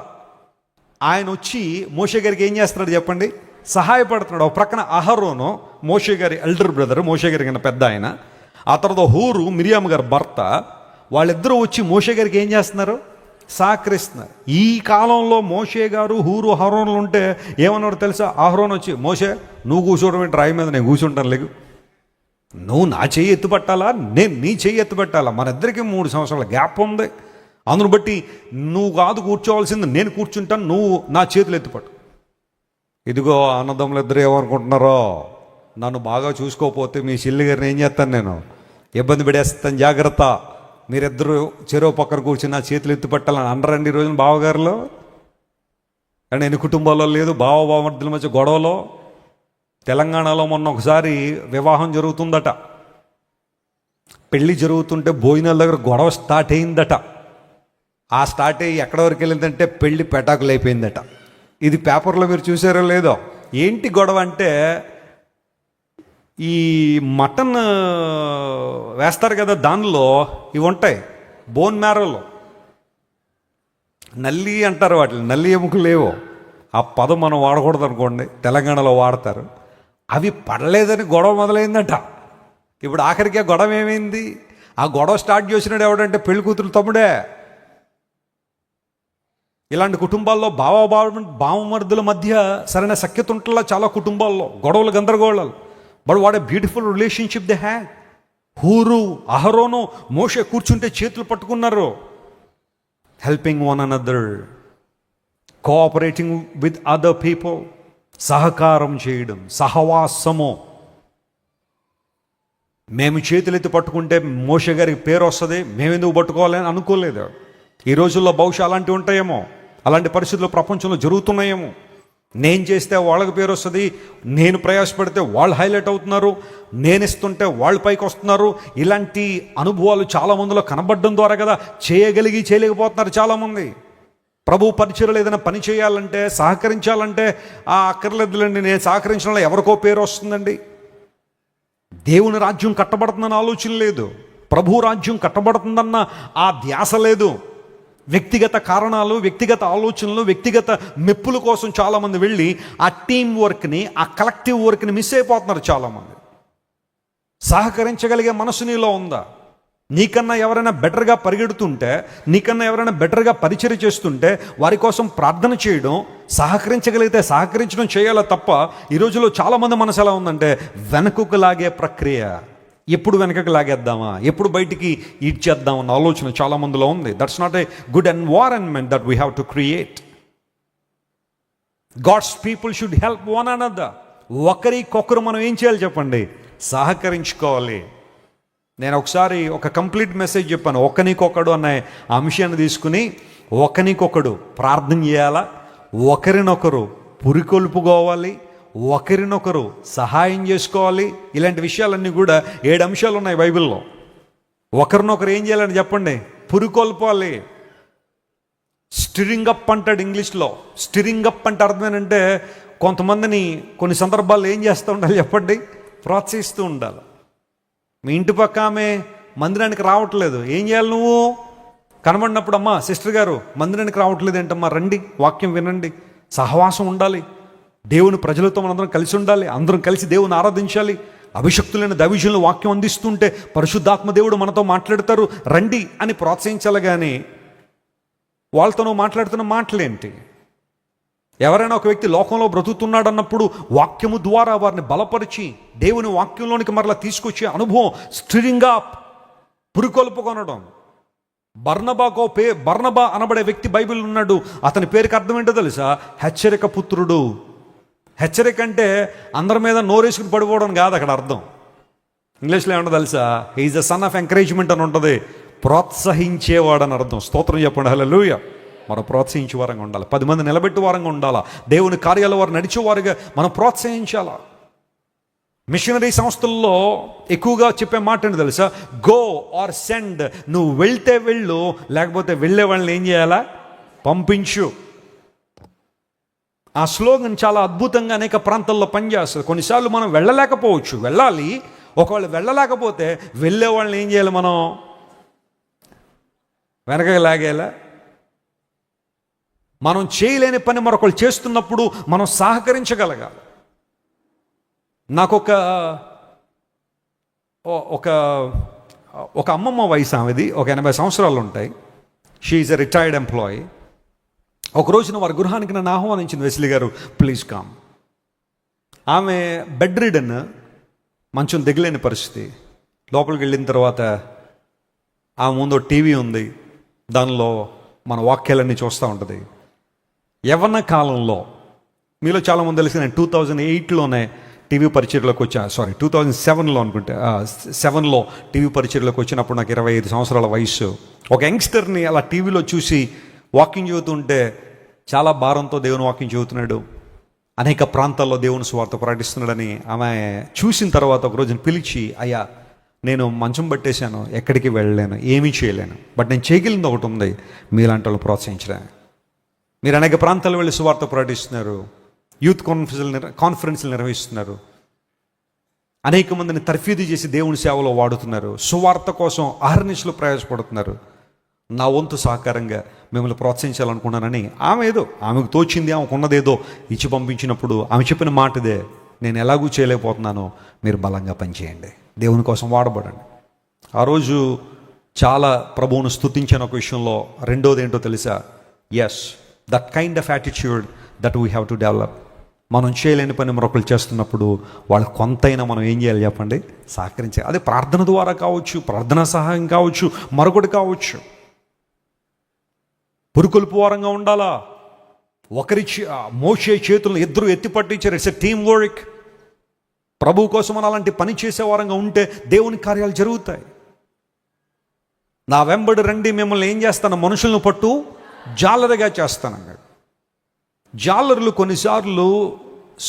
A: ఆయన వచ్చి మోషే గారికి ఏం చేస్తున్నాడు చెప్పండి, సహాయపడుతున్నాడు. ఒక ప్రక్కన అహరోను మోషే గారి ఎల్డర్ బ్రదర్, మోషే గారి కన్నా పెద్ద ఆయన. ఆ తర్వాత హూరు మిరియామ్ గారి భర్త. వాళ్ళిద్దరూ వచ్చి మోషే గారికి ఏం చేస్తున్నారు, సహకరిస్తున్నారు. ఈ కాలంలో మోషే గారు హూరు అహరోనులు ఉంటే ఏమన్నాడు తెలుసా? అహరోను వచ్చి, మోషే నువ్వు కూర్చోవడం ఏంటి రాయి మీద, నేను కూర్చుంటాను లేకు, నువ్వు నా చెయ్యి ఎత్తుపట్టాలా, నేను నీ చెయ్యి ఎత్తుపట్టాలా, మన ఇద్దరికి 3 సంవత్సరాల గ్యాప్ ఉంది, అందును బట్టి నువ్వు కాదు కూర్చోవాల్సింది, నేను కూర్చుంటాను, నువ్వు నా చేతులు ఎత్తుపట్టు. ఇదిగో అన్నదమ్ములు ఇద్దరు ఏమనుకుంటున్నారో, నన్ను బాగా చూసుకోకపోతే మీ చెల్లి గారిని ఏం చేస్తాను, నేను ఇబ్బంది పడేస్తాను, జాగ్రత్త, మీరిద్దరూ చెరువు పక్కన కూర్చుని నా చేతులు ఎత్తుపట్టాలని అనరండి ఈ రోజున బావగారులో. కానీ ఎన్ని కుటుంబాల్లో లేదు బావమర్దుల మధ్య గొడవలో. తెలంగాణలో మొన్న ఒకసారి వివాహం జరుగుతుందట, పెళ్ళి జరుగుతుంటే భోజనాల దగ్గర గొడవ స్టార్ట్ అయిందట. ఆ స్టార్ట్ అయ్యి ఎక్కడి వరకు వెళ్ళిందంటే పెళ్ళి పెటాకులు అయిపోయిందట. ఇది పేపర్లో మీరు చూసారో లేదో. ఏంటి గొడవ అంటే, ఈ మటన్ వేస్తారు కదా, దానిలో ఇవి ఉంటాయి బోన్ మ్యారోలో, నల్లి అంటారు వాటిని, నల్లి ఎముకలు లేవో, ఆ పదం మనం వాడకూడదు అనుకోండి, తెలంగాణలో వాడతారు. అవి పడలేదని గొడవ మొదలైందట. ఇప్పుడు ఆఖరికి ఆ గొడవ ఏమైంది, ఆ గొడవ స్టార్ట్ చేసినాడు ఎవడంటే పెళ్లి కూతురు తమ్ముడే. ఇలాంటి కుటుంబాల్లో బావమర్దుల మధ్య సరైన సఖ్యత ఉంటుందా, చాలా కుటుంబాల్లో గొడవలు గందరగోళాలు. But what a beautiful relationship they had. హూరు అహరోను మోషే కూర్చుంటే చేతులు పట్టుకున్నారు, helping one another, cooperating with other people, సహకారం చేయడం, సహవాసము. మేము చేతులెత్తి పట్టుకుంటే మోషే గారికి పేరు వస్తుంది, మేమెందుకు పట్టుకోవాలని అనుకోలేదు. ఈ రోజుల్లో బహుశా అలాంటివి ఉంటాయేమో, అలాంటి పరిస్థితులు ప్రపంచంలో జరుగుతున్నాయేమో. నేను చేస్తే వాళ్ళకి పేరు వస్తుంది, నేను ప్రయాసపడితే వాళ్ళు హైలైట్ అవుతున్నారు, నేను ఇస్తుంటే వాళ్ళు పైకి వస్తున్నారు. ఇలాంటి అనుభవాలు చాలామందిలో కనబడడం ద్వారా కదా చేయలేకపోతున్నారు చాలామంది. ప్రభు పరిచర్యలో ఏదైనా పని చేయాలంటే, సహకరించాలంటే అక్కర్లేదులేండి, నేను సహకరించడంలో ఎవరికో పేరు వస్తుందండి. దేవుని రాజ్యం కట్టబడుతుందన్న ఆలోచన లేదు, ప్రభు రాజ్యం కట్టబడుతుందన్న ఆ ధ్యాస లేదు. వ్యక్తిగత కారణాలు, వ్యక్తిగత ఆలోచనలు, వ్యక్తిగత మెప్పుల కోసం చాలామంది వెళ్ళి ఆ టీం వర్క్ని, ఆ కలెక్టివ్ వర్క్ని మిస్ అయిపోతున్నారు చాలామంది. సహకరించగలిగే మనసు నీలో ఉందా? నీకన్నా ఎవరైనా బెటర్గా పరిగెడుతుంటే, నీకన్నా ఎవరైనా బెటర్గా పరిచర్య చేస్తుంటే వారి కోసం ప్రార్థన చేయడం, సహకరించగలిగితే సహకరించడం చేయాలా తప్ప, ఈ రోజులో చాలామంది మనసు ఎలా ఉందంటే వెనకకు లాగే ప్రక్రియ. ఎప్పుడు వెనకకు లాగేద్దామా, ఎప్పుడు బయటికి ఈడ్చేద్దామన్న ఆలోచన చాలామందిలో ఉంది. That's not a good environment that we have to create. God's people should help one another. ఒకరికొకరు మనం ఏం చేయాలి చెప్పండి? సహకరించుకోవాలి. నేను ఒకసారి ఒక కంప్లీట్ మెసేజ్ చెప్పాను. ఒకరికొకడు అనే అంశాన్ని తీసుకుని ఒకరికొకడు ప్రార్థన చేయాలా, ఒకరినొకరు పురికొల్పుకోవాలి, ఒకరినొకరు సహాయం చేసుకోవాలి. ఇలాంటి విషయాలన్నీ కూడా 7 అంశాలు ఉన్నాయి బైబిల్లో. ఒకరినొకరు ఏం చేయాలని చెప్పండి? పురికొల్పాలి. స్టిరింగ్ అప్ అంటాడు ఇంగ్లీష్లో. స్టిరింగ్ అప్ అంటే అర్థం ఏంటంటే కొంతమందిని కొన్ని సందర్భాల్లో ఏం చేస్తూ ఉండాలి చెప్పండి? ప్రోత్సహిస్తూ ఉండాలి. మీ ఇంటి పక్క ఆమె మందిరానికి రావట్లేదు, ఏం చేయాలి నువ్వు? కనబడినప్పుడు, అమ్మా సిస్టర్ గారు మందిరానికి రావట్లేదు ఏంటమ్మా, రండి వాక్యం వినండి. సహవాసం ఉండాలి, దేవుని ప్రజలతో మనందరం కలిసి ఉండాలి, అందరం కలిసి దేవుని ఆరాధించాలి. అభిషక్తులైన దైవజనులు వాక్యం అందిస్తుంటే పరిశుద్ధాత్మ దేవుడు మనతో మాట్లాడతారు, రండి అని ప్రోత్సహించాలి. కానీ వాళ్ళతో నువ్వు మాట్లాడుతున్న మాటలేంటి? ఎవరైనా ఒక వ్యక్తి లోకంలో బ్రతుకుతున్నాడు అన్నప్పుడు వాక్యము ద్వారా వారిని బలపరిచి దేవుని వాక్యంలోనికి మరలా తీసుకొచ్చే అనుభవం, స్టిరింగ్ అప్, పురికొల్పుకొనడం. బర్నబా అనబడే వ్యక్తి బైబిల్ ఉన్నాడు. అతని పేరుకి అర్థం ఏంటో తెలుసా? హెచ్చరిక పుత్రుడు. హెచ్చరిక అంటే అందరి మీద నోరేసుకుని పడిపోవడం కాదు అక్కడ అర్థం. ఇంగ్లీష్లో ఏమన్నా తెలుసా? He is the son of encouragement అని ఉంటుంది. ప్రోత్సహించేవాడు అని అర్థం. స్తోత్రం చెప్పండి, హల్లెలూయా. మనం ప్రోత్సహించే వారంగా ఉండాలి, 10 మంది నిలబెట్టే వారంగా ఉండాలా, దేవుని కార్యాల వారు నడిచేవారుగా మనం ప్రోత్సహించాలా. మిషనరీ సంస్థల్లో ఎక్కువగా చెప్పే మాట ఏంటి తెలుసా? Go or send. నువ్వు వెళ్తే వెళ్ళు, లేకపోతే వెళ్ళే వాళ్ళని ఏం చేయాలా? పంపించు. ఆ స్లోగన్ చాలా అద్భుతంగా అనేక ప్రాంతాల్లో పనిచేస్తుంది. కొన్నిసార్లు మనం వెళ్ళలేకపోవచ్చు, వెళ్ళాలి. ఒకవేళ వెళ్ళలేకపోతే వెళ్ళే వాళ్ళని ఏం చేయాలి? మనం వెనకగా లాగేలా. మనం చేయలేని పని మరొకరు చేస్తున్నప్పుడు మనం సహకరించగలగాలి. నాకు ఒక అమ్మమ్మ వయసు ఆమెది, ఒక 80 సంవత్సరాలు ఉంటాయి. She is a retired employee. ఒక రోజున వారి గృహానికి నన్ను ఆహ్వానించింది, వెస్లీ గారు ప్లీజ్ కమ్. ఆమె బెడ్ రిడన్, మంచం దిగలేని పరిస్థితి. లోపలికి వెళ్ళిన తర్వాత ఆమె ముందు టీవీ ఉంది, దానిలో మన వాక్యాలన్నీ చూస్తూ ఉంటుంది. యవ్వన కాలంలో మీలో చాలామంది తెలిసి నేను 2008లోనే టీవీ పరిచర్లోకి వచ్చాను. 2007లో అనుకుంటే 7లో టీవీ పరిచర్లోకి వచ్చినప్పుడు నాకు 25 సంవత్సరాల వయసు. ఒక యంగ్స్టర్ని అలా టీవీలో చూసి వాకింగ్ చెబుతుంటే చాలా భారంతో దేవుని వాకింగ్ చెబుతున్నాడు, అనేక ప్రాంతాల్లో దేవుని సువార్త ప్రకటిస్తున్నాడని ఆమె చూసిన తర్వాత ఒక రోజున పిలిచి, అయ్యా నేను మంచం పట్టేశాను, ఎక్కడికి వెళ్ళలేను, ఏమీ చేయలేను, బట్ నేను చేయగలిగింది ఒకటి ఉంది, మీలాంటి వాళ్ళు ప్రోత్సహించడం. మీరు అనేక ప్రాంతాలు వెళ్ళి సువార్త ప్రకటిస్తున్నారు, యూత్ కాన్ఫరెన్స్లు నిర్వహిస్తున్నారు, అనేక మందిని తర్ఫీదు చేసి దేవుని సేవలో వాడుతున్నారు, సువార్త కోసం అహర్నిశలు ప్రయాసపడుతున్నారు. నా వంతు సహకారంగా మిమ్మల్ని ప్రోత్సహించాలనుకున్నానని ఆమెకు తోచింది, ఆమెకు ఉన్నదేదో ఇచ్చి పంపించినప్పుడు ఆమె చెప్పిన మాటదే, నేను ఎలాగూ చేయలేకపోతున్నానో మీరు బలంగా పనిచేయండి, దేవుని కోసం వాడబడండి. ఆ రోజు చాలా ప్రభువును స్తుతించిన ఒక విషయంలో రెండోది ఏంటో తెలుసా? Yes, that kind of attitude that we have to develop. మనం చేయలేని పని మరొకరు చేస్తున్నప్పుడు వాళ్ళకి కొంతైనా మనం ఏం చేయాలి చెప్పండి? సహకరించాలి. అదే ప్రార్థన ద్వారా కావచ్చు, ప్రార్థనా సహాయం కావచ్చు, మరొకటి కావచ్చు. పురుకొల్పు వారంగా ఉండాలా. ఒకరి మోషే చేతులను ఇద్దరు ఎత్తి పట్టించారు. It's a team work. ప్రభు కోసం మనం అలాంటి పని చేసే వారంగా ఉంటే దేవుని కార్యాలు జరుగుతాయి. నా వెంబడి రండి, మిమ్మల్ని ఏం చేస్తాను? మనుషులను పట్టు జాలరిగా చేస్తానన్నాడు. జాలర్లు కొన్నిసార్లు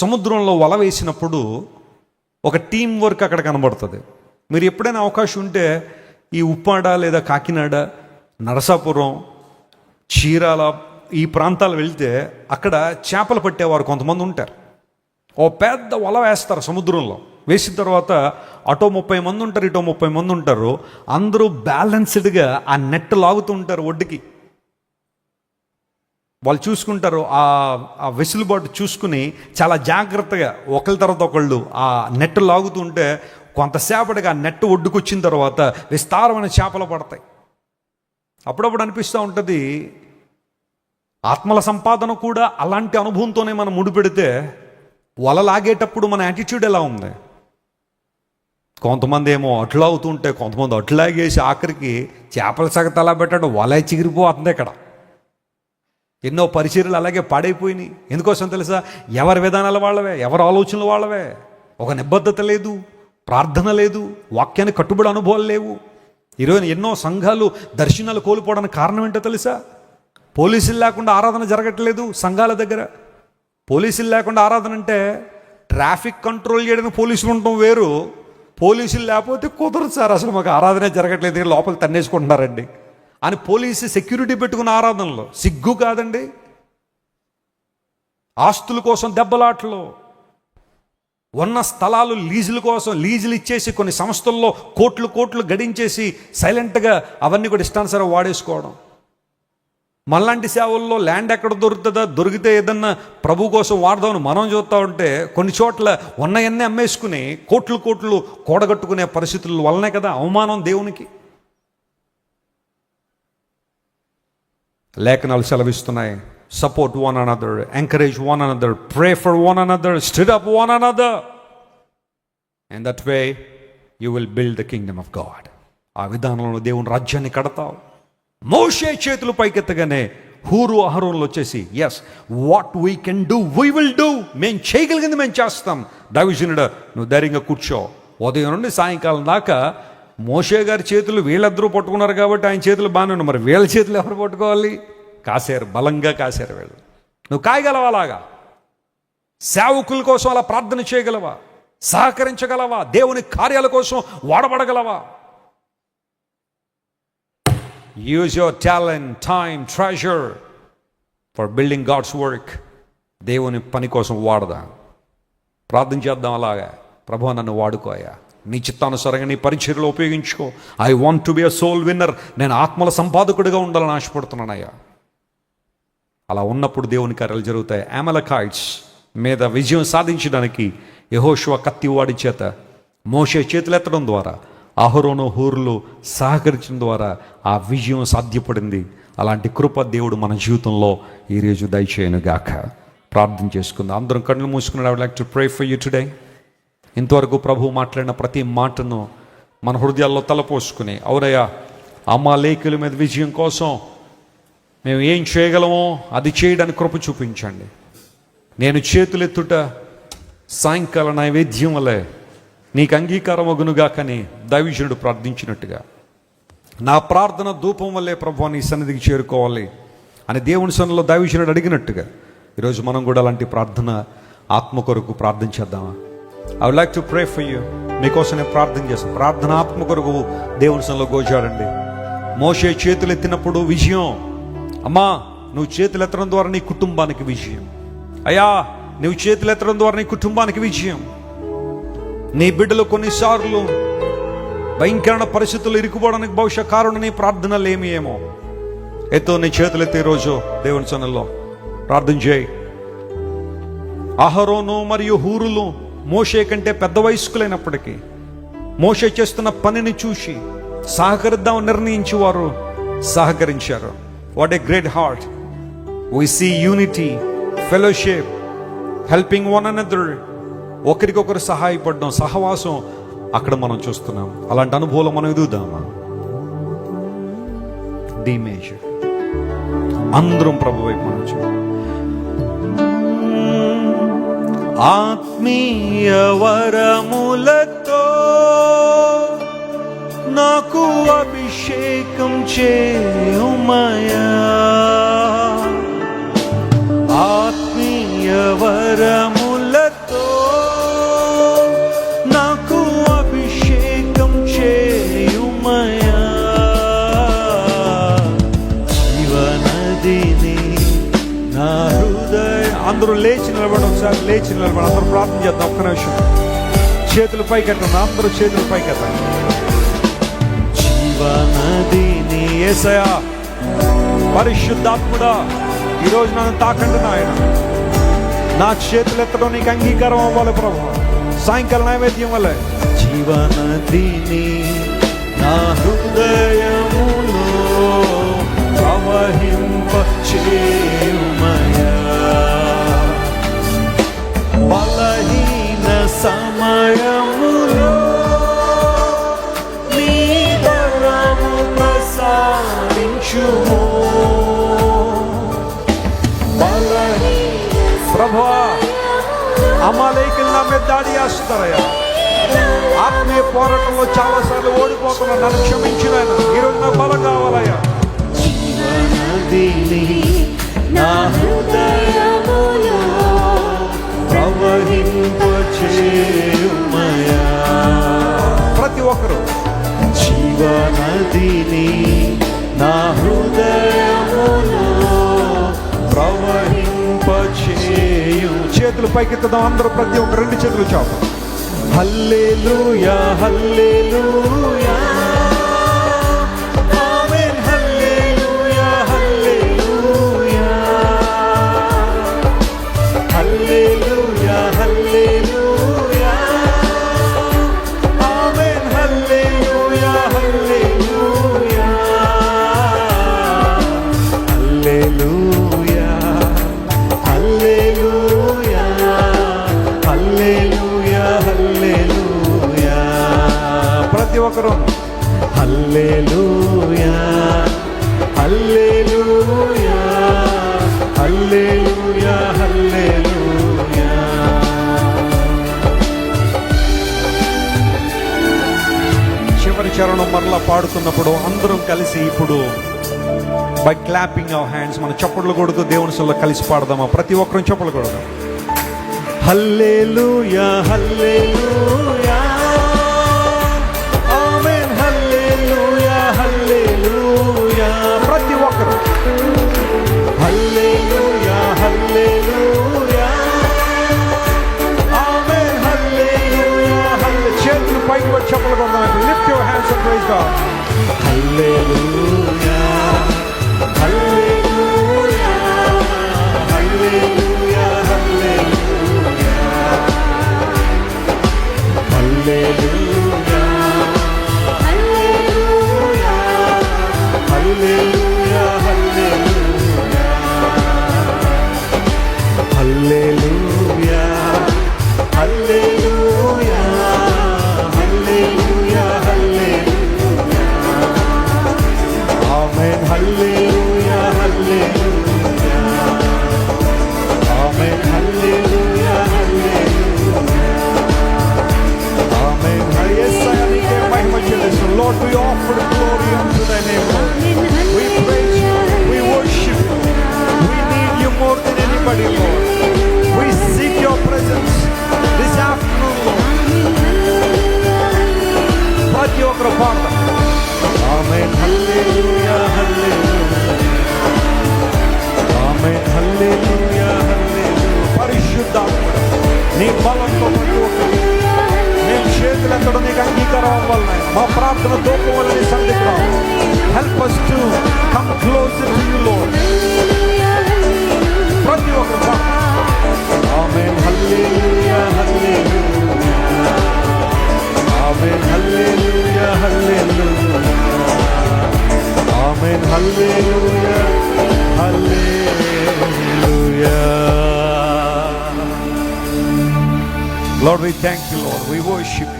A: సముద్రంలో వల వేసినప్పుడు ఒక టీం వర్క్ అక్కడ కనబడుతుంది. మీరు ఎప్పుడైనా అవకాశం ఉంటే ఈ ఉప్పాడ లేదా కాకినాడ, నరసాపురం, చీరాల ఈ ప్రాంతాలు వెళ్తే అక్కడ చేపలు పట్టేవారు కొంతమంది ఉంటారు. ఓ పెద్ద వల వేస్తారు సముద్రంలో. వేసిన తర్వాత అటో 30 మంది ఉంటారు, ఇటో 30 మంది ఉంటారు. అందరూ బ్యాలెన్స్డ్గా ఆ నెట్ లాగుతూ ఉంటారు ఒడ్డుకి. వాళ్ళు చూసుకుంటారు, ఆ వెసులుబాటు చూసుకుని చాలా జాగ్రత్తగా ఒకరి తర్వాత ఒకళ్ళు ఆ నెట్ లాగుతూ ఉంటే కొంతసేపటికి ఆ నెట్ ఒడ్డుకు వచ్చిన తర్వాత విస్తారమైన చేపలు పడతాయి. అప్పుడప్పుడు అనిపిస్తూ ఉంటుంది, ఆత్మల సంపాదన కూడా అలాంటి అనుభవంతోనే మనం ముడిపెడితే వల లాగేటప్పుడు మన యాటిట్యూడ్ ఎలా ఉంది? కొంతమంది ఏమో అట్లా అవుతుంటే కొంతమంది అట్లాగేసి ఆఖరికి చేపల సగత అలా పెట్టాడు, వల చిగిరిపోతుంది. ఇక్కడ ఎన్నో పరిచర్యలు అలాగే పాడైపోయినాయి. ఎందుకోసం తెలుసా? ఎవరి విధానాలు వాళ్ళవే, ఎవరి ఆలోచనలు వాళ్ళవే. ఒక నిబద్ధత లేదు, ప్రార్థన లేదు, వాక్యానికి కట్టుబడి అనుభవాలు లేవు. ఈరోజు ఎన్నో సంఘాలు దర్శనాలు కోల్పోవడానికి కారణం ఏంటో తెలుసా? పోలీసులు లేకుండా ఆరాధన జరగట్లేదు సంఘాల దగ్గర. పోలీసులు లేకుండా ఆరాధన అంటే ట్రాఫిక్ కంట్రోల్ చేయడానికి పోలీసులు ఉండటం వేరు. పోలీసులు లేకపోతే కుదరదు సార్, అసలు మాకు ఆరాధనే జరగట్లేదు, లోపల తన్నేసుకుంటున్నారండి అని పోలీసు సెక్యూరిటీ పెట్టుకున్న ఆరాధనలో సిగ్గు కాదండి? ఆస్తుల కోసం దెబ్బలాట్లు, ఉన్న స్థలాలు లీజుల కోసం లీజులు ఇచ్చేసి కొన్ని సంస్థల్లో కోట్లు గడించేసి సైలెంట్గా అవన్నీ కూడా ఇష్టానుసారం వాడేసుకోవడం. మనలాంటి సేవల్లో ల్యాండ్ ఎక్కడ దొరుకుతుందా, దొరికితే ఏదన్నా ప్రభు కోసం వాడదామని మనం చూస్తూ ఉంటే కొన్ని చోట్ల ఉన్నవన్నీ అమ్మేసుకుని కోట్లు కూడగట్టుకునే పరిస్థితుల వల్లనే కదా అవమానం దేవునికి. లేఖనాలు సెలవిస్తున్నాయి, support one another, encourage one another, pray for one another, stir up one another, and that way you will build the kingdom of God. ఆ విధానంలో దేవుని రాజ్యాన్ని కడతావు. మోషే చేతులు పైకెత్తగానే హూరు అహరోన్లు వచ్చేసి, yes what we can do we will do, మేము చేయగలిగింది మేము చేస్తాం. దైవజనుడు నువ్వు ధైర్యంగా కూర్చో. ఉదయం నుండి సాయంకాలం దాకా మోషే గారి చేతులు వీళ్ళిద్దరూ పట్టుకున్నారు కాబట్టి ఆయన చేతులు బాగానే ఉన్నాయి. మరి వీళ్ళ చేతులు ఎవరు పట్టుకోవాలి? కాశారు, బలంగా కాశారు వీళ్ళు. నువ్వు కాయగలవా? అలాగా సేవకుల కోసం అలా ప్రార్థన చేయగలవా? సహకరించగలవా? దేవుని కార్యాల కోసం వాడబడగలవా? Use your talent, time, treasure for building God's work. దేవుని పని కోసం వాడదా. ప్రార్థన చేద్దాం అలాగా, ప్రభువా నన్ను వాడుకోయా, నీ చిత్తానుసారంగా నీ పరిచర్యలో ఉపయోగించుకో. I want to be a soul winner. నేను ఆత్మల సంపాదకుడిగా ఉండాలని ఆశపడుతున్నానయ్యా. అలా ఉన్నప్పుడు దేవుని కార్యాలు జరుగుతాయి. అమలకాయిట్స్ మీద విజయం సాధించడానికి యెహోషువ కత్తివాడి చేత మోషే చేతులెత్తడం ద్వారా అహరోను హూరులు సహకరించడం ద్వారా ఆ విజయం సాధ్యపడింది. అలాంటి కృప దేవుడు మన జీవితంలో ఈరోజు దయచేయను గాక. ప్రార్థన చేసుకుందాం. అందరం కళ్ళు మూసుకున్నాడు. I would like to pray for you today. ఇంతవరకు ప్రభు మాట్లాడిన ప్రతి మాటను మన హృదయాల్లో తలపోసుకుని, అవునయ్యా అమాలేకుల మీద విజయం కోసం మేము ఏం చేయగలమో అది చేయడానికి కృప చూపించండి. నేను చేతులెత్తుట సాయంకాల నైవేద్యం వలె నీకు అంగీకారం అగునుగాకని దైవజనుడు ప్రార్థించినట్టుగా నా ప్రార్థన ధూపం వల్లే ప్రభువా నీ సన్నిధికి చేరుకోవాలి అని దేవుని సన్నిధిలో దైవజనుడు అడిగినట్టుగా ఈరోజు మనం కూడా అలాంటి ప్రార్థన ఆత్మ కొరకు ప్రార్థన చేద్దామా? I would like to pray for you. మీకోసం నేను ప్రార్థన చేస్తాను. ప్రార్థన ఆత్మ కొరకు దేవుని సన్నిధిలో గోచాడండి. మోషే చేతులు ఎత్తినప్పుడు విజయం. అమ్మా నువ్వు చేతులు ఎత్తడం ద్వారా నీ కుటుంబానికి విజయం. అయ్యా నువ్వు చేతులు ఎత్తడం ద్వారా నీ కుటుంబానికి విజయం. నీ బిడ్డలు కొన్నిసార్లు భయంకరమైన పరిస్థితులు ఇరుకుపోవడానికి బహుశా కారణం నీ ప్రార్థనలు ఏమో. ఎత్తో నీ చేతులు ఎత్తే రోజు దేవుని సన్నిధిలో ప్రార్థన చేయి. అహరోను మరియు హూరులు మోషే కంటే పెద్ద వయస్కులైనప్పటికీ మోషే చేస్తున్న పనిని చూసి సహకరిద్దామని నిర్ణయించి వారు సహకరించారు. What a great heart. We see unity, fellowship, helping one another. ఒకరికొకరు సహాయపడడం, సహవాసం అక్కడ మనం చూస్తున్నాం. అలాంటి అనుభవాలు మనం ఎదుగుదామా? డి మేజర్ అందరం ప్రభు వైపు మనం చూద్దాం. ఆత్మీయ వరములతో నాకు అభిషేకం చేయుమయా. ఆత్మ వరములతో నాకు అభిషేకం చేయుమయా. జీవనదిని నా హృదయ. అందరూ లేచి నిలబడి, ఒకసారి లేచి నిలబడి అందరూ ప్రార్థన చేద్దాం. ఒక్క నిమిషం చేతులు పైకెత్తండి, అందరూ చేతులు పైకెత్తండి. జీవనదిని యేసయ్యా, పరిశుద్ధాత్ముడా, ఈరోజు నన్ను తాకండి నాయన. నా చేతులు ఎత్తడం నీకు అంగీకారం అవ్వాలి ప్రభు. సాయంకాలం నైవేద్యం వల్ల జీవనదిని నా హృదయములో ప్రవహింప చేయుమయా. బలహీన సమయములో నీ వరము ప్రసాదించుము ప్రభువా. అమాలేకులు నా మీద దాడి చేస్తారయ్యా. ఆత్మీయ పోరాటంలో చాలా సార్లు ఓడిపోతున్నా, నన్ను క్షమించిన ఈరోజు నాకు బలం కావాలయ్యా. జీవనదిని నా హృదయములో ప్రవహింపచేయుమయా. ప్రతి ఒక్కరు జీవనదిని నా హృదయములో ప్రవహింపచేయు. చేతులు పైకెత్తుదాం అందరూ, ప్రతి ఒక్క రెండు చేతులు చాపు. హల్లెలూయా హల్లెలూయా ఆమేన్. హల్లెలూయా హల్లెలూయా హల్లెలూయా హల్లెలూయా ఆమేన్. హల్లెలూయా హల్లెలూయా హల్లెలూయా హల్లెలూయా హల్లెలూయా హల్లెలూయా. ప్రతి ఒక్కరు హల్లెలూయా హల్లెలూయా హల్లెలూయా హల్లెలూయా. చివరి చరణం మరలా పాడుతున్నప్పుడు అందరం కలిసి ఇప్పుడు బై క్లాపింగ్ అవర్ హ్యాండ్స్ మన చప్పట్లు కొడుతూ దేవుని సొల్ల కలిసి పాడదామా. ప్రతి ఒక్కరం చప్పట్లు కొడదాం. హల్లెలూయా హల్లెలూయా ఆమేన్. హల్లెలూయా హల్లెలూయా. ప్రతి ఒక్కరు హల్లెలూయా హల్లెలూయా ఆమేన్. హల్లెలూయా హల్లెలూయా. చేతులు పైకి వచ్చి చప్పట్లు కొడదాం. Lift your hands and praise God. హల్లెలూయా హల్లెలూయా హల్లెలూయా హల్లెలూయా హల్లెలూయా హల్లెలూయా హల్లెలూయా హల్లెలూయా హల్లెలూయా హల్లెలూయా హల్లెలూయా ఆమేన్. హల్లెలూయా హల్లెలూయా ఆమేన్. హల్లెలూయా హల్లెలూయా ఆమేన్. యేసయ్యా నీకే మహిమ చెల్లిస్తున్నాం. Lord, we offer glory unto thy name, Lord. We praise you, we worship you. We need you more than anybody, Lord. We seek your presence this afternoon, Lord. ప్రతి ఒక్కరు పాడతాం. ఆమేన్. హల్లెలూయా హల్లెలూయా ఆమేన్. హల్లెలూయా హల్లెలూయా. పరిశుద్ధాత్ముడా నీ బలంతో ప్రతి ఒక్కరు నేను చేతులు ఎత్తడం నీకు అంగీకారం అవ్వాలి. మా ప్రార్థన దూపం వల్ల నీ సన్నిధికి రావాలి. Help us to come closer to you, Lord. ప్రతి ఒక్కరు పాడతాం. ఆమేన్. హల్లెలూయా హల్లెలూయా ఆమేన్. హల్లెలూయా హల్లెలూయా ఆమేన్. హల్లెలూయా హల్లెలూయా. Lord, we thank you, Lord. We worship you.